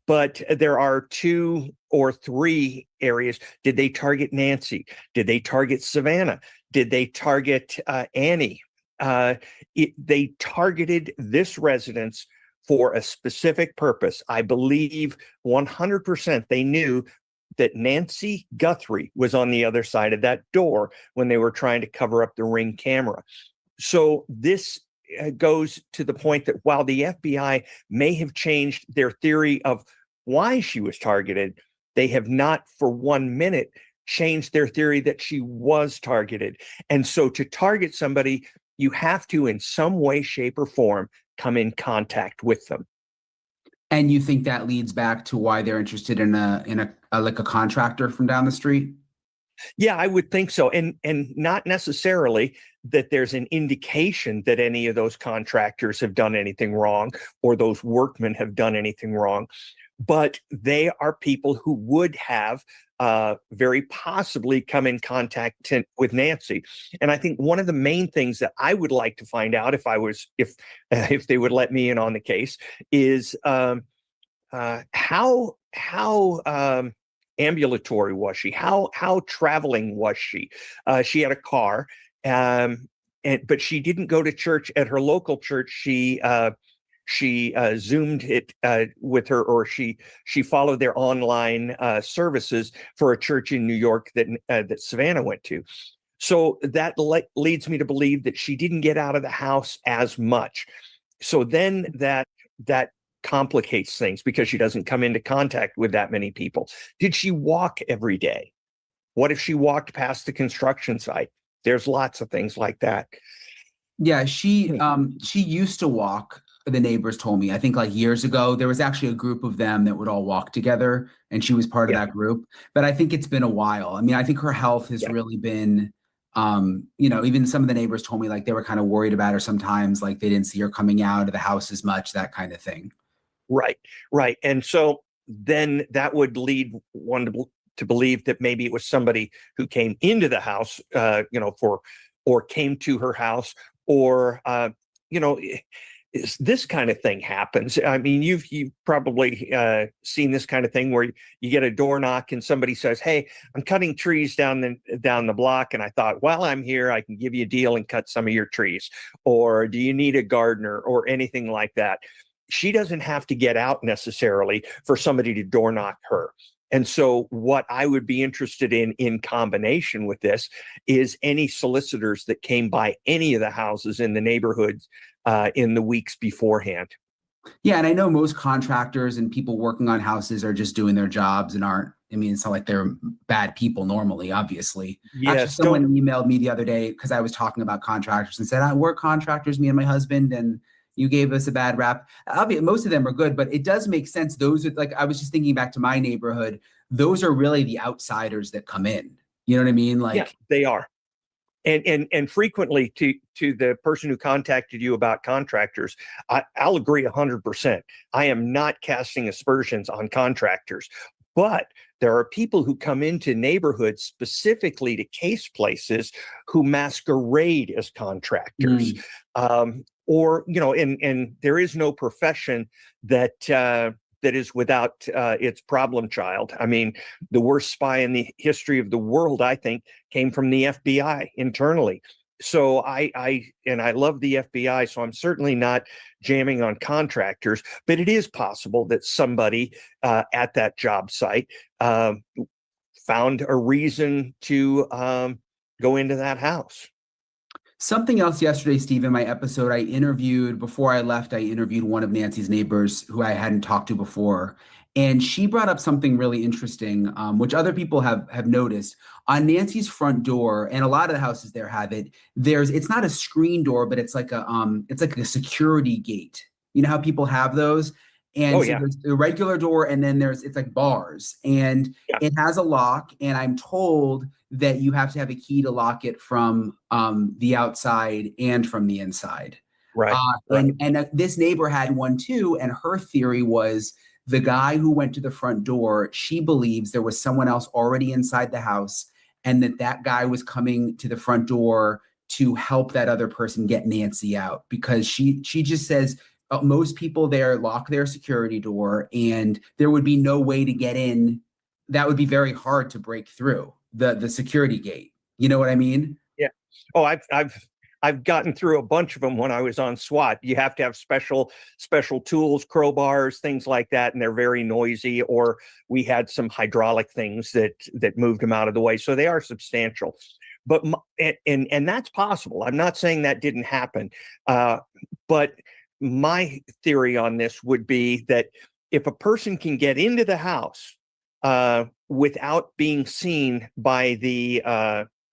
S7: But there are 2 or 3 areas. Did they target Nancy? Did they target Savannah? Did they target Annie? They targeted this residence for a specific purpose. I believe 100% they knew that Nancy Guthrie was on the other side of that door when they were trying to cover up the Ring camera. So this goes to the point that while the FBI may have changed their theory of why she was targeted, they have not for 1 minute changed their theory that she was targeted. And so to target somebody, you have to, in some way, shape, or form, come in contact with them.
S5: And you think that leads back to why they're interested in a like a contractor from down the street?
S7: Yeah, I would think so. And not necessarily that there's an indication that any of those contractors have done anything wrong or those workmen have done anything wrong, but they are people who would have very possibly come in contact with Nancy. And I think one of the main things that I would like to find out if they would let me in on the case is how ambulatory was she? How traveling was she? She had a car, but she didn't go to church at her local church. She Zoomed it with her, or she followed their online services for a church in New York that Savannah went to. So that leads me to believe that she didn't get out of the house as much. So then that complicates things because she doesn't come into contact with that many people. Did she walk every day? What if she walked past the construction site? There's lots of things like that.
S5: Yeah, she used to walk. The neighbors told me, I think like years ago, there was actually a group of them that would all walk together, and she was part of that group. But I think it's been a while. I mean, I think her health has really been, even some of the neighbors told me like they were kind of worried about her sometimes, like they didn't see her coming out of the house as much, that kind of thing.
S7: Right. And so then that would lead one to believe that maybe it was somebody who came into the house, or came to her house, or, this kind of thing happens. I mean, you've probably seen this kind of thing where you get a door knock and somebody says, "Hey, I'm cutting trees down the block, and I thought, while I'm here, I can give you a deal and cut some of your trees." Or, "Do you need a gardener?" or anything like that. She doesn't have to get out necessarily for somebody to door knock her. And so what I would be interested in combination with this is any solicitors that came by any of the houses in the neighborhoods in the weeks beforehand.
S5: Yeah, and I know most contractors and people working on houses are just doing their jobs and it's not like they're bad people normally, obviously.
S7: Yes,
S5: actually, someone emailed me the other day because I was talking about contractors and said, we're contractors, me and my husband, and you gave us a bad rap. Most of them are good, but it does make sense. Those are like, I was just thinking back to my neighborhood. Those are really the outsiders that come in. You know what I mean? Like,
S7: yeah, they are. And frequently to the person who contacted you about contractors, I'll agree 100%. I am not casting aspersions on contractors, but there are people who come into neighborhoods specifically to case places who masquerade as contractors. Or, and there is no profession that is without its problem child. I mean, the worst spy in the history of the world, I think, came from the FBI internally. So I love the FBI, so I'm certainly not jamming on contractors, but it is possible that somebody at that job site found a reason to go into that house.
S5: Something else yesterday, Steve, in my episode, before I left, I interviewed one of Nancy's neighbors who I hadn't talked to before. And she brought up something really interesting, which other people have noticed. On Nancy's front door, and a lot of the houses there have it, it's not a screen door, but it's like a security gate. You know how people have those? And there's the regular door, and then it's like bars, and it has a lock. And I'm told that you have to have a key to lock it from the outside and from the inside.
S7: Right.
S5: And this neighbor had one too, and her theory was the guy who went to the front door, she believes there was someone else already inside the house, and that guy was coming to the front door to help that other person get Nancy out, because she just says most people there lock their security door, and there would be no way to get in. That would be very hard to break through the security gate. You know what I mean?
S7: Yeah. Oh, I've gotten through a bunch of them when I was on SWAT. You have to have special tools, crowbars, things like that, and they're very noisy. Or we had some hydraulic things that moved them out of the way, so they are substantial. But and that's possible. I'm not saying that didn't happen, but my theory on this would be that if a person can get into the house without being seen by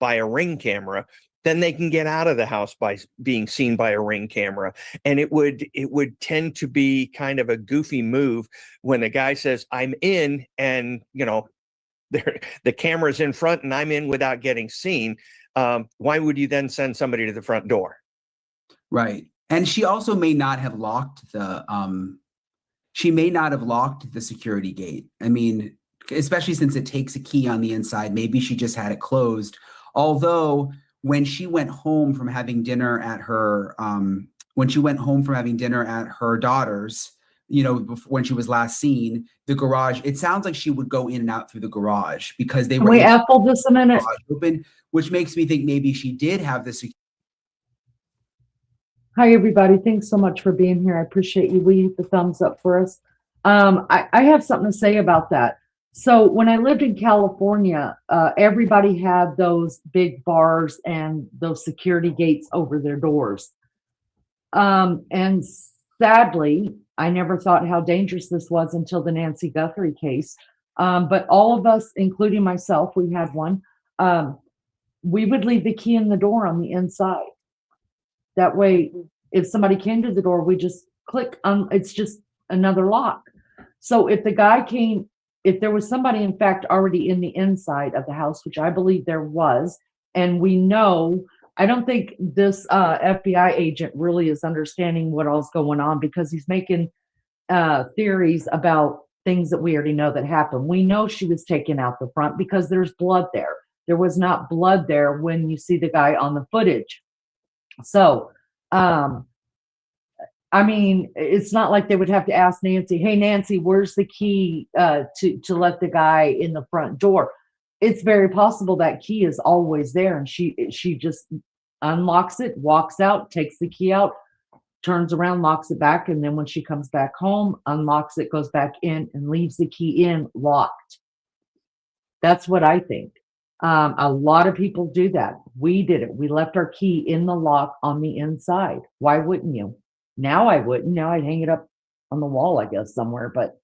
S7: a ring camera, then they can get out of the house by being seen by a Ring camera. And it would tend to be kind of a goofy move when the guy says, I'm in, and the camera's in front and I'm in without getting seen. Why would you then send somebody to the front door?
S5: Right. And she also may not have locked the security gate. I mean, especially since it takes a key on the inside, maybe she just had it closed. Although when she went home from having dinner at her daughter's, when she was last seen, the garage, it sounds like she would go in and out through the garage because they were
S2: Can we apple this a minute?
S5: open, which makes me think maybe she did have the
S2: Hi, everybody. Thanks so much for being here. I appreciate you. Will you hit the thumbs up for us? I have something to say about that. So when I lived in California, everybody had those big bars and those security gates over their doors. And sadly, I never thought how dangerous this was until the Nancy Guthrie case. But all of us, including myself, we had one. We would leave the key in the door on the inside. That way, if somebody came to the door, we just click on, it's just another lock. So if the guy came, if there was somebody, in fact, already in the inside of the house, which I believe there was, and we know, I don't think this FBI agent really is understanding what all's going on, because he's making theories about things that we already know that happened. We know she was taken out the front because there's blood there. There was not blood there when you see the guy on the footage. So, I mean, it's not like they would have to ask Nancy, hey, Nancy, where's the key to let the guy in the front door? It's very possible that key is always there, and she just unlocks it, walks out, takes the key out, turns around, locks it back, and then when she comes back home, unlocks it, goes back in, and leaves the key in locked. That's what I think. A lot of people do that. We did it. We left our key in the lock on the inside. Why wouldn't you? Now I wouldn't. Now I'd hang it up on the wall, I guess, somewhere. But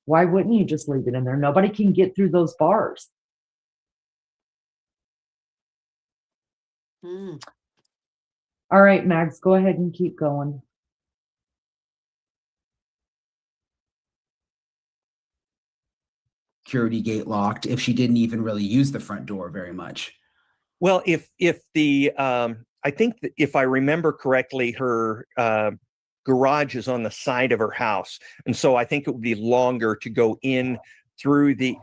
S2: why wouldn't you just leave it in there? Nobody can get through those bars. All right, Max, go ahead and keep going.
S5: security gate locked if she didn't even really use the front door very much.
S7: Well, if the I think that if I remember correctly, her garage is on the side of her house, and so I think it would be longer to go in through the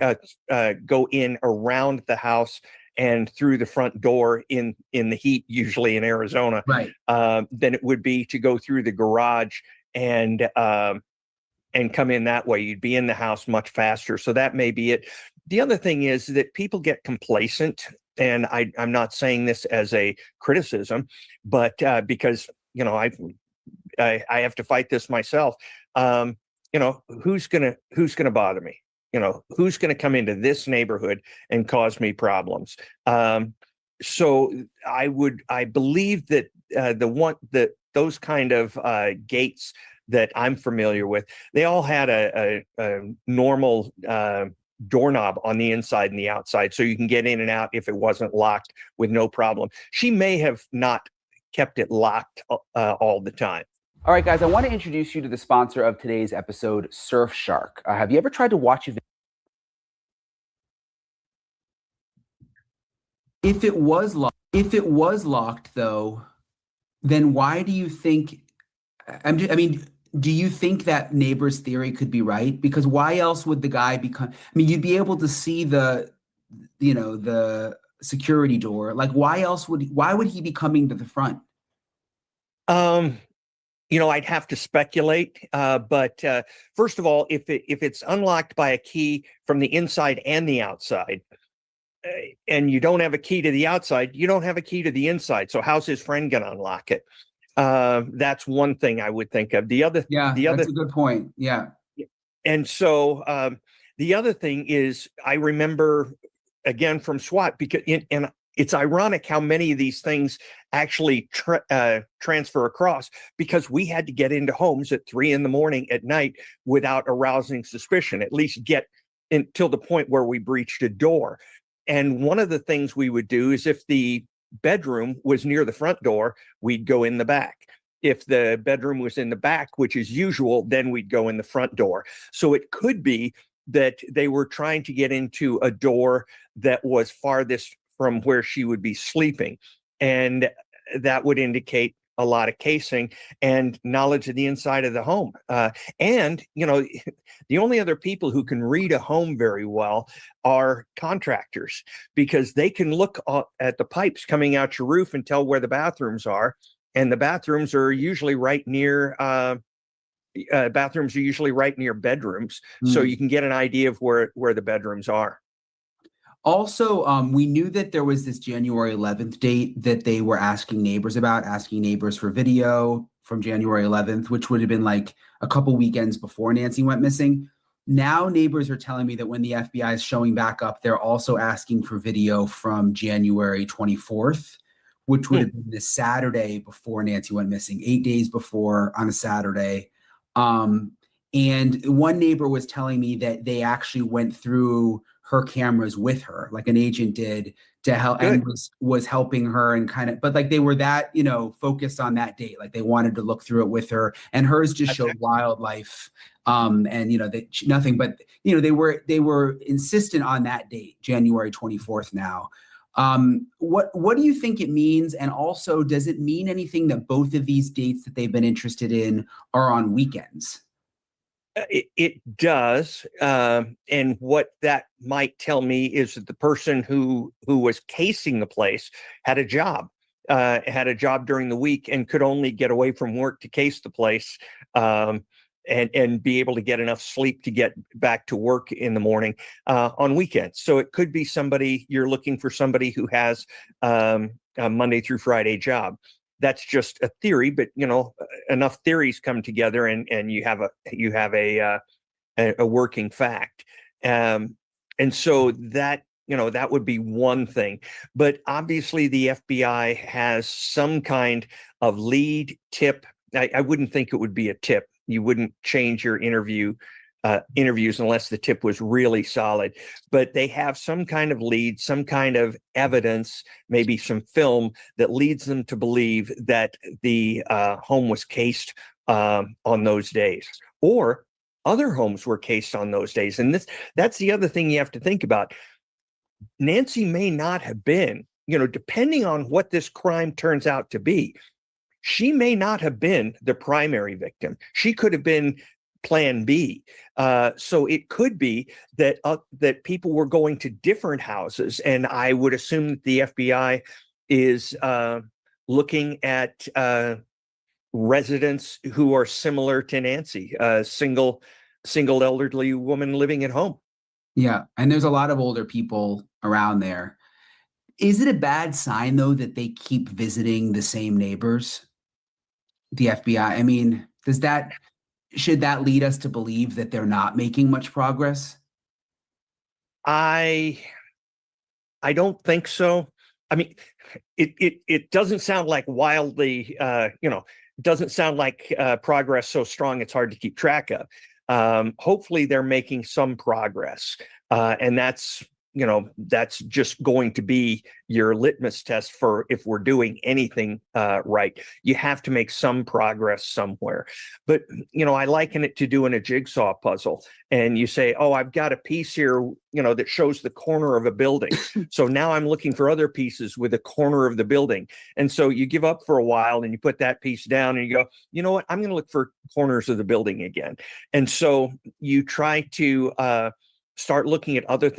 S7: go in around the house and through the front door in the heat, usually in Arizona,
S5: right?
S7: Than it would be to go through the garage and come in that way. You'd be in the house much faster. So that may be it. The other thing is that people get complacent, and I'm not saying this as a criticism, but because I have to fight this myself. Who's gonna bother me? Who's gonna come into this neighborhood and cause me problems? So I believe that those kind of gates that I'm familiar with, they all had a normal doorknob on the inside and the outside, so you can get in and out if it wasn't locked with no problem. She may have not kept it locked all the time.
S5: All right, guys, I want to introduce you to the sponsor of today's episode, Surfshark. Have you ever tried to watch a video? If it was locked, though, then why do you think? Do you think that neighbor's theory could be right? Because why else would the guy become? You'd be able to see the security door. Like, why would he be coming to the front?
S7: I'd have to speculate. But first of all, if it's unlocked by a key from the inside and the outside, and you don't have a key to the outside, you don't have a key to the inside. So how's his friend going to unlock it? That's one thing I would think of. That's a
S5: good point. Yeah.
S7: And so the other thing is, I remember again from SWAT, because and it's ironic how many of these things actually transfer across, because we had to get into homes at 3 a.m. at night without arousing suspicion, at least get until the point where we breached a door. And one of the things we would do is, if the bedroom was near the front door, we'd go in the back. If the bedroom was in the back, which is usual, then we'd go in the front door. So it could be that they were trying to get into a door that was farthest from where she would be sleeping. And that would indicate a lot of casing and knowledge of the inside of the home. And, you know, the only other people who can read a home very well are contractors, because they can look at the pipes coming out your roof and tell where the bathrooms are. And the bathrooms are usually right near bedrooms. So you can get an idea of where the bedrooms are.
S5: Also, we knew that there was this January 11th date that they were asking neighbors for video from January 11th, which would have been like a couple weekends before Nancy went missing. Now neighbors are telling me that when the FBI is showing back up, they're also asking for video from January 24th, which would have been the Saturday before Nancy went missing, 8 days before on a Saturday. And one neighbor was telling me that they actually went through her cameras with her, like an agent did, to help, and was helping her, and kind of, but like they were that, you know, focused on that date. Like they wanted to look through it with her, and hers just showed wildlife. And you know, nothing, but you know, they were insistent on that date, January 24th now. What do you think it means? And also, does it mean anything that both of these dates that they've been interested in are on weekends?
S7: It does. And what that might tell me is that the person who was casing the place had a job during the week and could only get away from work to case the place, and be able to get enough sleep to get back to work in the morning on weekends. So it could be you're looking for somebody who has a Monday through Friday job. That's just a theory, but you know, enough theories come together, and you have a working fact. And so that, you know, that would be one thing. But obviously the FBI has some kind of lead tip. I wouldn't think it would be a tip. You wouldn't change your interviews unless the tip was really solid, but they have some kind of lead, some kind of evidence, maybe some film that leads them to believe that the home was cased on those days, or other homes were cased on those days. And that's the other thing you have to think about. Nancy may not have been, you know, depending on what this crime turns out to be, she may not have been the primary victim. She could have been plan B. So it could be that that people were going to different houses. And I would assume that the FBI is looking at residents who are similar to Nancy, single elderly woman living at home.
S5: Yeah. And there's a lot of older people around there. Is it a bad sign, though, that they keep visiting the same neighbors? The FBI, I mean, should that lead us to believe that they're not making much progress?
S7: I don't think so. I mean, it doesn't sound like wildly, you know, it doesn't sound like progress so strong it's hard to keep track of. Hopefully they're making some progress. And that's, you know, that's just going to be your litmus test for if we're doing anything right. You have to make some progress somewhere. But, you know, I liken it to doing a jigsaw puzzle. And you say, oh, I've got a piece here, you know, that shows the corner of a building. So now I'm looking for other pieces with a corner of the building. And so you give up for a while and you put that piece down and you go, you know what, I'm going to look for corners of the building again. And so you try to start looking at other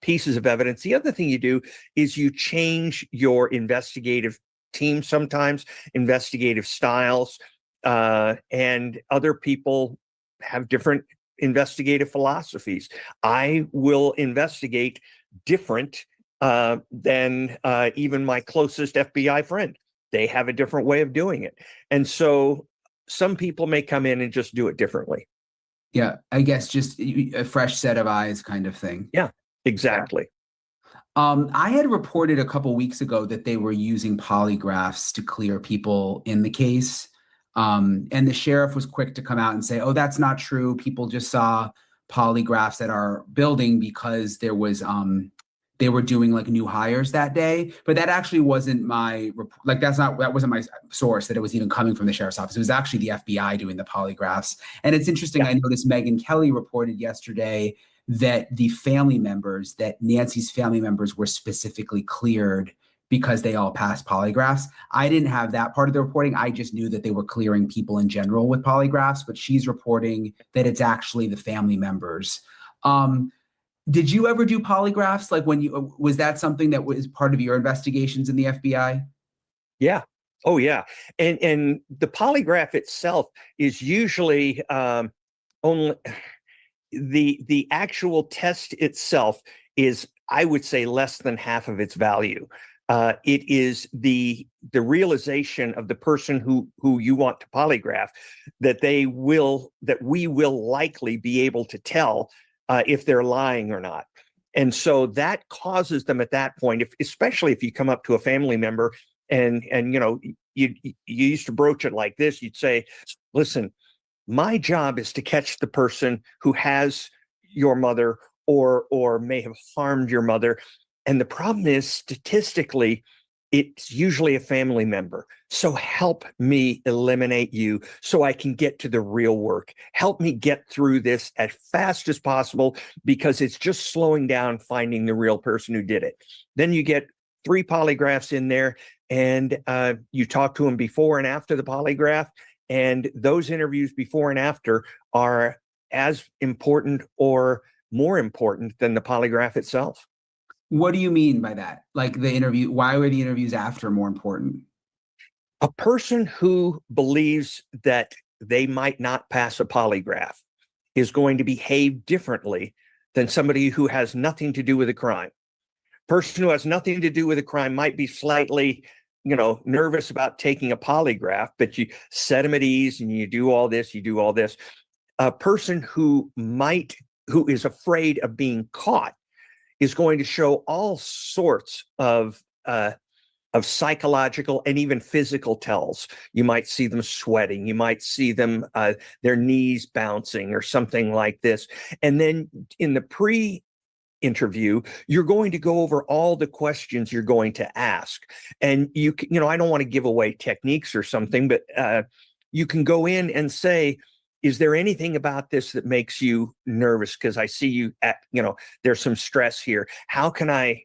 S7: pieces of evidence. The other thing you do is you change your investigative team, sometimes investigative styles, and other people have different investigative philosophies. I will investigate different than even my closest FBI friend. They have a different way of doing it. And so some people may come in and just do it differently.
S5: Yeah, I guess just a fresh set of eyes kind of thing.
S7: Yeah, exactly.
S5: I had reported a couple weeks ago that they were using polygraphs to clear people in the case. And the sheriff was quick to come out and say, oh, that's not true. People just saw polygraphs at our building because there was they were doing like new hires that day, but that actually wasn't my like that wasn't my source that it was even coming from the sheriff's office. It was actually the FBI doing the polygraphs. And it's interesting.
S7: Yeah.
S5: I noticed Megyn Kelly reported yesterday that that Nancy's family members were specifically cleared because they all passed polygraphs. I didn't have that part of the reporting. I just knew that they were clearing people in general with polygraphs, but she's reporting that it's actually the family members. Did you ever do polygraphs? Like was that something that was part of your investigations in the FBI?
S7: Yeah. Oh, yeah. And the polygraph itself is usually only the actual test itself is, I would say, less than half of its value. It is the realization of the person who you want to polygraph that we will likely be able to tell if they're lying or not. And so that causes them at that point, especially if you come up to a family member and you used to broach it like this, you'd say, listen, my job is to catch the person who has your mother or may have harmed your mother. And the problem is, statistically, it's usually a family member. So help me eliminate you so I can get to the real work. Help me get through this as fast as possible, because it's just slowing down finding the real person who did it. Then you get 3 polygraphs in there, and you talk to them before and after the polygraph. And those interviews before and after are as important or more important than the polygraph itself.
S5: What do you mean by that? Like the interview, why were the interviews after more important?
S7: A person who believes that they might not pass a polygraph is going to behave differently than somebody who has nothing to do with a crime. Person who has nothing to do with a crime might be slightly, nervous about taking a polygraph, but you set them at ease and you do all this, A person who is afraid of being caught is going to show all sorts of psychological and even physical tells. You might see them sweating. You might see them, their knees bouncing or something like this. And then in the pre-interview, you're going to go over all the questions you're going to ask. And I don't want to give away techniques or something, but you can go in and say, is there anything about this that makes you nervous? Because I see you there's some stress here. How can I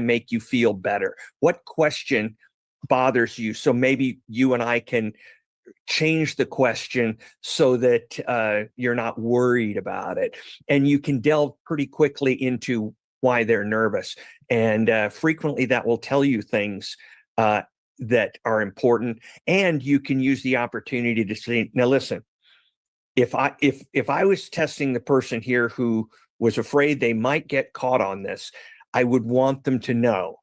S7: make you feel better? What question bothers you? So maybe you and I can change the question so that you're not worried about it. And you can delve pretty quickly into why they're nervous. And frequently that will tell you things that are important. And you can use the opportunity to say, now listen, if I was testing the person here who was afraid they might get caught on this, I would want them to know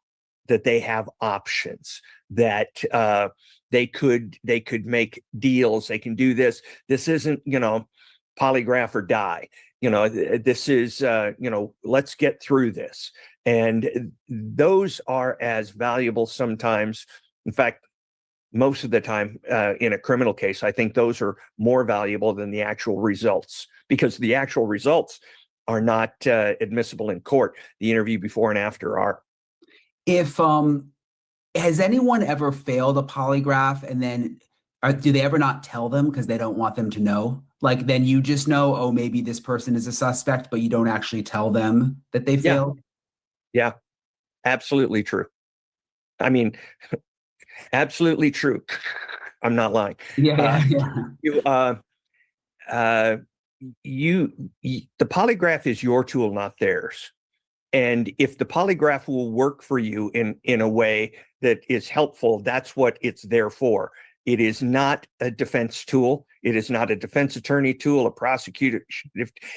S7: that they have options, that they could make deals, they can do this. This isn't, polygraph or die. This is, let's get through this. And those are as valuable sometimes. In fact, most of the time in a criminal case, I think those are more valuable than the actual results, because the actual results are not admissible in court. The interview before and after are.
S5: If has anyone ever failed a polygraph and then do they ever not tell them because they don't want them to know? Like then you just know, oh, maybe this person is a suspect, but you don't actually tell them that they failed?
S7: Yeah, absolutely true. I mean, absolutely true. I'm not lying. The polygraph is your tool, not theirs. And if the polygraph will work for you in a way that is helpful, that's what it's there for. It is not a defense tool. It is not a defense attorney tool, a prosecutor.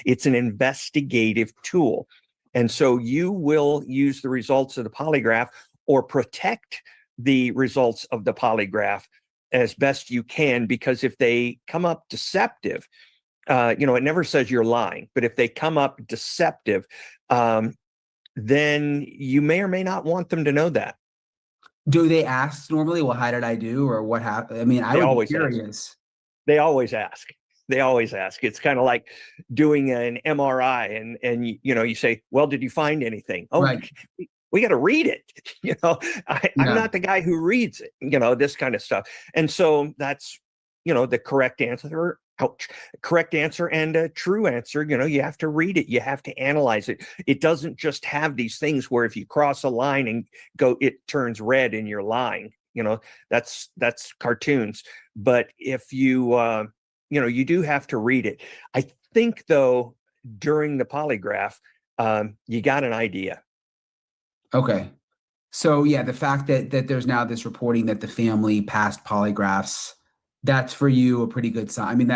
S7: It's an investigative tool. And so you will use the results of the polygraph or protect the results of the polygraph as best you can, because if they come up deceptive, it never says you're lying, but if they come up deceptive, then you may or may not want them to know that.
S5: Do they ask normally, well, how did I do, or what happened? I mean, I would be curious.
S7: They always ask. They always ask. It's kind of like doing an MRI, and you say, "Well, did you find anything?" Oh,
S5: Right.
S7: we got to read it. I'm
S5: Yeah.
S7: not the guy who reads it. This kind of stuff. And so that's the correct answer. Ouch. Correct answer and a true answer. You have to read it. You have to analyze it. It doesn't just have these things where if you cross a line and it turns red and you're lying. That's cartoons. But if you you do have to read it. I think though, during the polygraph, you got an idea.
S5: Okay. So yeah, the fact that there's now this reporting that the family passed polygraphs, that's for you a pretty good sign. I mean,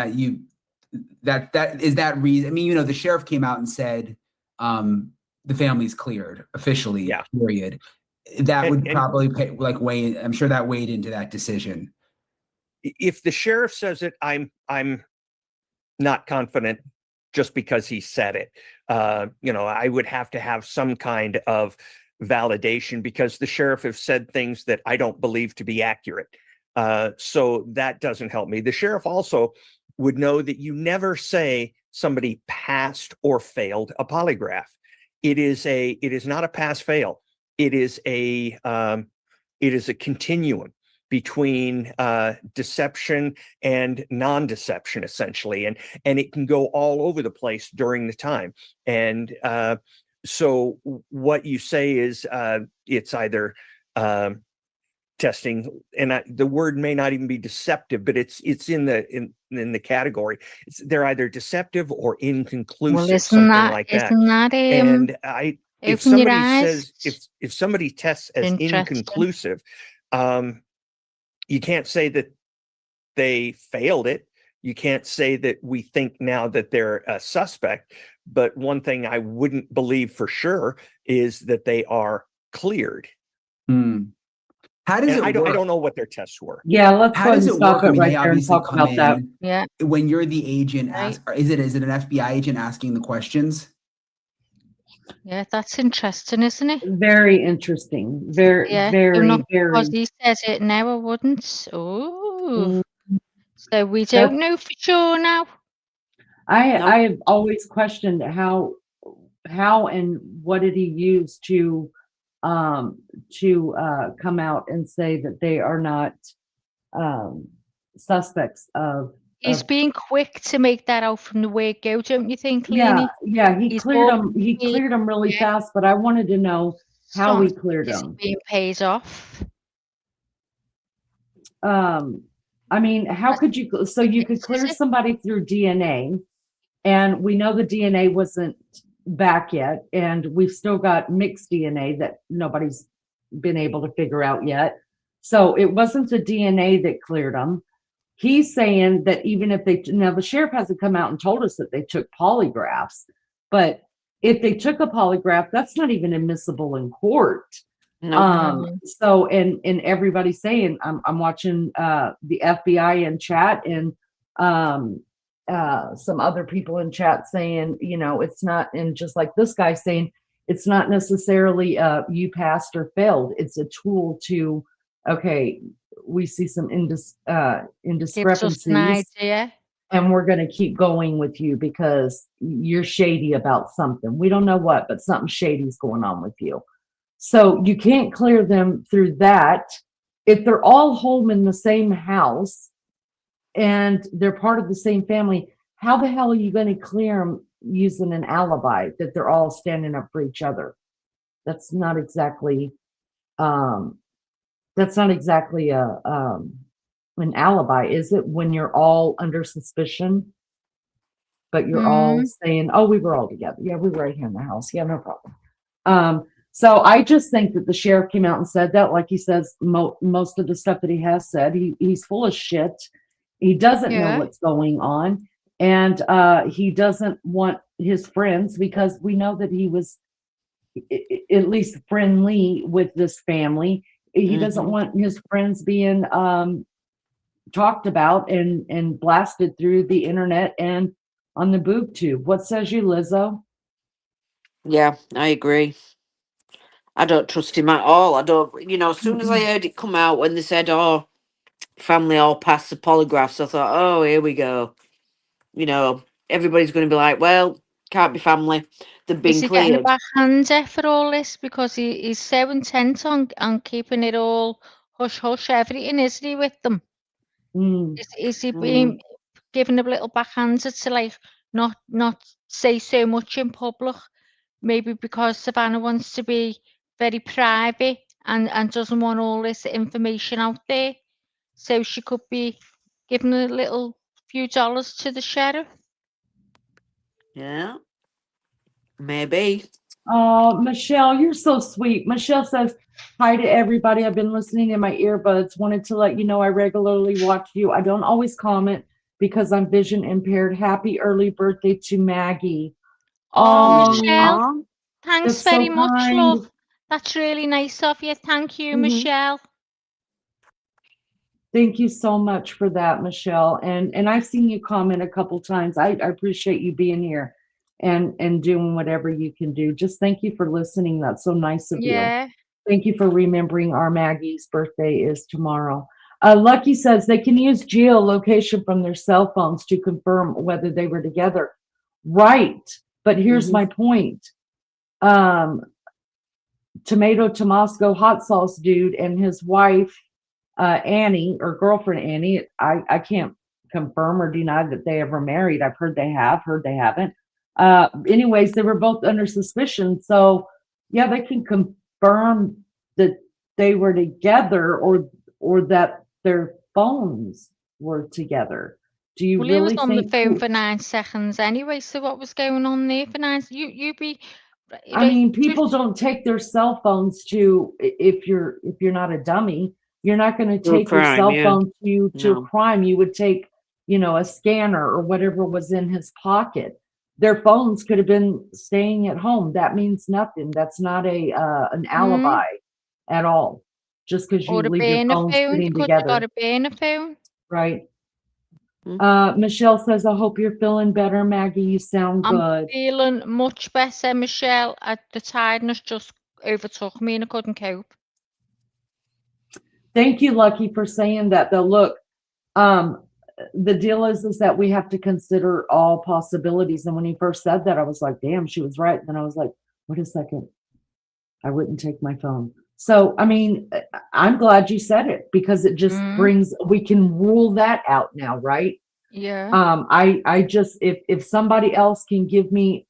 S5: that is that reason. I mean, the sheriff came out and said the family's cleared officially.
S7: Yeah.
S5: Period. That would probably weigh. I'm sure that weighed into that decision.
S7: If the sheriff says it, I'm not confident just because he said it. I would have to have some kind of validation because the sheriff have said things that I don't believe to be accurate. So that doesn't help me. The sheriff also would know that you never say somebody passed or failed a polygraph. It is not a pass fail. It is a continuum between deception and non-deception, essentially, and it can go all over the place during the time. And so what you say is it's either testing, and the word may not even be deceptive, but it's in the category. They're either deceptive or inconclusive,
S3: Well,
S7: something like that.
S3: Isn't that
S7: And if
S3: open your
S7: somebody
S3: eyes?
S7: says if somebody tests as
S3: Interesting.
S7: inconclusive, you can't say that they failed it. You can't say that we think now that they're a suspect. But one thing I wouldn't believe for sure is that they are cleared.
S5: How does it
S7: I
S5: work?
S7: don't know what their tests were.
S2: Yeah, let's
S5: How
S2: go ahead
S5: does
S2: and
S5: it
S2: stop
S5: work? I
S2: it
S5: mean,
S2: right
S5: they
S2: there and
S5: obviously
S2: talk
S5: come
S2: about that.
S5: in.
S3: Yeah.
S5: When you're the agent,
S3: Right.
S5: is it an FBI agent asking the questions?
S3: Yeah, that's interesting, isn't it?
S2: Very interesting. Very,
S3: Yeah.
S2: very,
S3: Not
S2: very.
S3: because he says it now, I wouldn't. Oh.
S2: Mm,
S3: So we
S2: that's-
S3: don't know for sure now.
S2: I have always questioned how and what did he use to come out and say that they are not suspects of.
S3: He's being quick to make that out from the word go, don't you think,
S2: Yeah,
S3: Leonie?
S2: yeah, he
S3: He's
S2: cleared
S3: more-
S2: them. He
S3: he-
S2: cleared them really
S3: yeah.
S2: fast, but I wanted to know how he
S3: Some
S2: cleared
S3: is
S2: them.
S3: being paid off.
S2: I mean, how could you? So you could clear somebody through DNA, and we know the DNA wasn't back yet, and we've still got mixed DNA that nobody's been able to figure out yet. So it wasn't the DNA that cleared them. He's saying that even if now the sheriff hasn't come out and told us that they took polygraphs, but if they took a polygraph, that's not even admissible in court.
S4: No.
S2: So and everybody's saying I'm watching the FBI in chat and some other people in chat saying, it's not, and just like this guy saying, it's not necessarily you passed or failed. It's a tool to, okay, we see some
S3: Gives us an
S2: indiscrepancies
S3: idea.
S2: and we're going to keep going with you because you're shady about something. We don't know what, but something shady's going on with you. So you can't clear them through that. If they're all home in the same house and they're part of the same family, how the hell are you going to clear them using an alibi that they're all standing up for each other? That's not exactly an alibi, is it? When you're all under suspicion, but you're all saying, "Oh, we were all together. Yeah, we were right here in the house. Yeah, no problem." So I just think that the sheriff came out and said that, like he says, most of the stuff that he has said, he's full of shit. He doesn't know what's going on, and he doesn't want his friends, because we know that he was at least friendly with this family. He doesn't want his friends being talked about and blasted through the internet and on the boob tube. What says you, Lizzo?
S4: Yeah, I agree. I don't trust him at all. I don't, as soon as I heard it come out when they said, "Oh, family all passed the polygraphs," I thought, "Oh, here we go." you know, everybody's going to be like, well, can't be family. They've
S3: Is
S4: been
S3: he getting a
S4: cleared.
S3: backhander for all this? Because he's so intent on keeping it all hush hush, everything, isn't he, with them?
S2: Mm.
S3: Is he being given a little backhander to like not say so much in public? Maybe because Savannah wants to be very private and doesn't want all this information out there. So she could be giving a little few dollars to the sheriff.
S4: Yeah, maybe.
S2: Oh, Michelle, you're so sweet. Michelle says, hi to everybody. I've been listening in my earbuds. Wanted to let you know I regularly watch you. I don't always comment because I'm vision impaired. Happy early birthday to Maggie.
S3: Oh,
S2: Oh,
S3: Michelle, thanks
S2: that's so
S3: very much,
S2: kind.
S3: love. That's really nice of you. Thank you, Michelle.
S2: Thank you so much for that, Michelle. And I've seen you comment a couple times. I appreciate you being here and doing whatever you can do. Just thank you for listening. That's so nice of you.
S3: Yeah.
S2: Thank you for remembering our Maggie's birthday is tomorrow. Lucky says they can use geolocation from their cell phones to confirm whether they were together. Right. But here's my point. Tomato Tomasco hot sauce dude and his wife, Annie, or girlfriend Annie, I can't confirm or deny that they ever married. I've heard they have, heard they haven't. Anyways, they were both under suspicion. So yeah, they can confirm that they were together or that their phones were together. Do you
S3: Well, he was
S2: really
S3: on the
S2: think?
S3: phone for 9 seconds anyway. So what was going on there for 9? You be.
S2: I mean, people don't take their cell phones to if you're not a dummy, you're not going to
S4: To a
S2: take your
S4: crime,
S2: cell
S4: yeah.
S2: phone to a
S4: No.
S2: crime. You would take, a scanner or whatever was in his pocket. Their phones could have been staying at home. That means nothing. That's not an alibi at all. Just because you
S3: Or a
S2: leave your
S3: burner
S2: phones
S3: phone.
S2: sitting
S3: Could have got
S2: together,
S3: a burner phone.
S2: right? Michelle says, "I hope you're feeling better, Maggie. You sound
S3: I'm
S2: good."
S3: feeling much better, Michelle. The tiredness just overtook me and I couldn't cope.
S2: Thank you, Lucky, for saying that. Though, look, the deal is that we have to consider all possibilities. And when he first said that, I was like, damn, she was right. Then I was like, wait a second, I wouldn't take my phone. So, I mean, I'm glad you said it because it just brings, we can rule that out now, right?
S3: Yeah.
S2: I just, if somebody else can give me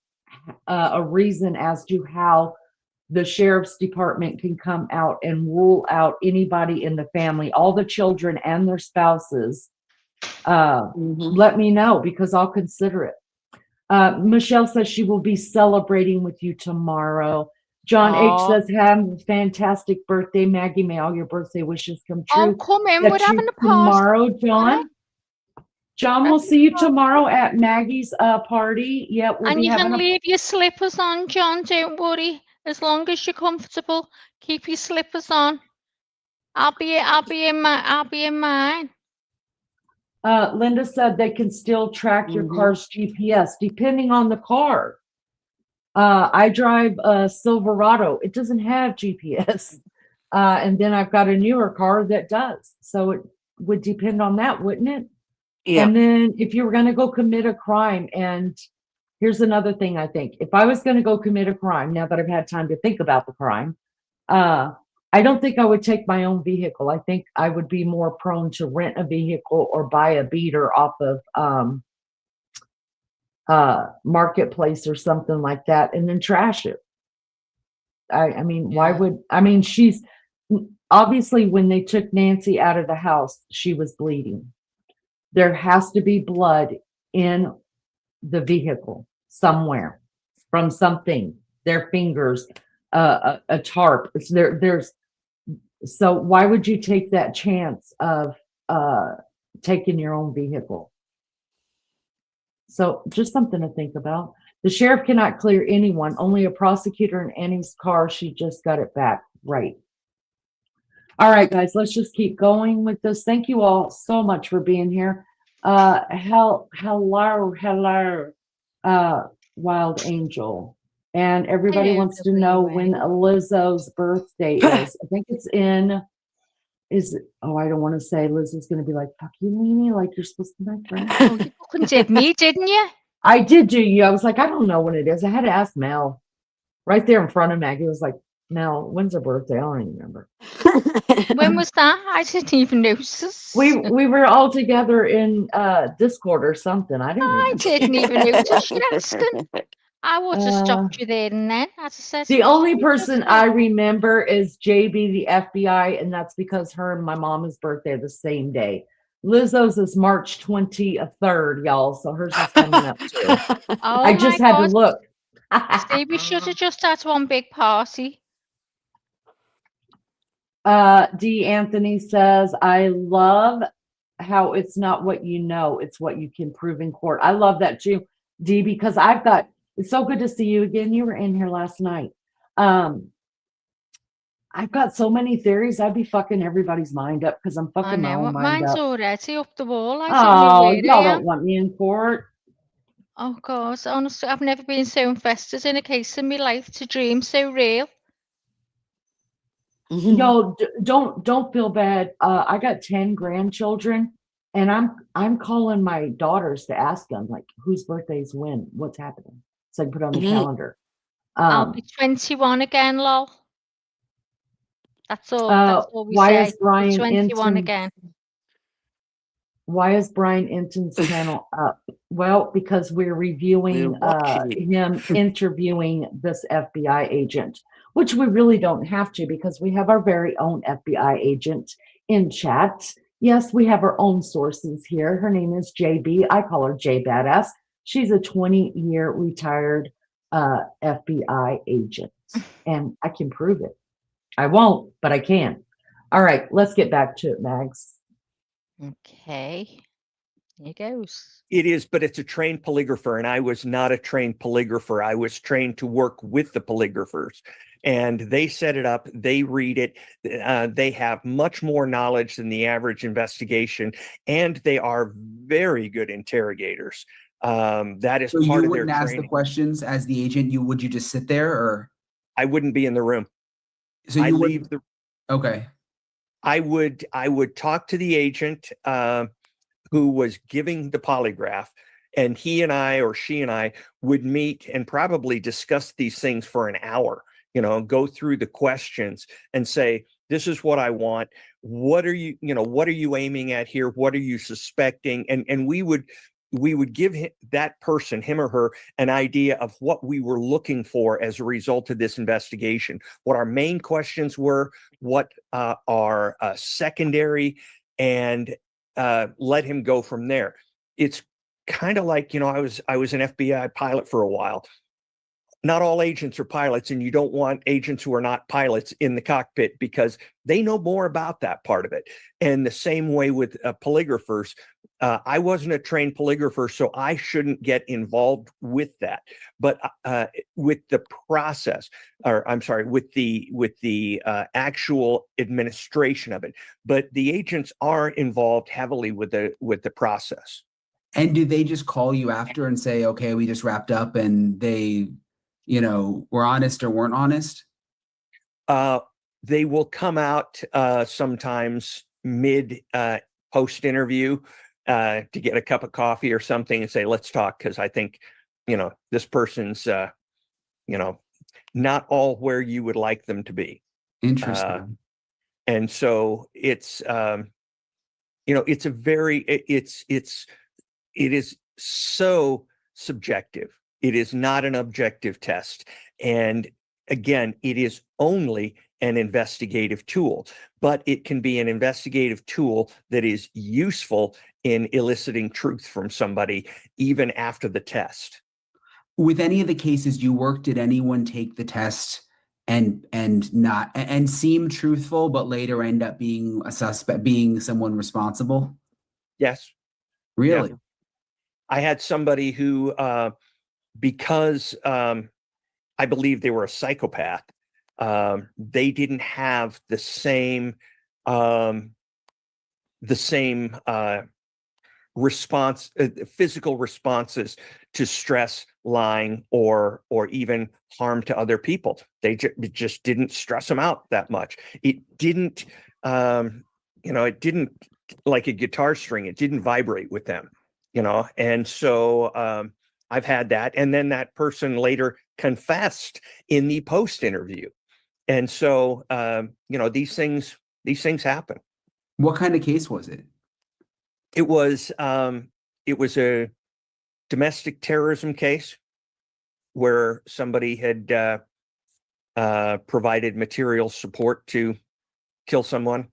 S2: a reason as to how the sheriff's department can come out and rule out anybody in the family, all the children and their spouses, let me know because I'll consider it. Michelle says she will be celebrating with you tomorrow. John H says, have a fantastic birthday, Maggie. May all your birthday wishes come true.
S3: Oh, come in.
S2: That's
S3: We're having a party
S2: tomorrow, John. John, we'll see you tomorrow at Maggie's party. Yeah, we'll
S3: and
S2: be
S3: you
S2: having
S3: can leave your slippers on, John. Don't worry. As long as you're comfortable, keep your slippers on. I'll be in mine.
S2: Linda said they can still track your car's GPS depending on the car. I drive a Silverado. It doesn't have GPS. And then I've got a newer car that does. So it would depend on that, wouldn't it?
S4: Yeah.
S2: And then if you were going to go commit a crime, and here's another thing I think, if I was going to go commit a crime, now that I've had time to think about the crime, I don't think I would take my own vehicle. I think I would be more prone to rent a vehicle or buy a beater off of Marketplace or something like that and then trash it. I mean, why would, I mean, she's obviously when they took Nancy out of the house, she was bleeding. There has to be blood in the vehicle somewhere from something, their fingers, a tarp. So why would you take that chance of taking your own vehicle? So just something to think about. The sheriff cannot clear anyone, only a prosecutor in Annie's car. She just got it back. Right. All right, guys, let's just keep going with this. Thank you all so much for being here. Hello, Wild Angel. And everybody wants to know when Lizzo's birthday is. I think it's in is it, oh, I don't want to say. Liz is going to be like, fuck you, Leanie, like you're supposed to be my friend.
S3: Oh, you fucking did me, didn't you?
S2: I did do you. I was like, I don't know what it is. I had to ask Mel right there in front of Maggie. It was like, Mel, when's her birthday? I don't even remember.
S3: When was that? I didn't even notice.
S2: We were all together in Discord or something. I didn't
S3: I
S2: remember.
S3: didn't even notice you asking. I would have stopped you there and then. I just said,
S2: The only
S3: "Who's
S2: person
S3: this
S2: I
S3: guy?"
S2: remember is JB, the FBI, and that's because her and my mama's birthday are the same day. Lizzo's is March 23rd, y'all. So hers is coming up too.
S3: Oh
S2: I just
S3: my
S2: had to
S3: God.
S2: look.
S3: See, we should have just had one big party.
S2: D. Anthony says, I love how it's not what you know, it's what you can prove in court. I love that too, D, because it's so good to see you again. You were in here last night. I've got so many theories. I'd be fucking everybody's mind up because I'm
S3: I
S2: fucking my
S3: know.
S2: own mind
S3: Mine's
S2: up.
S3: already up the wall. I don't know
S2: Oh,
S3: where
S2: y'all
S3: I
S2: don't
S3: am.
S2: want me in court.
S3: Oh God, honestly, I've never been so invested in a case in my life. To dream so real.
S2: Yo, don't feel bad. I got 10 grandchildren, and I'm calling my daughters to ask them like whose birthday's when, what's happening, so I can put it on the calendar.
S3: I'll be 21 again, lol. That's all. That's all we
S2: why
S3: say.
S2: is Brian
S3: 21
S2: Inton?
S3: again.
S2: Why is Brian Inton's channel up? Well, because we're reviewing
S4: watching it.
S2: him interviewing this FBI agent, which we really don't have to because we have our very own FBI agent in chat. Yes, we have our own sources here. Her name is JB. I call her J Badass. She's a 20-year retired FBI agent, and I can prove it. I won't, but I can. All right, let's get back to it, Mags.
S3: Okay. Here goes.
S7: It is, but it's a trained polygrapher, and I was not a trained polygrapher. I was trained to work with the polygraphers, and they set it up. They read it. They have much more knowledge than the average investigation, and they are very good interrogators. That is
S5: So
S7: part
S5: you
S7: of their
S5: wouldn't ask the
S7: training.
S5: questions as the agent. Would you just sit there, or
S7: I wouldn't be in the room.
S5: so
S7: I
S5: you
S7: leave the.
S5: Okay.
S7: I would talk to the agent who was giving the polygraph, and he and I or she and I would meet and probably discuss these things for an hour, go through the questions and say, this is what I want. What are you aiming at here? What are you suspecting? And we would give that person, him or her, an idea of what we were looking for as a result of this investigation, what our main questions were, what are secondary, and let him go from there. It's kind of like, I was an FBI pilot for a while. Not all agents are pilots, and you don't want agents who are not pilots in the cockpit because they know more about that part of it. And the same way with polygraphers. I wasn't a trained polygrapher, so I shouldn't get involved with that. But with the process, or I'm sorry, with the actual administration of it. But the agents are involved heavily with the process.
S5: And do they just call you after and say, okay, we just wrapped up, and they, were honest or weren't honest?
S7: They will come out sometimes mid post interview to get a cup of coffee or something and say, let's talk, because I think, this person's, not all where you would like them to be.
S5: Interesting.
S7: And so it's, it's it is so subjective. It is not an objective test. And again, it is only an investigative tool, but it can be an investigative tool that is useful in eliciting truth from somebody even after the test.
S5: With any of the cases you worked, did anyone take the test and seem truthful, but later end up being a suspect, being someone responsible?
S7: Yes.
S5: Really?
S7: Yeah. I had somebody who, because I believe they were a psychopath, they didn't have the same response, physical responses to stress, lying, or even harm to other people. They just didn't stress them out that much. It didn't it didn't, like a guitar string, it didn't vibrate with them, and so I've had that. And then that person later confessed in the post interview. And so, these things happen.
S5: What kind of case was it?
S7: It was a domestic terrorism case where somebody had provided material support to kill someone.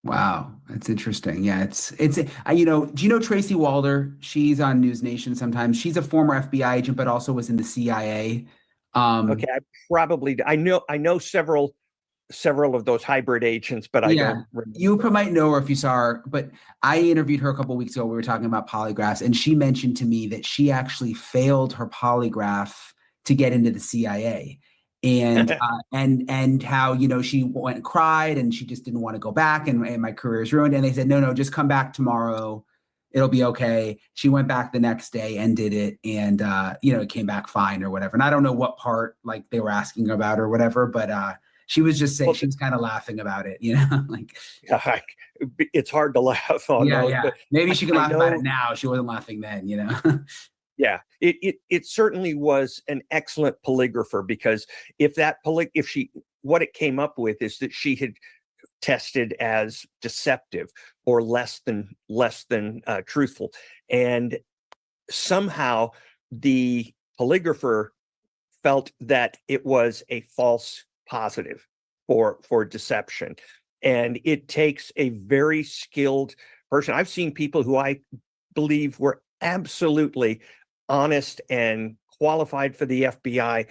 S5: Wow, that's interesting. Yeah, it's do you know Tracy Walder? She's on News Nation sometimes. She's a former FBI agent, but also was in the CIA.
S7: Okay, I know several of those hybrid agents, but I don't remember.
S5: You might know her if you saw her, but I interviewed her a couple of weeks ago. We were talking about polygraphs, and she mentioned to me that she actually failed her polygraph to get into the CIA. And and how she went and cried, and she just didn't want to go back, and my career is ruined. And they said, no, just come back tomorrow, it'll be okay. She went back the next day and did it, and it came back fine or whatever. And I don't know what part like they were asking about or whatever, but she was just saying, she was kind of laughing about it, like
S7: it's hard to laugh on.
S5: But maybe she can laugh about it now. She wasn't laughing then,
S7: Yeah, it certainly was an excellent polygrapher, because what it came up with is that she had tested as deceptive or less than truthful, and somehow the polygrapher felt that it was a false positive for deception, and it takes a very skilled person. I've seen people who I believe were absolutely honest and qualified for the FBI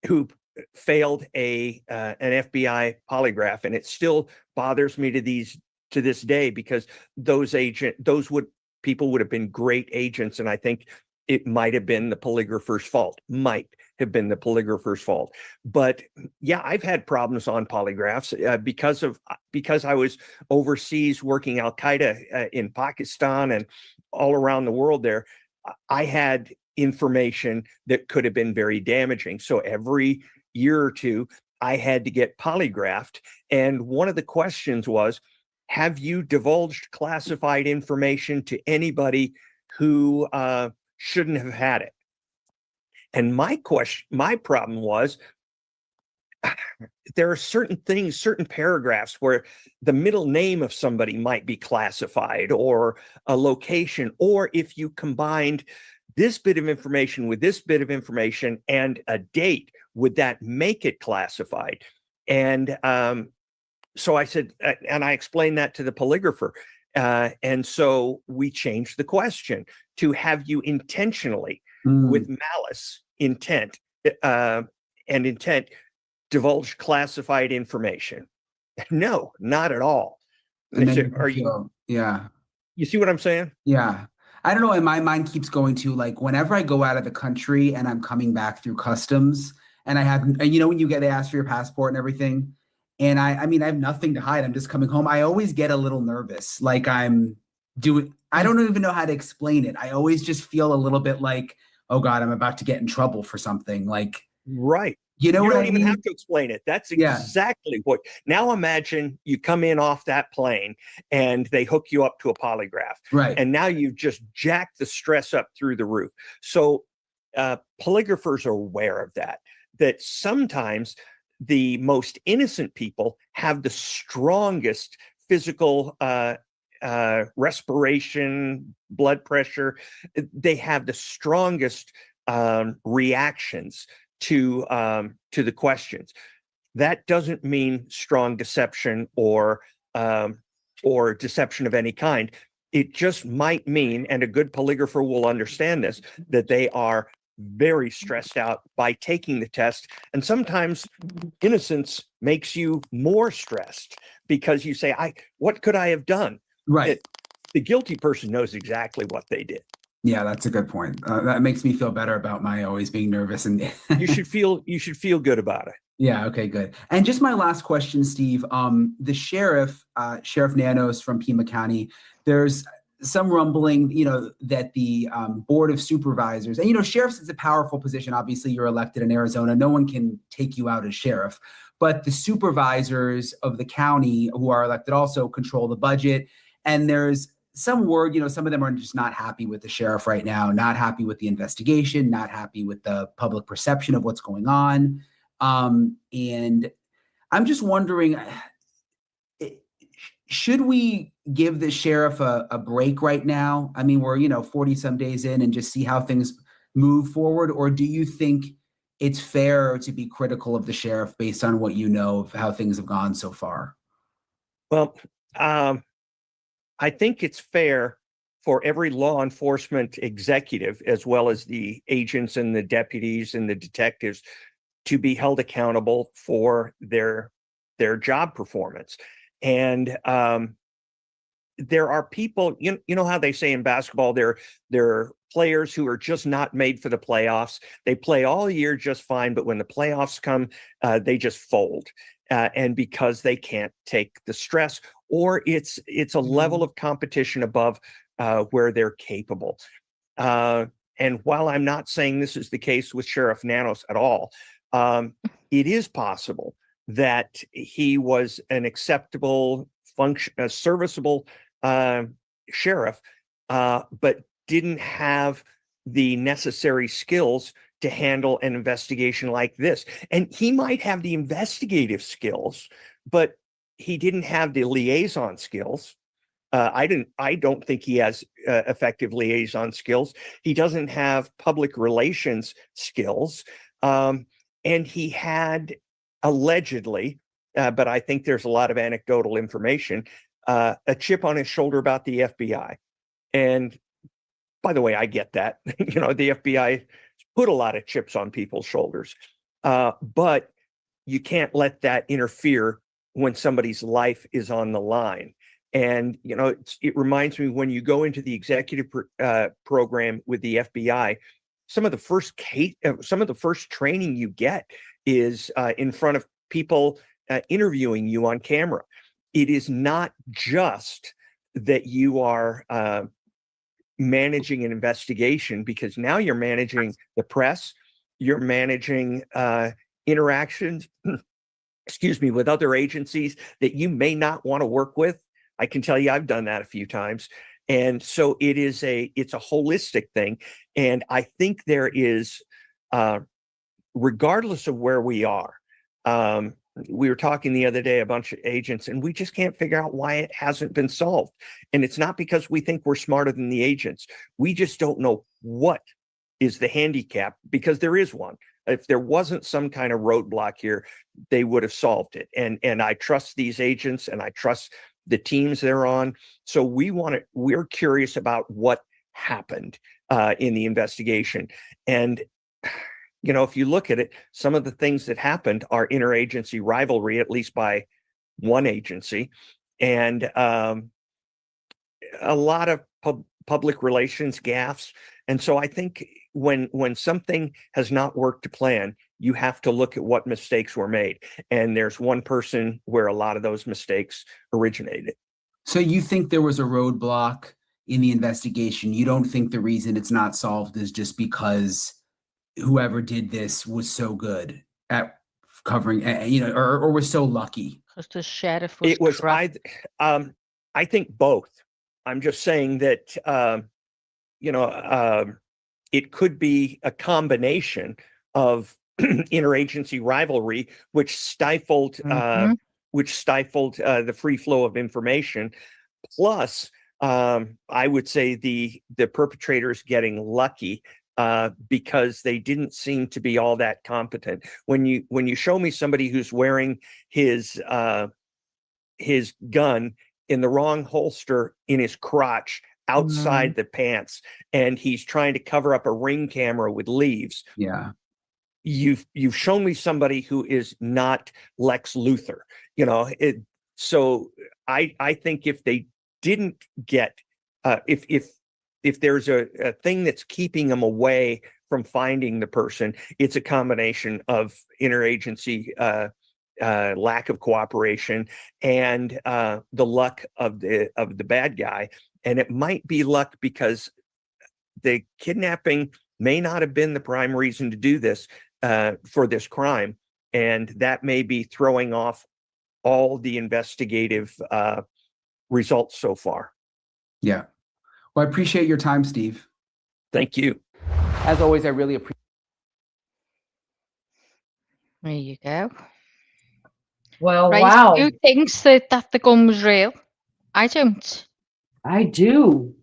S7: who failed an FBI polygraph, and it still bothers me to this day, because those people would have been great agents, and I think it might have been the polygrapher's fault. But yeah, I've had problems on polygraphs because I was overseas working Al Qaeda in Pakistan and all around the world there. I had information that could have been very damaging. So every year or two, I had to get polygraphed. And one of the questions was, have you divulged classified information to anybody who shouldn't have had it? And my problem was, there are certain paragraphs where the middle name of somebody might be classified, or a location, or if you combined this bit of information with this bit of information and a date, would that make it classified? And so I said, and I explained that to the polygrapher. And so we changed the question to, have you intentionally, with malice, intent, divulged classified information? No, not at all.
S5: And
S7: said, you see what I'm saying?
S5: Yeah. I don't know. And my mind keeps going to, like, whenever I go out of the country and I'm coming back through customs, and when you get asked for your passport and everything, and I have nothing to hide. I'm just coming home. I always get a little nervous. Like I don't even know how to explain it. I always just feel a little bit like, oh God, I'm about to get in trouble for something. Like,
S7: right.
S5: You
S7: don't even have to explain it. That's exactly what. Now imagine you come in off that plane and they hook you up to a polygraph.
S5: Right.
S7: And now you've just jacked the stress up through the roof. So polygraphers are aware of that sometimes the most innocent people have the strongest physical respiration, blood pressure. They have the strongest reactions to the questions. That doesn't mean strong deception or deception of any kind. It just might mean, and a good polygrapher will understand this, that they are very stressed out by taking the test. And sometimes innocence makes you more stressed, because you say, what could I have done?
S5: Right.
S7: The guilty person knows exactly what they did.
S5: Yeah, that's a good point. That makes me feel better about my always being nervous. And
S7: you should feel good about it.
S5: Yeah. Okay, good. And just my last question, Steve, the Sheriff Nanos from Pima County, there's some rumbling, that the Board of Supervisors, and, sheriffs is a powerful position. Obviously, you're elected in Arizona. No one can take you out as sheriff. but the supervisors of the county who are elected also control the budget. And there's some word, some of them are just not happy with the sheriff right now, not happy with the investigation, not happy with the public perception of what's going on. And I'm just wondering, should we give the sheriff a break right now? I mean, we're, 40 some days in and just see how things move forward? Or do you think it's fair to be critical of the sheriff based on what you know of how things have gone so far?
S7: Well, I think it's fair for every law enforcement executive, as well as the agents and the deputies and the detectives, to be held accountable for their job performance. And there are people, you know how they say in basketball, there are players who are just not made for the playoffs. They play all year just fine, but when the playoffs come, they just fold. And because they can't take the stress, or it's a level of competition above where they're capable. And while I'm not saying this is the case with Sheriff Nanos at all, it is possible that he was an acceptable, serviceable sheriff, but didn't have the necessary skills to handle an investigation like this. And he might have the investigative skills, but he didn't have the liaison skills. I don't think he has effective liaison skills. He doesn't have public relations skills. And he had allegedly, but I think there's a lot of anecdotal information, a chip on his shoulder about the FBI. And by the way, I get that. The FBI put a lot of chips on people's shoulders, but you can't let that interfere when somebody's life is on the line. And it reminds me, when you go into the executive program with the FBI, some of the first training you get is in front of people interviewing you on camera. It is not just that you are managing an investigation, because now you're managing the press, you're managing interactions, with other agencies that you may not want to work with. I can tell you, I've done that a few times. And so it's a holistic thing. And I think there is, regardless of where we are, we were talking the other day, a bunch of agents, and we just can't figure out why it hasn't been solved. And it's not because we think we're smarter than the agents. We just don't know what is the handicap, because there is one. If there wasn't some kind of roadblock here, they would have solved it. And I trust these agents, and I trust the teams they're on. So we're curious about what happened in the investigation. And if you look at it, some of the things that happened are interagency rivalry, at least by one agency, and a lot of public relations gaffes. And so I think when something has not worked to plan, you have to look at what mistakes were made. And there's one person where a lot of those mistakes originated.
S5: So you think there was a roadblock in the investigation? You don't think the reason it's not solved is just because whoever did this was so good at covering, or was so lucky?
S3: Because the sheriff was.
S7: It was. I think both. I'm just saying that it could be a combination of interagency rivalry, which stifled the free flow of information. Plus, I would say the perpetrators getting lucky. Because they didn't seem to be all that competent. When you show me somebody who's wearing his gun in the wrong holster in his crotch outside the pants, and he's trying to cover up a Ring camera with leaves, you've shown me somebody who is not Lex Luthor. So I think if they didn't get if there's a thing that's keeping them away from finding the person, it's a combination of interagency lack of cooperation and the luck of the bad guy. And it might be luck because the kidnapping may not have been the prime reason to do this for this crime, and that may be throwing off all the investigative results so far.
S5: Yeah. Well, I appreciate your time, Steve.
S7: Thank you.
S5: As always, I really appreciate.
S3: There you go.
S2: Well,
S3: Right.
S2: wow.
S3: Who thinks that the gun was real? I don't.
S2: I do.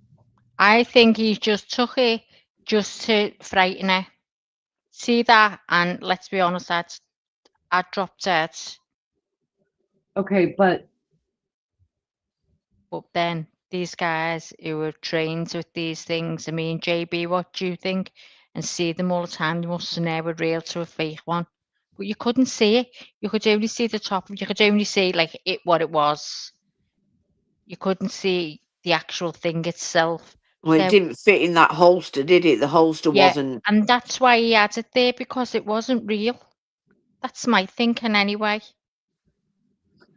S3: I think he just took it just to frighten her. See that? And let's be honest, I dropped dead.
S2: Okay, but
S3: then these guys who are trained with these things, I mean, JB, what do you think? And see them all the time, they must know a real to a fake one. But you couldn't see it. You could only see the top. You could only see like what it was. You couldn't see the actual thing itself.
S4: Well, it
S3: So,
S4: didn't fit in that holster, did it? The holster
S3: yeah,
S4: wasn't.
S3: and that's why he had it there, because it wasn't real. That's my thinking anyway.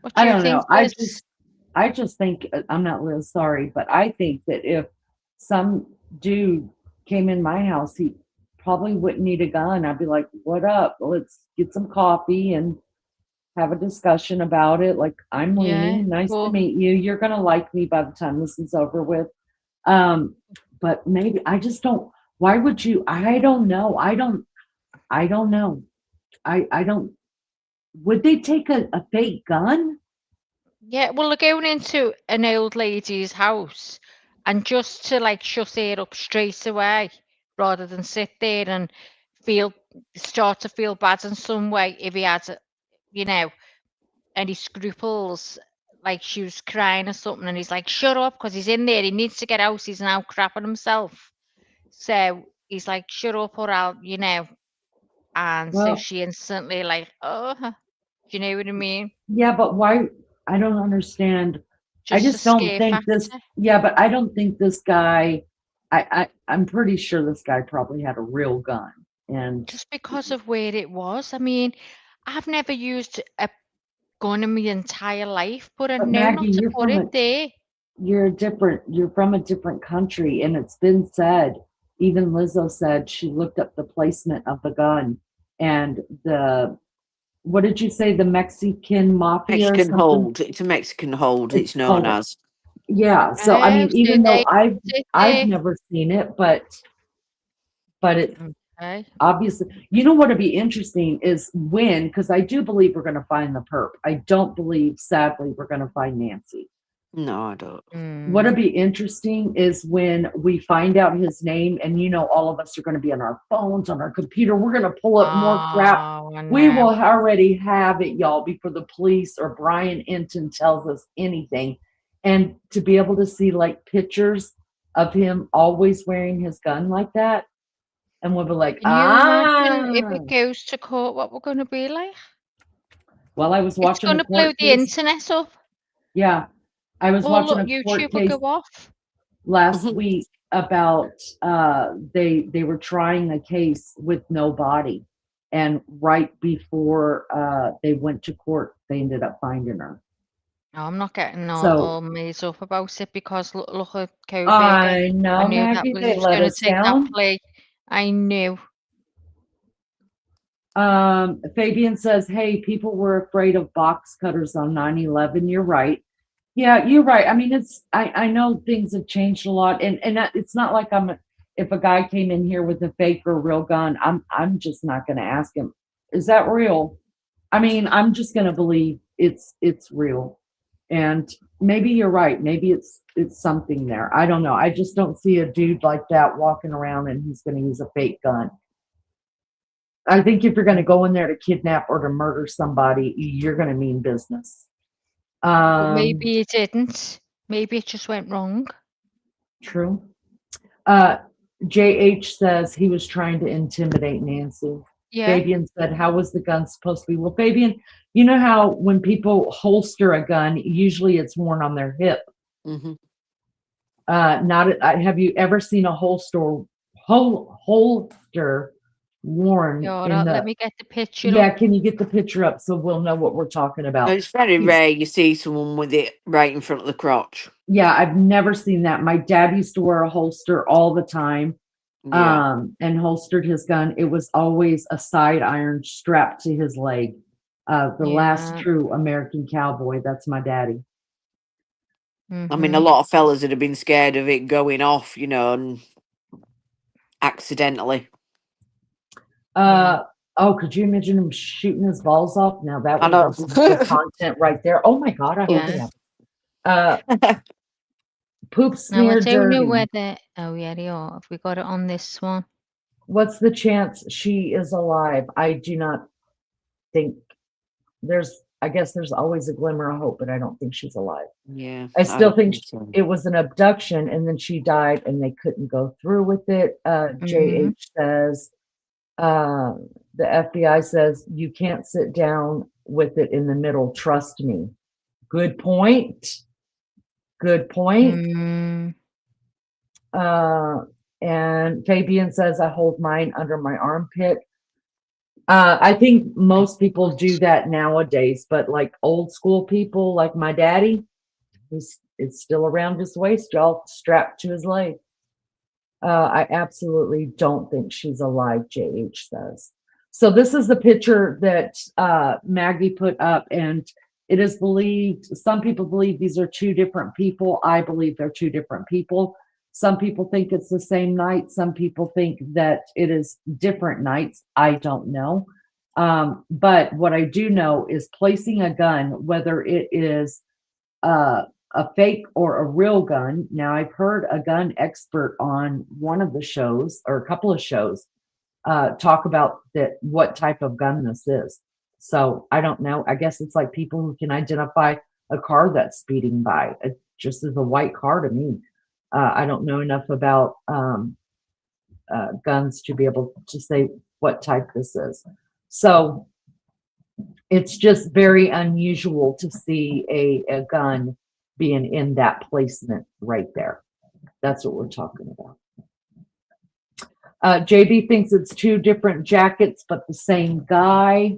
S3: What do
S2: I
S3: you
S2: don't
S3: think,
S2: know.
S3: Liz?
S2: I just think, I'm not Liz, sorry, but I think that if some dude came in my house, he probably wouldn't need a gun. I'd be like, what up? Let's get some coffee and have a discussion about it. Like, I'm
S3: Yeah,
S2: Lainey. Nice to
S3: well,
S2: meet you. You're going to like me by the time this is over with. But maybe I just don't, why would you? I don't know. I don't know. I don't, would they take a fake gun?
S3: yeah, well, they're going into an old lady's house, and just to like shut it up straight away, rather than sit there and start to feel bad in some way if he had, you know, any scruples, like she was crying or something, and he's like, shut up, because he's in there, he needs to get out, he's now crapping himself. So he's like, shut up or I'll, and so
S2: Well,
S3: she instantly like, oh, do you know what I mean?
S2: yeah, but why? I don't understand. I
S3: Just a
S2: just don't
S3: scare
S2: think
S3: factor.
S2: this, yeah, but I don't think this guy, I'm pretty sure this guy probably had a real gun. And
S3: Just because of where it was. I mean, I've never used a gun in my entire life, but I
S2: but
S3: know
S2: Maggie,
S3: not to
S2: you're
S3: put it there.
S2: you're from a different country, and it's been said, even Lizzo said she looked up the placement of the gun and what did you say, the Mexican mafia or
S4: Mexican
S2: something?
S4: hold. It's a Mexican hold, it's known
S2: Oh,
S4: as.
S2: yeah. So I mean,
S3: Oh, so
S2: even though
S3: they sit
S2: I've
S3: there.
S2: never seen it, but it
S3: Okay.
S2: obviously, you know what'd be interesting is when, because I do believe we're going to find the perp. I don't believe, sadly, we're going to find Nancy.
S4: No, I don't.
S2: What'd be interesting is when we find out his name, and all of us are going to be on our phones, on our computer. We're going to pull up more crap.
S3: Oh, I
S2: We
S3: know.
S2: will already have it, y'all, before the police or Brian Inton tells us anything. And to be able to see like pictures of him always wearing his gun like that, and we'll be like,
S3: Can you imagine if it goes to court, what we're going to be like?
S2: Well, I was
S3: It's
S2: watching
S3: going
S2: a
S3: to blow
S2: court
S3: the
S2: case.
S3: internet up.
S2: Yeah, I was
S3: Oh,
S2: watching
S3: look,
S2: a court
S3: YouTube will
S2: case
S3: go off.
S2: last week about they were trying a case with no body, and right before they went to court, they ended up finding her.
S3: No, I'm not getting all
S2: So
S3: made up about it, because look at COVID.
S2: I
S3: I
S2: know,
S3: knew that
S2: Maggie,
S3: was
S2: they let
S3: going to
S2: us
S3: take that
S2: down.
S3: play. I knew.
S2: Fabian says, hey, people were afraid of box cutters on 9/11. You're right. Yeah, you're right. I mean, I know things have changed a lot, and it's not like if a guy came in here with a fake or real gun, I'm just not going to ask him, is that real? I mean, I'm just going to believe it's real. And maybe you're right. Maybe it's something there. I don't know. I just don't see a dude like that walking around and he's going to use a fake gun. I think if you're going to go in there to kidnap or to murder somebody, you're going to mean business.
S3: But maybe it didn't. Maybe it just went wrong.
S2: True. JH says he was trying to intimidate Nancy.
S3: Yeah.
S2: Fabian said, how was the gun supposed to be? Well, Fabian, you know how when people holster a gun, usually it's worn on their hip.
S4: Mm-hmm.
S2: Have you ever seen a holster worn
S3: Let me get the picture.
S2: Yeah, can you get the picture up so we'll know what we're talking about?
S4: It's very rare you see someone with it right in front of the crotch.
S2: Yeah, I've never seen that. My dad used to wear a holster all the time.
S4: Yeah.
S2: and holstered his gun. It was always a side iron strapped to his leg. The last
S3: Yeah.
S2: true American cowboy. That's my daddy.
S4: I mean, a
S3: Mhm.
S4: lot of fellas would have been scared of it going off, you know, and accidentally.
S3: Yeah.
S2: Oh, could you imagine him shooting his balls off? Now that
S4: I
S2: would have
S4: know.
S2: been some good content right there. Oh my God, I hope it
S3: Yeah.
S2: happens. Poop
S3: Now I
S2: smear
S3: don't know
S2: dirty.
S3: whether. Oh yeah, they are. Have we got it on this one?
S2: What's the chance she is alive? I do not think I guess there's always a glimmer of hope, but I don't think she's alive.
S4: Yeah,
S2: I
S4: I
S2: still
S4: don't
S2: think
S4: think so.
S2: it was an abduction and then she died and they couldn't go through with it.
S3: Mhm.
S2: JH says, the FBI says, you can't sit down with it in the middle. Trust me. Good point. Good point.
S3: Mm.
S2: And Fabian says, I hold mine under my armpit. I think most people do that nowadays, but like old school people, like my daddy, it's still around his waist, y'all, strapped to his leg. I absolutely don't think she's alive, JH says. So this is the picture that Maggie put up, and it is believed, some people believe these are two different people. I believe they're two different people. Some people think it's the same night. Some people think that it is different nights. I don't know. But what I do know is placing a gun, whether it is a fake or a real gun. Now, I've heard a gun expert on one of the shows or a couple of shows talk about what type of gun this is. So I don't know. I guess it's like people who can identify a car that's speeding by. It just is a white car to me. I don't know enough about guns to be able to say what type this is. So it's just very unusual to see a gun being in that placement right there. That's what we're talking about. JB thinks it's two different jackets, but the same guy.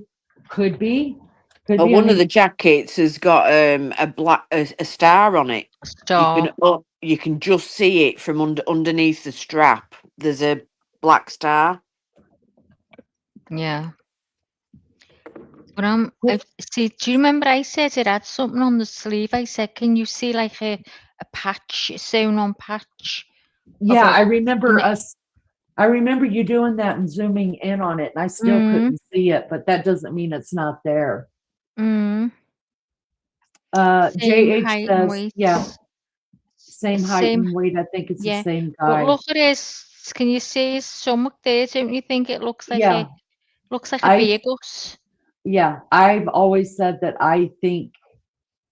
S2: Could be. Could
S4: Oh,
S2: be.
S4: one of the jackets has got a star on it.
S3: Star.
S4: You can just see it from underneath the strap. There's a black star.
S3: Yeah. But I see. Do you remember I said it had something on the sleeve? I said, "Can you see like a patch, a sewn on patch?"
S2: Yeah,
S3: a-
S2: I remember
S3: and
S2: us. I remember you doing that and zooming in on it, and I still couldn't see it, but that doesn't mean it's not there.
S3: Same
S2: JH
S3: height and
S2: says,
S3: weight.
S2: yeah, same height
S3: Same.
S2: and weight. I think it's the
S3: Yeah.
S2: same
S3: But
S2: guy.
S3: look at this. Can you see his stomach there? Don't you think it looks like
S2: Yeah,
S3: a beer gut?
S2: yeah, I've always said that I think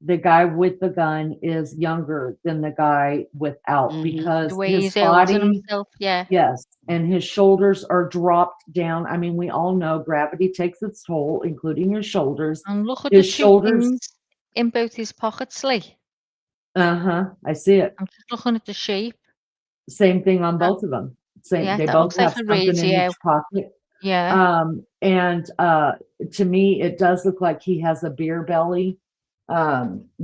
S2: the guy with the gun is younger than the guy without
S4: Mhm.
S3: The
S2: because
S3: way
S2: his
S3: he's holding
S2: body,
S3: himself, yeah.
S2: yes, and his shoulders are dropped down. I mean, we all know gravity takes its toll, including your shoulders.
S3: And look at
S2: His
S3: the two
S2: shoulders,
S3: things in both his pockets, Lee.
S2: I see it.
S3: I'm just looking at the shape.
S2: Same thing on
S3: That-
S2: both of them. Same,
S3: Yeah,
S2: they
S3: that
S2: both
S3: looks like
S2: have
S3: a
S2: something in
S3: radio.
S2: each pocket.
S3: Yeah.
S2: And to me, it does look like he has a beer belly,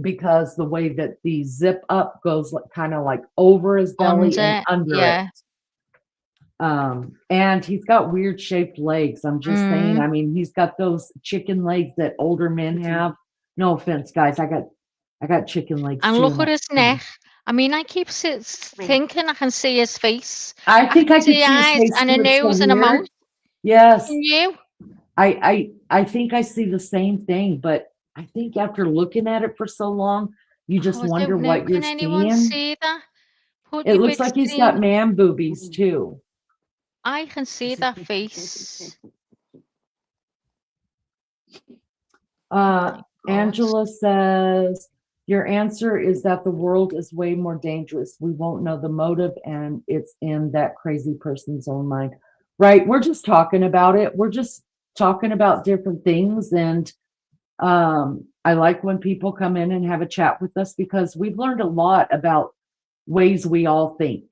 S2: because the way that the zip up goes kind of like over his belly and under
S3: yeah.
S2: it. And he's got weird shaped legs. I'm just saying, I mean, he's got those chicken legs that older men have. No offense, guys. I got chicken legs
S3: And
S2: too.
S3: look at his neck. I mean, I keep thinking I can see his face.
S2: I think I could see his
S3: eyes
S2: face
S3: and a
S2: too. It's so
S3: nose and a
S2: weird.
S3: mouth.
S2: Yes.
S3: Can you?
S2: I think I see the same thing, but I think after looking at it for so long, you just
S3: I
S2: wonder
S3: don't know.
S2: what you're
S3: Can anyone
S2: seeing.
S3: see that? Put
S2: It
S3: your
S2: looks
S3: big
S2: like he's
S3: screen.
S2: got man boobies too.
S3: I can see that face.
S2: Angela says, your answer is that the world is way more dangerous. We won't know the motive and it's in that crazy person's own mind. Right. We're just talking about it. We're just talking about different things. And I like when people come in and have a chat with us because we've learned a lot about ways we all think.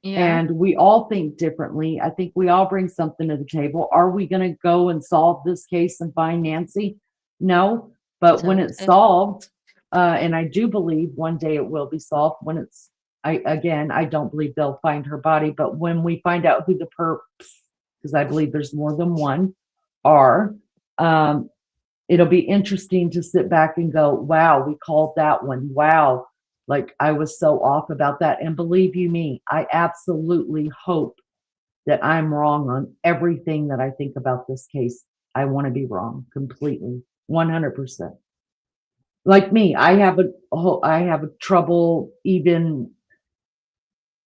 S3: Yeah.
S2: And we all think differently. I think we all bring something to the table. Are we going to go and solve this case and find Nancy? No. But when it's solved, and I do believe one day it will be solved, when it's I don't believe they'll find her body, but when we find out who the perps, because I believe there's more than one, are, it'll be interesting to sit back and go, wow, we called that one. Wow. Like I was so off about that. And believe you me, I absolutely hope that I'm wrong on everything that I think about this case. I want to be wrong completely, 100%. Like me, I have a trouble even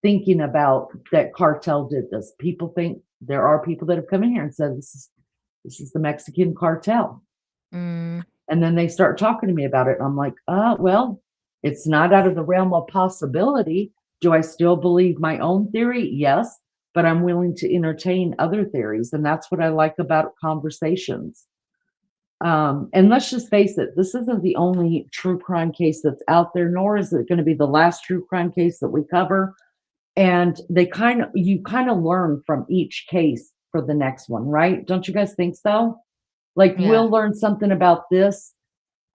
S2: thinking about that cartel did this. People think there are people that have come in here and said this is the Mexican cartel.
S3: Mm.
S2: And then they start talking to me about it. And I'm like, well, it's not out of the realm of possibility. Do I still believe my own theory? Yes, but I'm willing to entertain other theories. And that's what I like about conversations. And let's just face it, this isn't the only true crime case that's out there, nor is it going to be the last true crime case that we cover. And you kind of learn from each case for the next one, right? Don't you guys think so? Like
S3: Yeah.
S2: we'll learn something about this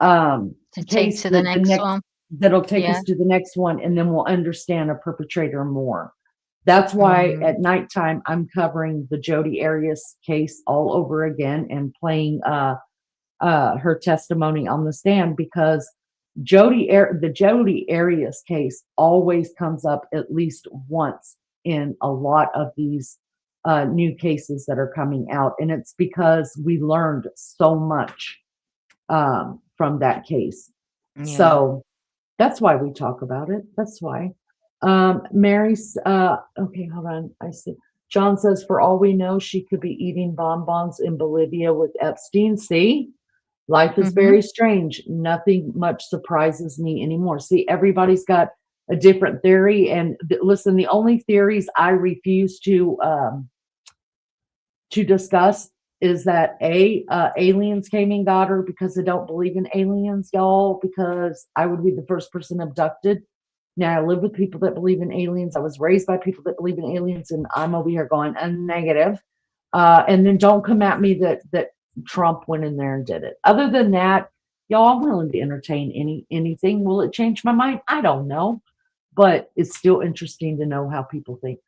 S3: To take
S2: case
S3: to the next one.
S2: that'll take
S3: Yeah.
S2: us to the next one, and then we'll understand a perpetrator more. That's why
S3: Mhm.
S2: at nighttime I'm covering the Jodi Arias case all over again and playing her testimony on the stand, because the Jodi Arias case always comes up at least once in a lot of these new cases that are coming out, and it's because we learned so much from that case.
S3: Yeah.
S2: So that's why we talk about it. That's why. Mary's okay, hold on. I see. John says, for all we know, she could be eating bonbons in Bolivia with Epstein. See? Life is
S3: Mhm.
S2: very strange. Nothing much surprises me anymore. See, everybody's got a different theory. And listen, the only theories I refuse to discuss is that aliens came and got her, because I don't believe in aliens, y'all, because I would be the first person abducted. Now, I live with people that believe in aliens. I was raised by people that believe in aliens, and I'm over here going, negative. And then don't come at me that Trump went in there and did it. Other than that, y'all, I'm willing to entertain anything. Will it change my mind? I don't know, but it's still interesting to know how people think.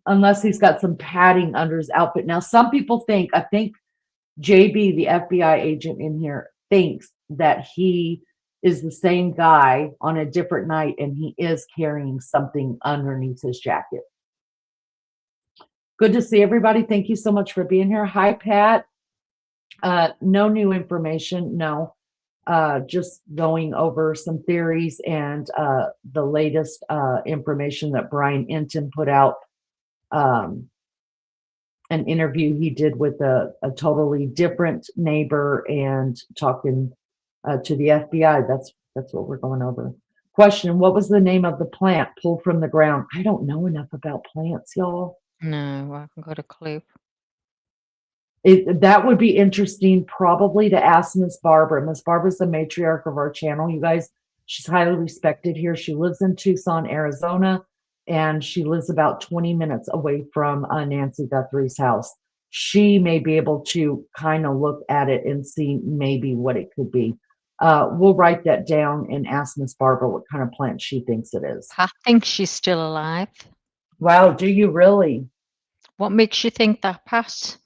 S2: Unless he's got some padding under his outfit. Now, some people I think JB, the FBI agent in here, thinks that he is the same guy on a different night, and he is carrying something underneath his jacket. Good to see everybody. Thank you so much for being here. Hi, Pat. No new information. No. Just going over some theories and the latest information that Brian Enton put out. An interview he did with a totally different neighbor and talking to the FBI. That's what we're going over. Question: what was the name of the plant pulled from the ground? I don't know enough about plants, y'all.
S3: No, I haven't got a clue.
S2: That would be interesting probably to ask Miss Barbara. Miss Barbara's the matriarch of our channel, you guys. She's highly respected here. She lives in Tucson, Arizona, and she lives about 20 minutes away from Nancy Guthrie's house. She may be able to kind of look at it and see maybe what it could be. We'll write that down and ask Miss Barbara what kind of plant she thinks it is.
S3: I think she's still alive.
S2: Wow, do you really?
S3: What makes you think that, Pat?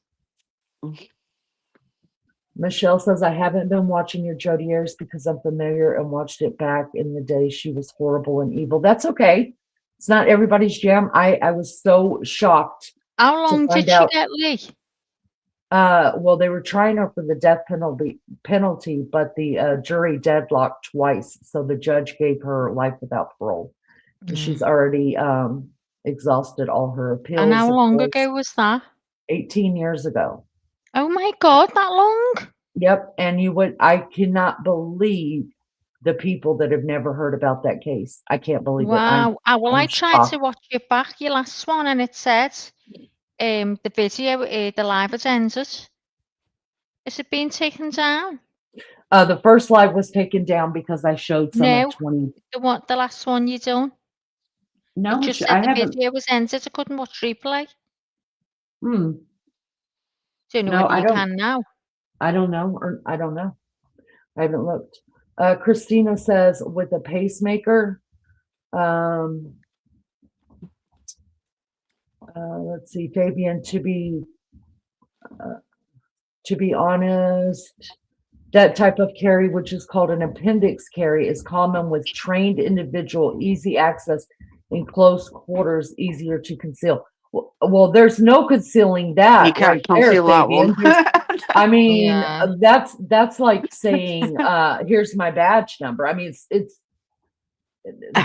S2: Michelle says, I haven't been watching your Jodi Arias because I'm familiar and watched it back in the day. She was horrible and evil. That's okay. It's not everybody's jam. I was so shocked.
S3: How long did she get, Lee?
S2: Well, they were trying her for the death penalty, but the jury deadlocked twice. So the judge gave her life without parole. She's already exhausted all her appeals.
S3: And how long ago was that?
S2: 18 years ago.
S3: Oh my God, that long?
S2: Yep. And I cannot believe the people that have never heard about that case. I can't believe it.
S3: Wow. I tried
S2: shocked.
S3: to watch it back, your last one, and it said the video, the live has ended. Is it being taken down?
S2: The first live was taken down because I showed some
S3: No,
S2: of 20.
S3: the last one you done?
S2: No,
S3: It just
S2: I
S3: said the
S2: haven't.
S3: video was ended. I couldn't watch replay.
S2: No,
S3: Don't know whether you can now.
S2: I don't know, or I don't know. I haven't looked. Christina says with a pacemaker. Let's see, Fabian, to be honest, that type of carry, which is called an appendix carry, is common with trained individual, easy access in close quarters, easier to conceal. Well, there's no concealing
S4: You
S2: that right
S4: can't
S2: there,
S4: conceal that one.
S2: Fabian. I mean,
S3: Yeah.
S2: that's like saying, here's my badge number. I mean, it's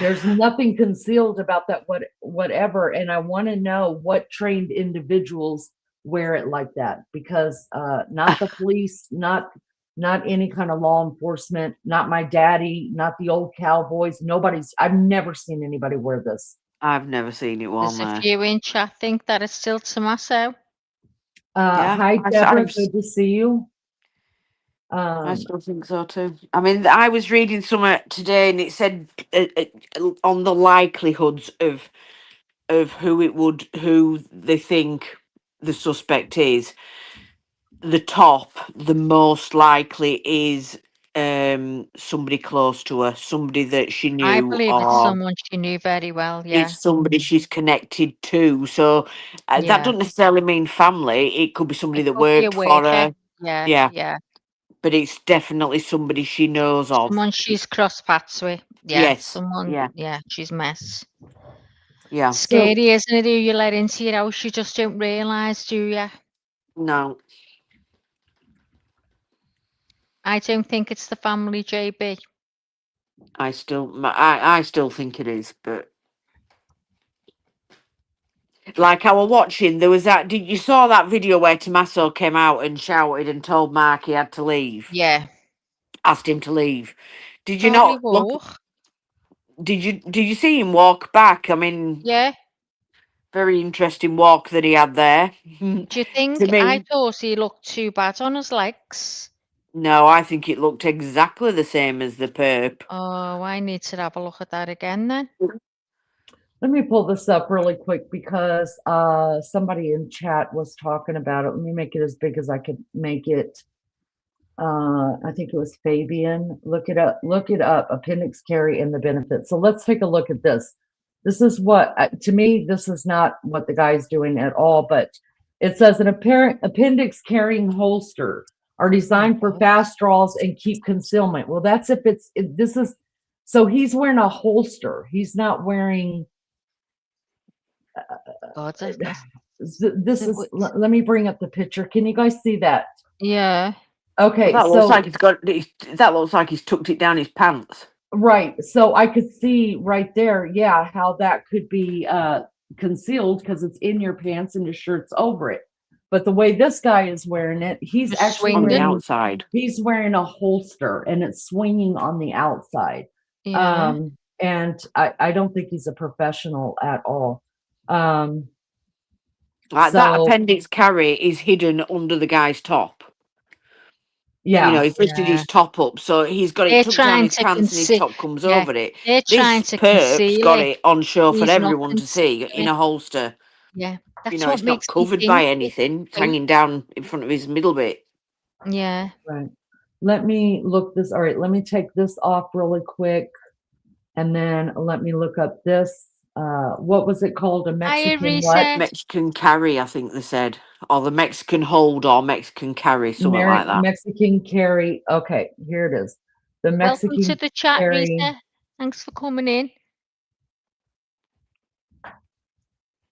S2: there's nothing concealed about that whatever, and I want to know what trained individuals wear it like that, because not the police, not any kind of law enforcement, not my daddy, not the old cowboys. I've never seen anybody wear this.
S4: I've never seen it worn
S3: There's a
S4: there.
S3: few in chat think that it's still Tommaso.
S4: Yeah,
S2: Hi
S4: I
S2: Deborah,
S4: s-
S2: good to see you.
S4: I still think so too. I mean, I was reading somewhere today, and it said on the likelihoods of who they think the suspect is. The top, the most likely is somebody close to her, somebody that she
S3: I
S4: knew,
S3: believe it's
S4: or
S3: someone she knew very well. Yeah.
S4: it's somebody she's connected to. So that
S3: Yeah.
S4: doesn't necessarily mean family. It could be somebody
S3: It
S4: that
S3: could be a
S4: worked for
S3: worker.
S4: her.
S3: Yeah.
S4: Yeah,
S3: Yeah.
S4: but it's definitely somebody she knows of.
S3: Someone she's crossed paths with. Yeah.
S4: Yes.
S3: Someone.
S4: Yeah.
S3: Yeah. She's mess.
S4: Yeah.
S3: Scary, isn't it? Who you let into your house, you just don't realise, do you?
S4: No.
S3: I don't think it's the family, JB.
S4: I still think it is, but like I was watching, there was that. Did you saw that video where Tommaso came out and shouted and told Mark he had to leave?
S3: Yeah.
S4: Asked him to leave. Did you
S3: Hardly
S4: not look?
S3: walk.
S4: Did you see him walk back? I mean,
S3: Yeah.
S4: very interesting walk that he had there.
S3: Do you
S4: To
S3: think? I
S4: me,
S3: thought he looked too bad on his legs.
S4: no, I think it looked exactly the same as the perp.
S3: Oh, I need to have a look at that again then.
S2: Let me pull this up really quick because somebody in chat was talking about it. Let me make it as big as I could make it. I think it was Fabian. Look it up, appendix carry and the benefits. So let's take a look at this. This is what, to me, this is not what the guy's doing at all, but it says an appendix carrying holster are designed for fast draws and keep concealment. Well, that's so he's wearing a holster. He's not wearing,
S3: God,
S2: this is, let me bring up the picture. Can you guys see that?
S3: yeah.
S2: Okay,
S4: That
S2: so
S4: looks like that looks like he's tucked it down his pants.
S2: right. So I could see right there, yeah, how that could be concealed because it's in your pants and your shirt's over it. But the way this guy is wearing it, he's
S3: Just
S2: actually
S4: On the
S3: swinging.
S4: outside.
S2: he's wearing a holster and it's swinging on the outside.
S3: Yeah.
S2: And I don't think he's a professional at all.
S4: Like that
S2: So
S4: appendix carry is hidden under the guy's top.
S2: yeah,
S4: You know, he's lifted
S3: Yeah.
S4: his top up, so he's got
S3: They're
S4: it tucked down
S3: trying
S4: his
S3: to
S4: pants and his
S3: conceal.
S4: top comes
S3: Yeah.
S4: over it.
S3: They're trying
S4: This
S3: to
S4: perp's
S3: conceal
S4: got
S3: it.
S4: it on show for
S3: He's not
S4: everyone to see in a holster.
S3: Yeah.
S4: You
S3: That's
S4: know,
S3: what
S4: it's not
S3: makes me
S4: covered
S3: think.
S4: by anything. It's
S3: Wait.
S4: hanging down in front of his middle bit.
S3: Yeah.
S2: right. Let me look this. All right, let me take this off really quick. And then let me look up this. What was it called? A Mexican what?
S3: reset.
S4: Mexican carry, I think they said. Or the Mexican hold or Mexican carry, something like that.
S2: Mexican carry. Okay, here it is. The
S3: Welcome
S2: Mexican
S3: to the chat,
S2: carry.
S3: Rita. Thanks for coming in.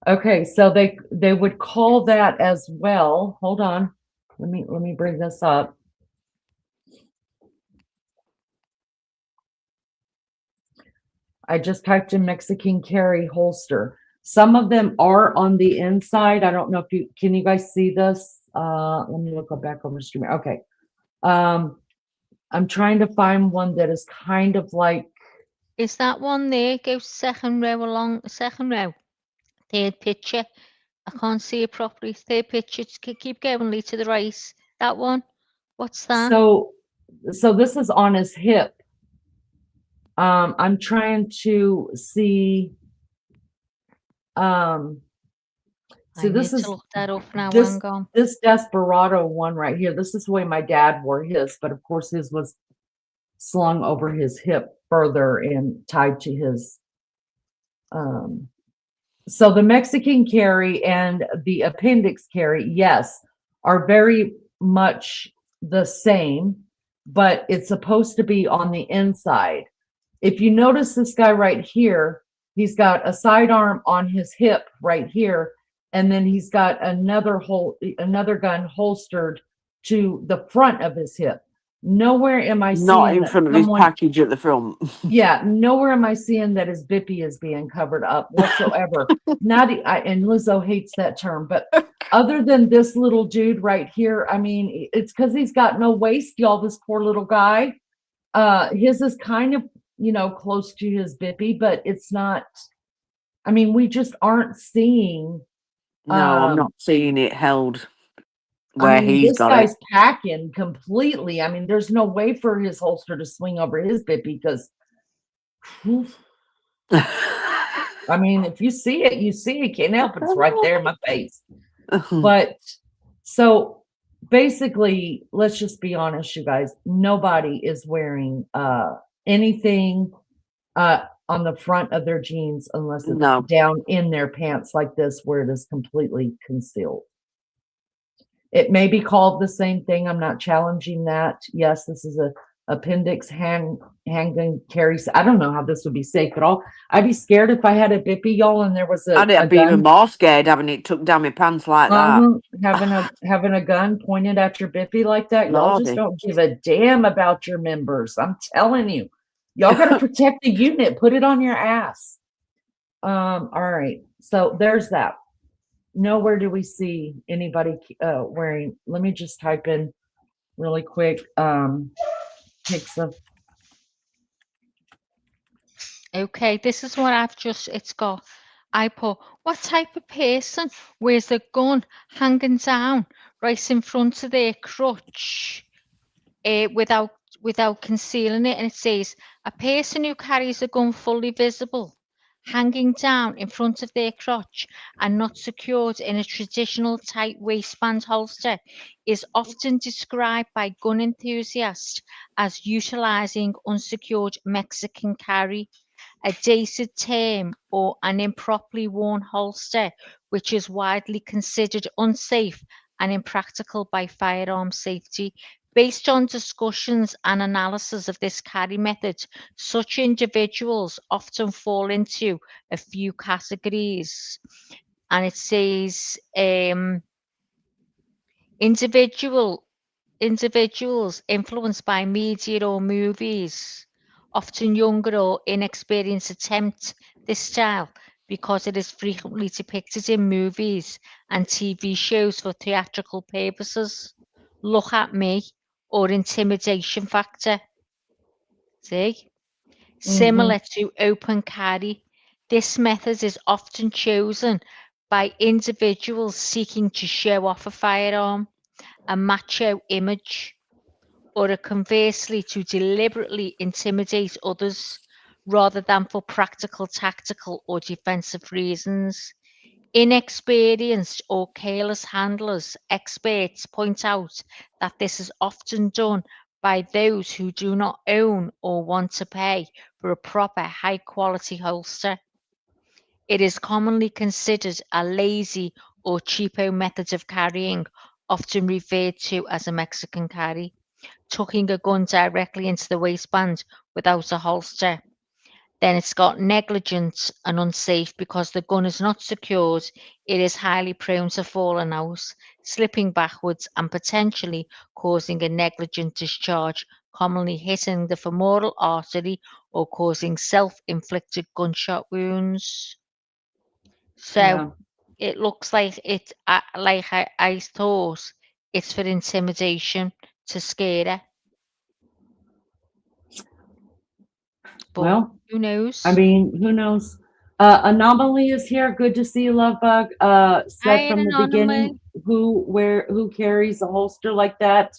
S2: Okay, so they would call that as well. Hold on. Let me bring this up. I just typed in Mexican carry holster. Some of them are on the inside. I don't know if can you guys see this? Let me look back over stream. Okay. I'm trying to find one that is kind of like.
S3: Is that one there? Go second row along, second row. Third picture. I can't see it properly. Third picture. Just keep going, Lee, to the right. That one. What's that?
S2: So this is on his hip. I'm trying to see. So this is
S3: to look that up now.
S2: this Desperado one right here. This is the way my dad wore his, but of course his was slung over his hip further and tied to his so the Mexican carry and the appendix carry, yes, are very much the same, but it's supposed to be on the inside. If you notice this guy right here, he's got a sidearm on his hip right here, and then he's got another gun holstered to the front of his hip. Nowhere am I
S4: Not
S2: seeing
S4: in
S2: that
S4: front of his
S2: someone,
S4: package at the front.
S2: yeah, nowhere am I seeing that his bippy is being covered up whatsoever. Not, and Lizzo hates that term, but other than this little dude right here, I mean, it's because he's got no waist, y'all, this poor little guy. His is kind of, you know, close to his bippy, but it's not, I mean, we just aren't seeing.
S4: No, I'm not seeing it held
S2: I
S4: where
S2: mean,
S4: he's
S2: this
S4: got
S2: guy's
S4: it.
S2: packing completely. I mean, there's no way for his holster to swing over his bippy because, I mean, if you see it, you see it. Can't help it. It's right there in my face. But so basically, let's just be honest, you guys. Nobody is wearing anything on the front of their jeans unless it's
S4: No.
S2: down in their pants like this, where it is completely concealed. It may be called the same thing. I'm not challenging that. Yes, this is a appendix handgun carry. I don't know how this would be safe at all. I'd be scared if I had a bippy, y'all, and there was a
S4: I'd be even
S2: gun.
S4: more scared having it tucked down my pants like that.
S2: Having a gun pointed at your bippy like that. Y'all just don't give a damn about your members. I'm telling you. Y'all got to protect the unit. Put it on your ass. All right. So there's that. Nowhere do we see anybody wearing. Let me just type in really quick. Pics of.
S3: Okay, this is what it's got. I put, what type of person wears a gun hanging down right in front of their crotch without concealing it? And it says, a person who carries a gun fully visible, hanging down in front of their crotch and not secured in a traditional tight waistband holster is often described by gun enthusiasts as utilizing unsecured Mexican carry, a dated term or an improperly worn holster, which is widely considered unsafe and impractical by firearm safety. Based on discussions and analysis of this carry method, such individuals often fall into a few categories. And it says individuals influenced by media or movies, often younger or inexperienced, attempt this style because it is frequently depicted in movies and TV shows for theatrical purposes. Look at me, or intimidation factor. See? Similar to open carry, this method is often chosen by individuals seeking to show off a firearm, a macho image, or conversely to deliberately intimidate others rather than for practical, tactical, or defensive reasons. Inexperienced or careless handlers, experts point out that this is often done by those who do not own or want to pay for a proper high-quality holster. It is commonly considered a lazy or cheapo method of carrying, often referred to as a Mexican carry, tucking a gun directly into the waistband without a holster. Then it's got negligent and unsafe because the gun is not secured. It is highly prone to falling out, slipping backwards, and potentially causing a negligent discharge, commonly hitting the femoral artery or causing self-inflicted gunshot wounds. So
S2: Yeah.
S3: it looks like it, like I thought, it's for intimidation to scare her. But
S2: Well,
S3: who knows?
S2: I mean, who knows? Anomaly is here. Good to see you, Lovebug. Said
S3: Hi,
S2: from the
S3: Anomaly.
S2: beginning who carries a holster like that.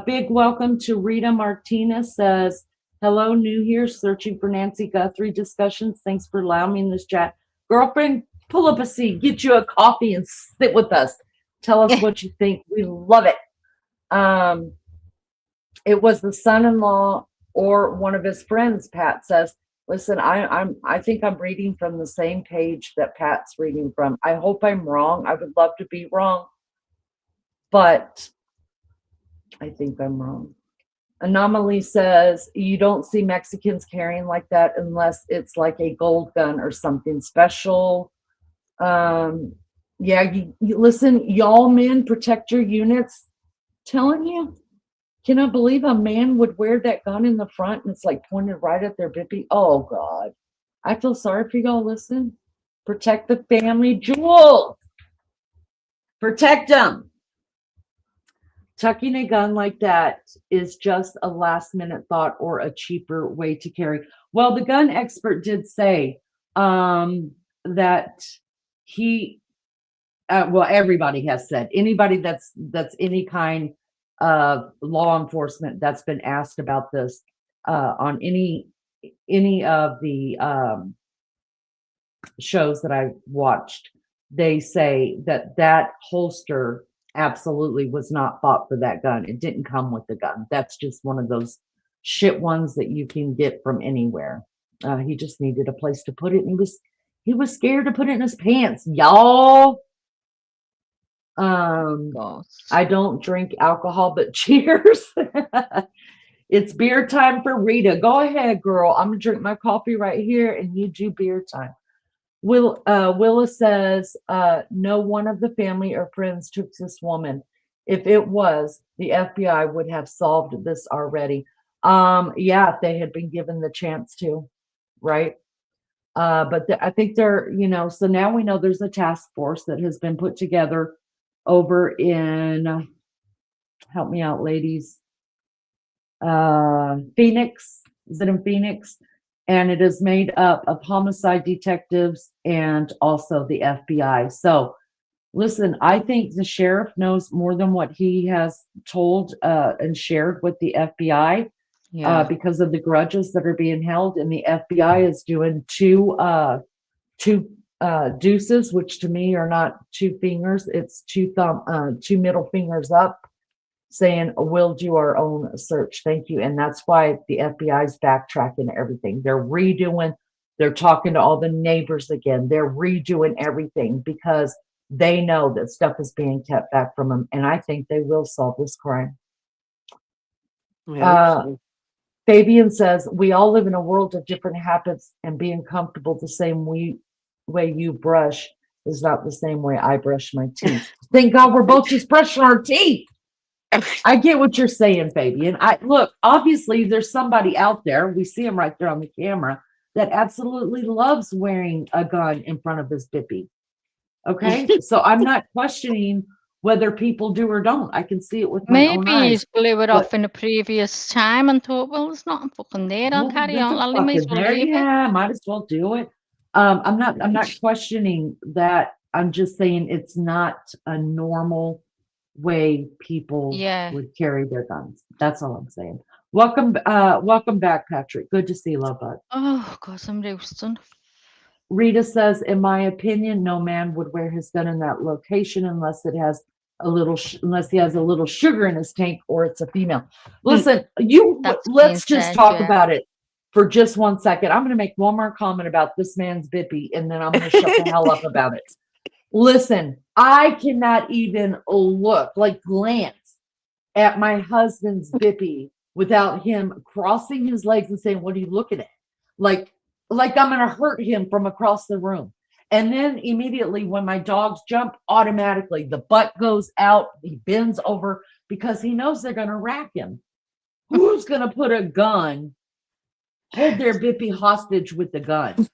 S2: Big welcome to Rita Martinez. Says, hello, new here, searching for Nancy Guthrie discussions. Thanks for allowing me in this chat. Girlfriend, pull up a seat, get you a coffee, and sit with us. Tell us what you think. We love it. It was the son-in-law or one of his friends, Pat says, listen, I think I'm reading from the same page that Pat's reading from. I hope I'm wrong. I would love to be wrong, but I think I'm wrong. Anomaly says, you don't see Mexicans carrying like that unless it's like a gold gun or something special. Yeah, you listen, y'all men, protect your units. Telling you, cannot believe a man would wear that gun in the front and it's like pointed right at their bippy. Oh God, I feel sorry for y'all. Listen, protect the family jewels. Protect them. Tucking a gun like that is just a last minute thought or a cheaper way to carry. Well, the gun expert did say that he, well, everybody has said, anybody that's any kind of law enforcement that's been asked about this on any of the shows that I watched, they say that holster absolutely was not bought for that gun. It didn't come with the gun. That's just one of those shit ones that you can get from anywhere. He just needed a place to put it, and he was scared to put it in his pants, y'all. I don't drink alcohol, but cheers. It's beer time for Rita. Go ahead, girl. I'm gonna drink my coffee right here, and you do beer time. Willa says, no one of the family or friends took this woman. If it was, the FBI would have solved this already. Yeah, if they had been given the chance to, right? But I think they're, so now we know there's a task force that has been put together over in, help me out, ladies, Phoenix. Is it in Phoenix? And it is made up of homicide detectives and also the FBI. So listen, I think the sheriff knows more than what he has told and shared with the FBI because of the grudges that are being held. And the FBI is doing two deuces, which to me are not two fingers. It's two middle fingers up, saying we'll do our own search. Thank you. And that's why the FBI is backtracking everything. They're talking to all the neighbors again. They're redoing everything because they know that stuff is being kept back from them. And I think they will solve this crime. Fabian says, we all live in a world of different habits, and being comfortable the same way you brush is not the same way I brush my teeth. Thank God we're both just brushing our teeth. I get what you're saying, Fabian. Look, obviously there's somebody out there, we see him right there on the camera, that absolutely loves wearing a gun in front of his bippy. Okay? So I'm not questioning whether people do or don't. I can see it with my own eyes.
S3: Maybe he's blew it off in a previous time and thought, well, there's nothing fucking there. I'll carry on. I might as well leave it.
S2: Yeah, might as well do it. I'm not questioning that. I'm just saying it's not a normal way people would carry their guns. That's all I'm saying. Welcome back, Patrick. Good to see you, love bug.
S3: Oh God, I'm roasting.
S2: Rita says, in my opinion, no man would wear his gun in that location unless it has unless he has a little sugar in his tank or it's a female. Listen, let's just talk about it for just 1 second. I'm going to make one more comment about this man's bippy, and then I'm going to shut the hell up about it. Listen, I cannot even glance at my husband's bippy without him crossing his legs and saying, what are you looking at? Like I'm going to hurt him from across the room. And then immediately when my dogs jump, automatically the butt goes out. He bends over because he knows they're going to rack him. Who's going to put a gun, hold their bippy hostage with the gun?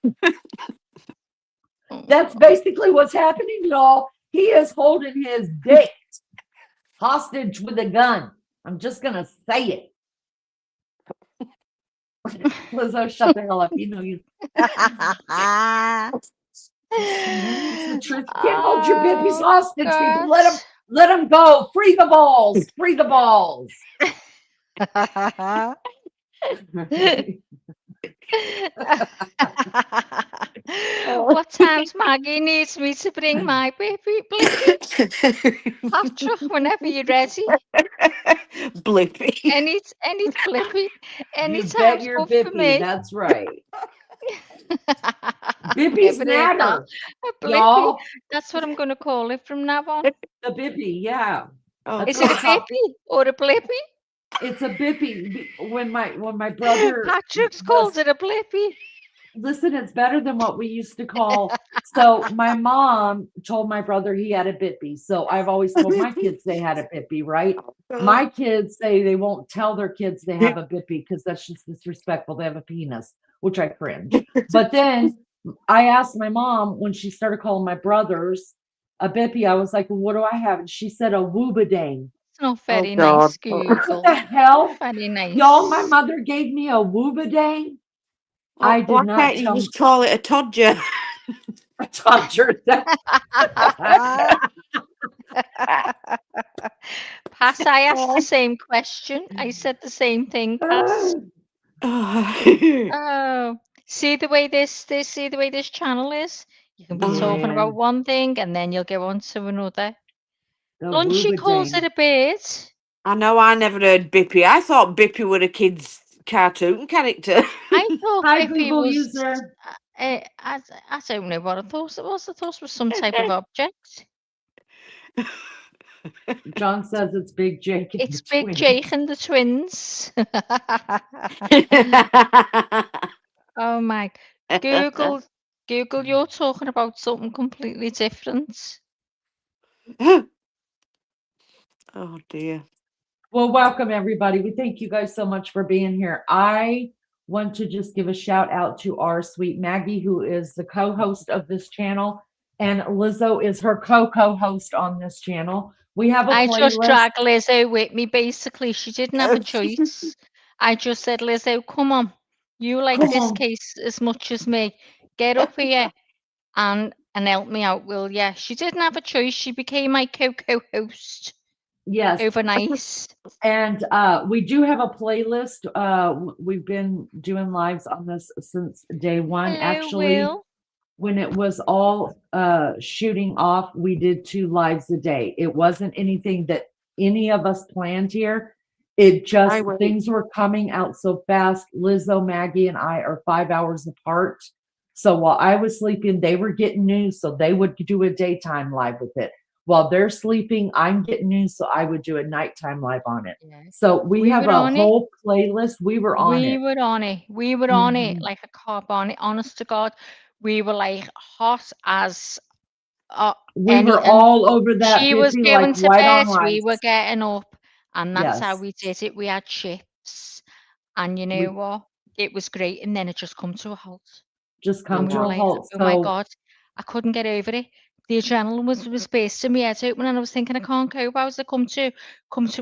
S2: That's basically what's happening, y'all. He is holding his dick hostage with a gun. I'm just going to say it. Lizzo, shut the hell up. You know you. It's the truth. You can't hold your bippies hostage, people. Let them go. Free the balls. Free the balls.
S3: What times Maggie needs me to bring my baby, please? After, whenever you're ready.
S4: Blippy.
S3: Any blippy, any
S2: You bet
S3: time's
S2: your
S3: good for
S2: bippy.
S3: me.
S2: That's right.
S3: I've
S2: Bippies
S3: never heard that.
S2: matter,
S3: A blippy.
S2: y'all.
S3: That's what I'm going to call it from now on.
S2: The bippy, yeah.
S4: Oh,
S3: Is
S2: That's
S3: it a
S2: what
S3: bippy or a blippy?
S2: it's a bippy. When my brother
S3: Patrick's
S2: was,
S3: calls it a blippy.
S2: listen, it's better than what we used to call. So my mom told my brother he had a bippy. So I've always told my kids they had a bippy, right? My kids say they won't tell their kids they have a bippy because that's just disrespectful. They have a penis, which I cringe. But then I asked my mom when she started calling my brothers a bippy. I was like, well, what do I have? And she said a woobadang.
S3: It's not very
S4: God.
S3: nice,
S2: What
S3: Google.
S2: the hell?
S3: Very nice.
S2: Y'all, my mother gave me a woobadang. I did
S4: Why
S2: not
S4: can't you
S2: tell
S4: just call it a todger?
S2: I taught her that.
S3: Pass, I asked the same question. I said the same thing, Pass. Oh, see the way this channel is? You can be talking
S2: Yeah.
S3: about one thing and then you'll go on to another.
S2: The
S3: Lunchy calls
S2: woobadang.
S3: it a bird.
S4: I know, I never heard Bippy. I thought Bippy were a kid's cartoon character.
S3: I thought
S2: Hi,
S3: Bippy
S2: Google
S3: was.
S2: user.
S3: I don't know what I thought it was. I thought it was some type of object.
S2: John says it's Big Jake. And
S3: It's
S2: the
S3: Big
S2: twins.
S3: Jake and the twins. Oh my. Google, you're talking about something completely different.
S4: Oh dear.
S2: Well, welcome everybody. We thank you guys so much for being here. I want to just give a shout out to our sweet Maggie, who is the co-host of this channel, and Lizzo is her co-host on this channel. We have a
S3: I just
S2: playlist.
S3: dragged Lizzo with me, basically. She didn't have a choice. I just said, Lizzo, come on. You like
S2: Come
S3: this
S2: on.
S3: case as much as me. Get up here and help me out, will ya? She didn't have a choice. She became my co-host
S2: Yes.
S3: overnight.
S2: And we do have a playlist. We've been doing lives on this since day one.
S3: Hello,
S2: Actually,
S3: Will.
S2: when it was all shooting off, we did 2 lives a day. It wasn't anything that any of us planned here. It just,
S4: wait.
S2: things were coming out so fast. Lizzo, Maggie, and I are 5 hours apart. So while I was sleeping, they were getting news. So they would do a daytime live with it. While they're sleeping, I'm getting news. So I would do a nighttime live on it.
S3: Yes.
S2: So we have
S3: were
S2: a
S3: on it.
S2: whole playlist. We were on it.
S3: We were on it. We were on it
S2: Mhm.
S3: like a carb on it. Honest to God, we were like hot as
S2: We were
S3: anything.
S2: all over that.
S3: She was
S2: Bippy,
S3: going
S2: like
S3: to
S2: white on
S3: bed, we
S2: rice.
S3: were getting up, and that's how
S2: Yes.
S3: we did it. We had chips, and you know what? It was great, and then it just come to a halt.
S2: Just
S3: And
S2: come
S3: we
S2: to
S3: were
S2: a
S3: like,
S2: halt.
S3: oh my
S2: So
S3: God, I couldn't get over it. The adrenaline was bursting my head open, and I was thinking, I can't cope. How's it come to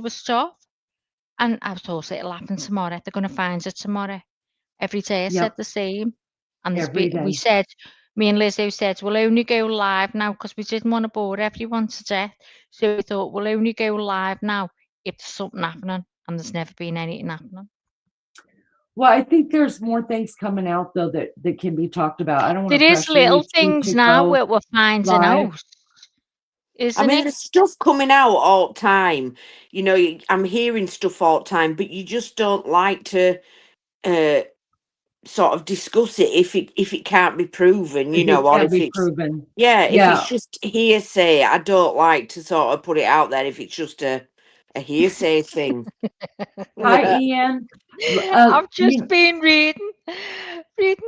S3: a stop? And I thought it'll happen tomorrow. They're going to find it tomorrow. Every day I said
S2: Yep.
S3: the same. And
S2: Every
S3: we
S2: day.
S3: said, me and Lizzo said, we'll only go live now because we didn't want to bore everyone to death. So we thought, we'll only go live now if there's something happening. And there's never been anything happening.
S2: Well, I think there's more things coming out though that can be talked about. I don't want to
S3: There is
S2: pressure
S3: little
S2: you
S3: things
S2: to
S3: now
S2: go
S3: where we're finding
S2: live.
S3: out, isn't
S4: I mean,
S3: it?
S4: there's stuff coming out all the time. You know, I'm hearing stuff all the time, but you just don't like to sort of discuss it if it can't be proven, you
S2: If
S4: know,
S2: it
S4: or
S2: can't
S4: if
S2: be
S4: it's
S2: proven.
S4: if
S2: Yeah.
S4: it's just hearsay. I don't like to sort of put it out there if it's just a hearsay thing.
S2: Hi, Ian.
S3: I've just been reading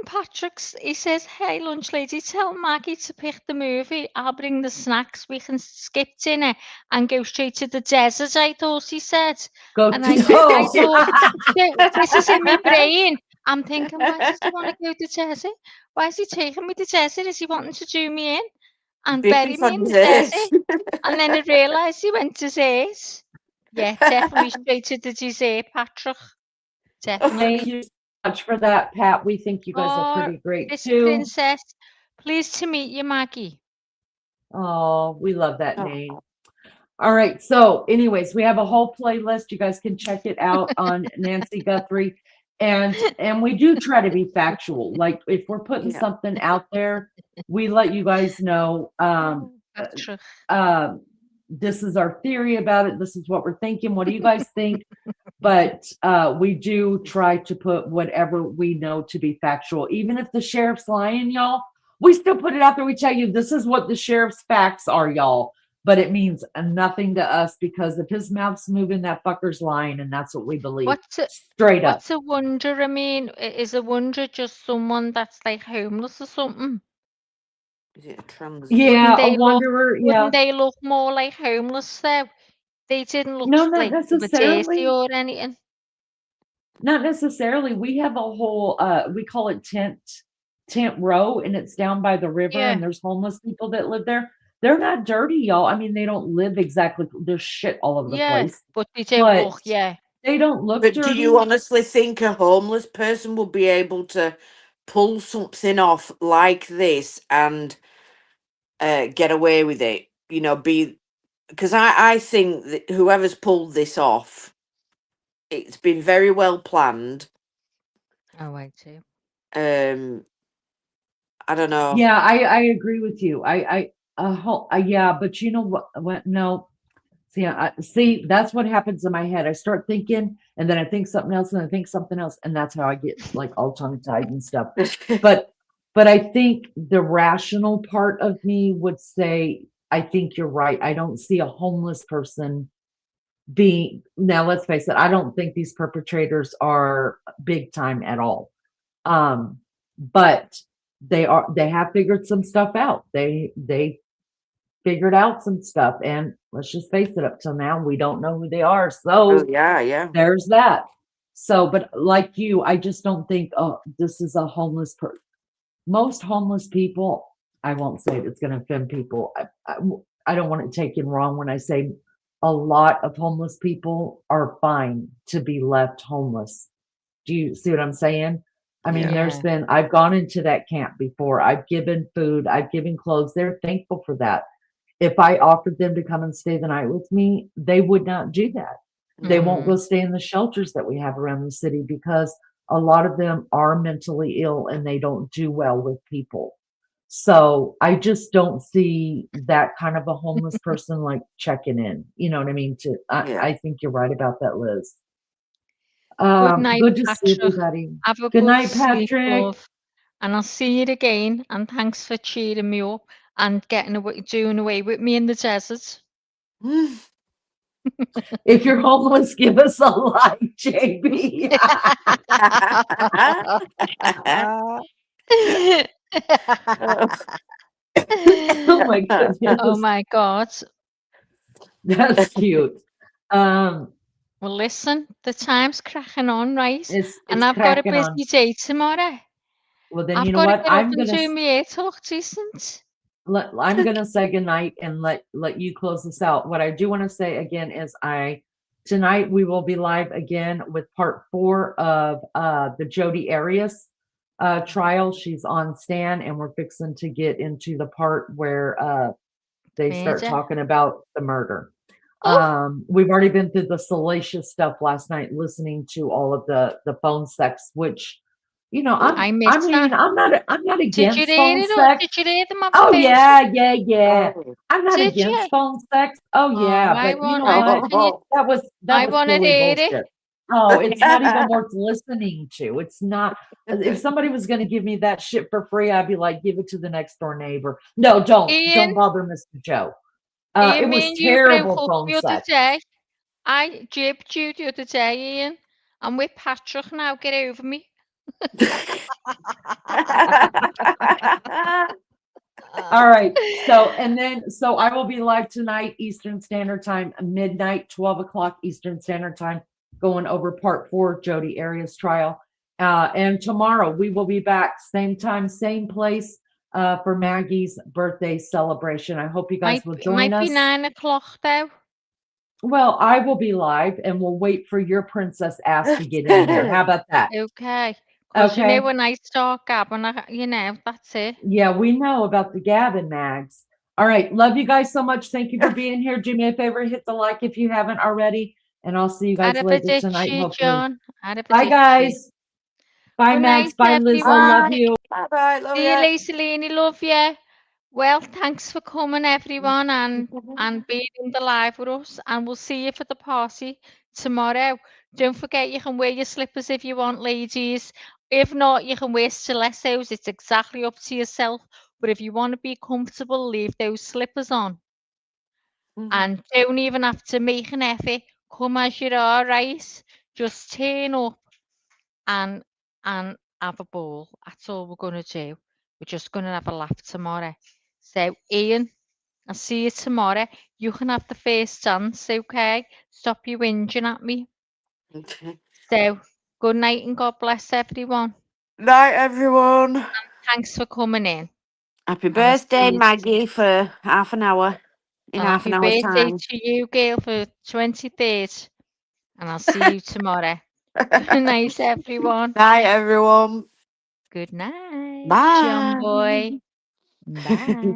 S3: Patrick's. He says, "Hey, lunch lady, tell Maggie to pick the movie. I'll bring the snacks. We can skip dinner and go straight to the desert." I thought he said,
S2: Go
S3: and
S2: to
S3: I thought, so this is in my brain. I'm thinking, why does he want to go to the desert? Why is he taking me to the desert? Is he wanting to do me in and bury me in the desert? And then I realised he went to Zay's. Yeah, definitely straight to the dessert, Patrick. Definitely.
S2: Thank you so much for that, Pat. We think you guys are pretty great
S3: Miss
S2: too.
S3: Princess, pleased to meet you, Maggie.
S2: Oh, we love that name. All right. So anyways, we have a whole playlist. You guys can check it out on Nancy Guthrie. And we do try to be factual. Like if we're putting something out there, we let you guys know. this is our theory about it. This is what we're thinking. What do you guys think? But we do try to put whatever we know to be factual. Even if the sheriff's lying, y'all, we still put it out there. We tell you this is what the sheriff's facts are, y'all. But it means nothing to us because if his mouth's moving, that fucker's lying, and that's what we believe. Straight up.
S3: What's a wonder? I mean, is a wonder just someone that's like homeless or something?
S4: Is it a trans?
S2: Yeah,
S3: they
S2: a wanderer. Yeah.
S3: Wouldn't they look more like homeless though? They didn't look
S2: No, not
S3: like
S2: necessarily.
S3: dirty or anything.
S2: Not necessarily. We have a whole we call it tent row, and it's down by the river,
S3: Yeah.
S2: and there's homeless people that live there. They're not dirty, y'all. I mean, they don't live exactly. There's shit all over the place.
S3: But they do
S2: But
S3: look, yeah.
S2: they don't look
S4: But
S2: dirty.
S4: do you honestly think a homeless person will be able to pull something off like this and get away with it? You know, because I think that whoever's pulled this off, it's been very well planned.
S3: Oh, I do.
S4: I don't know.
S2: Yeah, I agree with you. Yeah, but you know what? No, see, that's what happens in my head. I start thinking, and then I think something else, and I think something else, and that's how I get like all tongue-tied and stuff. But I think the rational part of me would say, I think you're right. I don't see a homeless person being. Now, let's face it. I don't think these perpetrators are big time at all. But they have figured some stuff out. They figured out some stuff, and let's just face it, up till now we don't know who they are. So
S4: yeah,
S2: there's that. So, but like you, I just don't think, oh, this is a homeless person. Most homeless people, I won't say it's going to offend people. I don't want it taken wrong when I say a lot of homeless people are fine to be left homeless. Do you see what I'm saying? I mean,
S3: Yeah.
S2: I've gone into that camp before. I've given food, I've given clothes. They're thankful for that. If I offered them to come and stay the night with me, they would not do that. They won't go stay in the shelters that we have around the city because a lot of them are mentally ill and they don't do well with people. So I just don't see that kind of a homeless person like checking in. You know what I mean? I think you're right about that, Liz.
S3: Good night,
S2: Good to see
S3: Patrick.
S2: everybody.
S3: Have a
S2: Good night,
S3: sleep,
S2: Patrick.
S3: love. And I'll see you again. And thanks for cheering me up and doing away with me in the desert.
S2: If you're homeless, give us a like, JB. Oh my goodness.
S3: Oh my God.
S2: That's cute.
S3: Well, listen, the time's cracking on, right?
S2: It's
S3: And I've got a
S2: cracking on.
S3: busy day tomorrow.
S2: Well, then
S3: I've
S2: you know
S3: got to
S2: what?
S3: get up and do my hair to look decent.
S2: I'm gonna say goodnight and let you close this out. What I do want to say again is tonight we will be live again with part 4 of the Jodi Arias trial. She's on stand, and we're fixing to get into the part where they start talking about the murder. We've already been through the salacious stuff last night, listening to all of the phone sex, which, you know, I'm not against phone sex.
S3: Did you hear them?
S2: Oh yeah. I'm not against phone sex. Oh yeah, but you know what? That was silly bullshit. Oh, it's not even worth listening to. It's not. If somebody was going to give me that shit for free, I'd be like, give it to the next door neighbor. No, don't bother Mr. Joe. It was terrible phone sex.
S3: I jibbed you the other day, Ian. I'm with Patrick now. Get over me.
S2: All right. So I will be live tonight, Eastern Standard Time, midnight, 12 o'clock Eastern Standard Time, going over part 4, Jodi Arias trial. And tomorrow we will be back, same time, same place, for Maggie's birthday celebration. I hope you guys will join us.
S3: Might be 9 o'clock though.
S2: Well, I will be live, and we'll wait for your princess ass to get in here. How about that?
S3: Okay. Because you know when I start gabbing, that's it.
S2: Yeah, we know about the gabbing, Mags. All right. Love you guys so much. Thank you for being here. Do me a favor, hit the like if you haven't already. And I'll see you guys later tonight, hopefully. Bye, guys. Bye, Mags. Bye, Liz. I love you.
S4: Bye-bye. Love
S3: See you later, Lenny. Love you. Well, thanks for coming, everyone, and being in the live with us. And we'll see you for the party tomorrow. Don't forget, you can wear your slippers if you want, ladies. If not, you can wear stilettos. It's exactly up to yourself. But if you want to be comfortable, leave those slippers on. And don't even have to make an effort. Come as you are, right? Just turn up and have a ball. That's all we're going to do. We're just going to have a laugh tomorrow. So, Ian, I'll see you tomorrow. You can have the first chance, okay? Stop you whinging at me.
S4: Okay.
S3: So, good night and God bless everyone.
S4: Night, everyone.
S3: Thanks for coming in.
S4: Happy
S3: And I'll see
S4: birthday,
S3: you-
S4: Maggie, for half an hour. In
S3: And
S4: half an
S3: happy
S4: hour's
S3: birthday
S4: time.
S3: to you, girl, for 23rd. And I'll see you tomorrow. Good night, everyone.
S4: Night, everyone.
S3: Good night, John
S4: Bye.
S3: boy. Bye.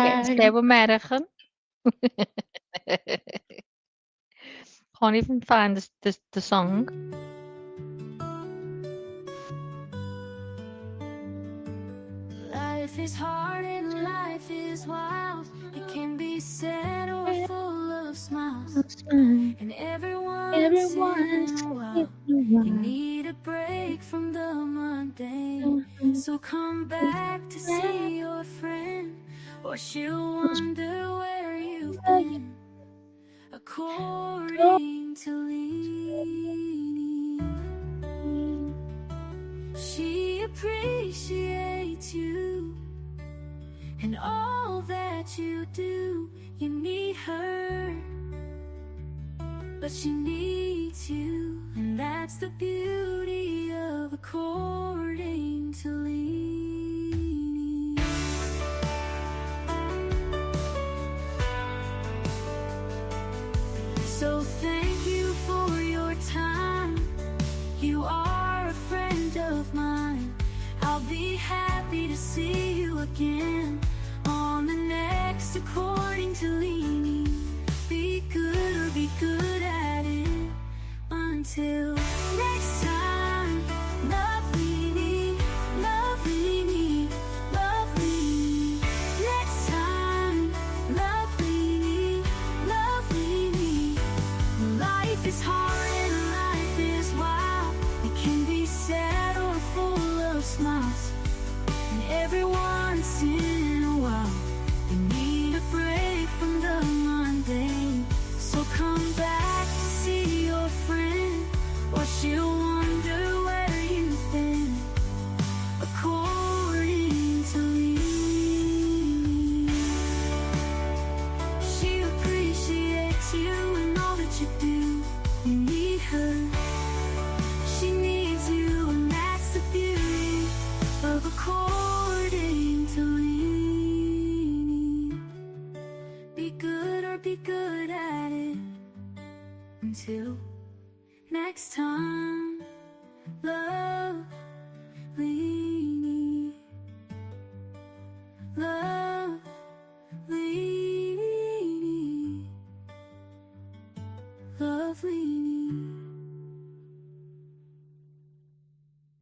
S3: Getting
S4: Bye.
S3: so American. Can't even find the song.
S1: Life is hard and life is wild. It can be sad or full of smiles. And every once in a while, you need a break from the mundane. So come back to see your friend, or she'll wonder where you've been. According to Leanie, she appreciates you and all that you do. You need her, but she needs you, and that's the beauty of a chorus.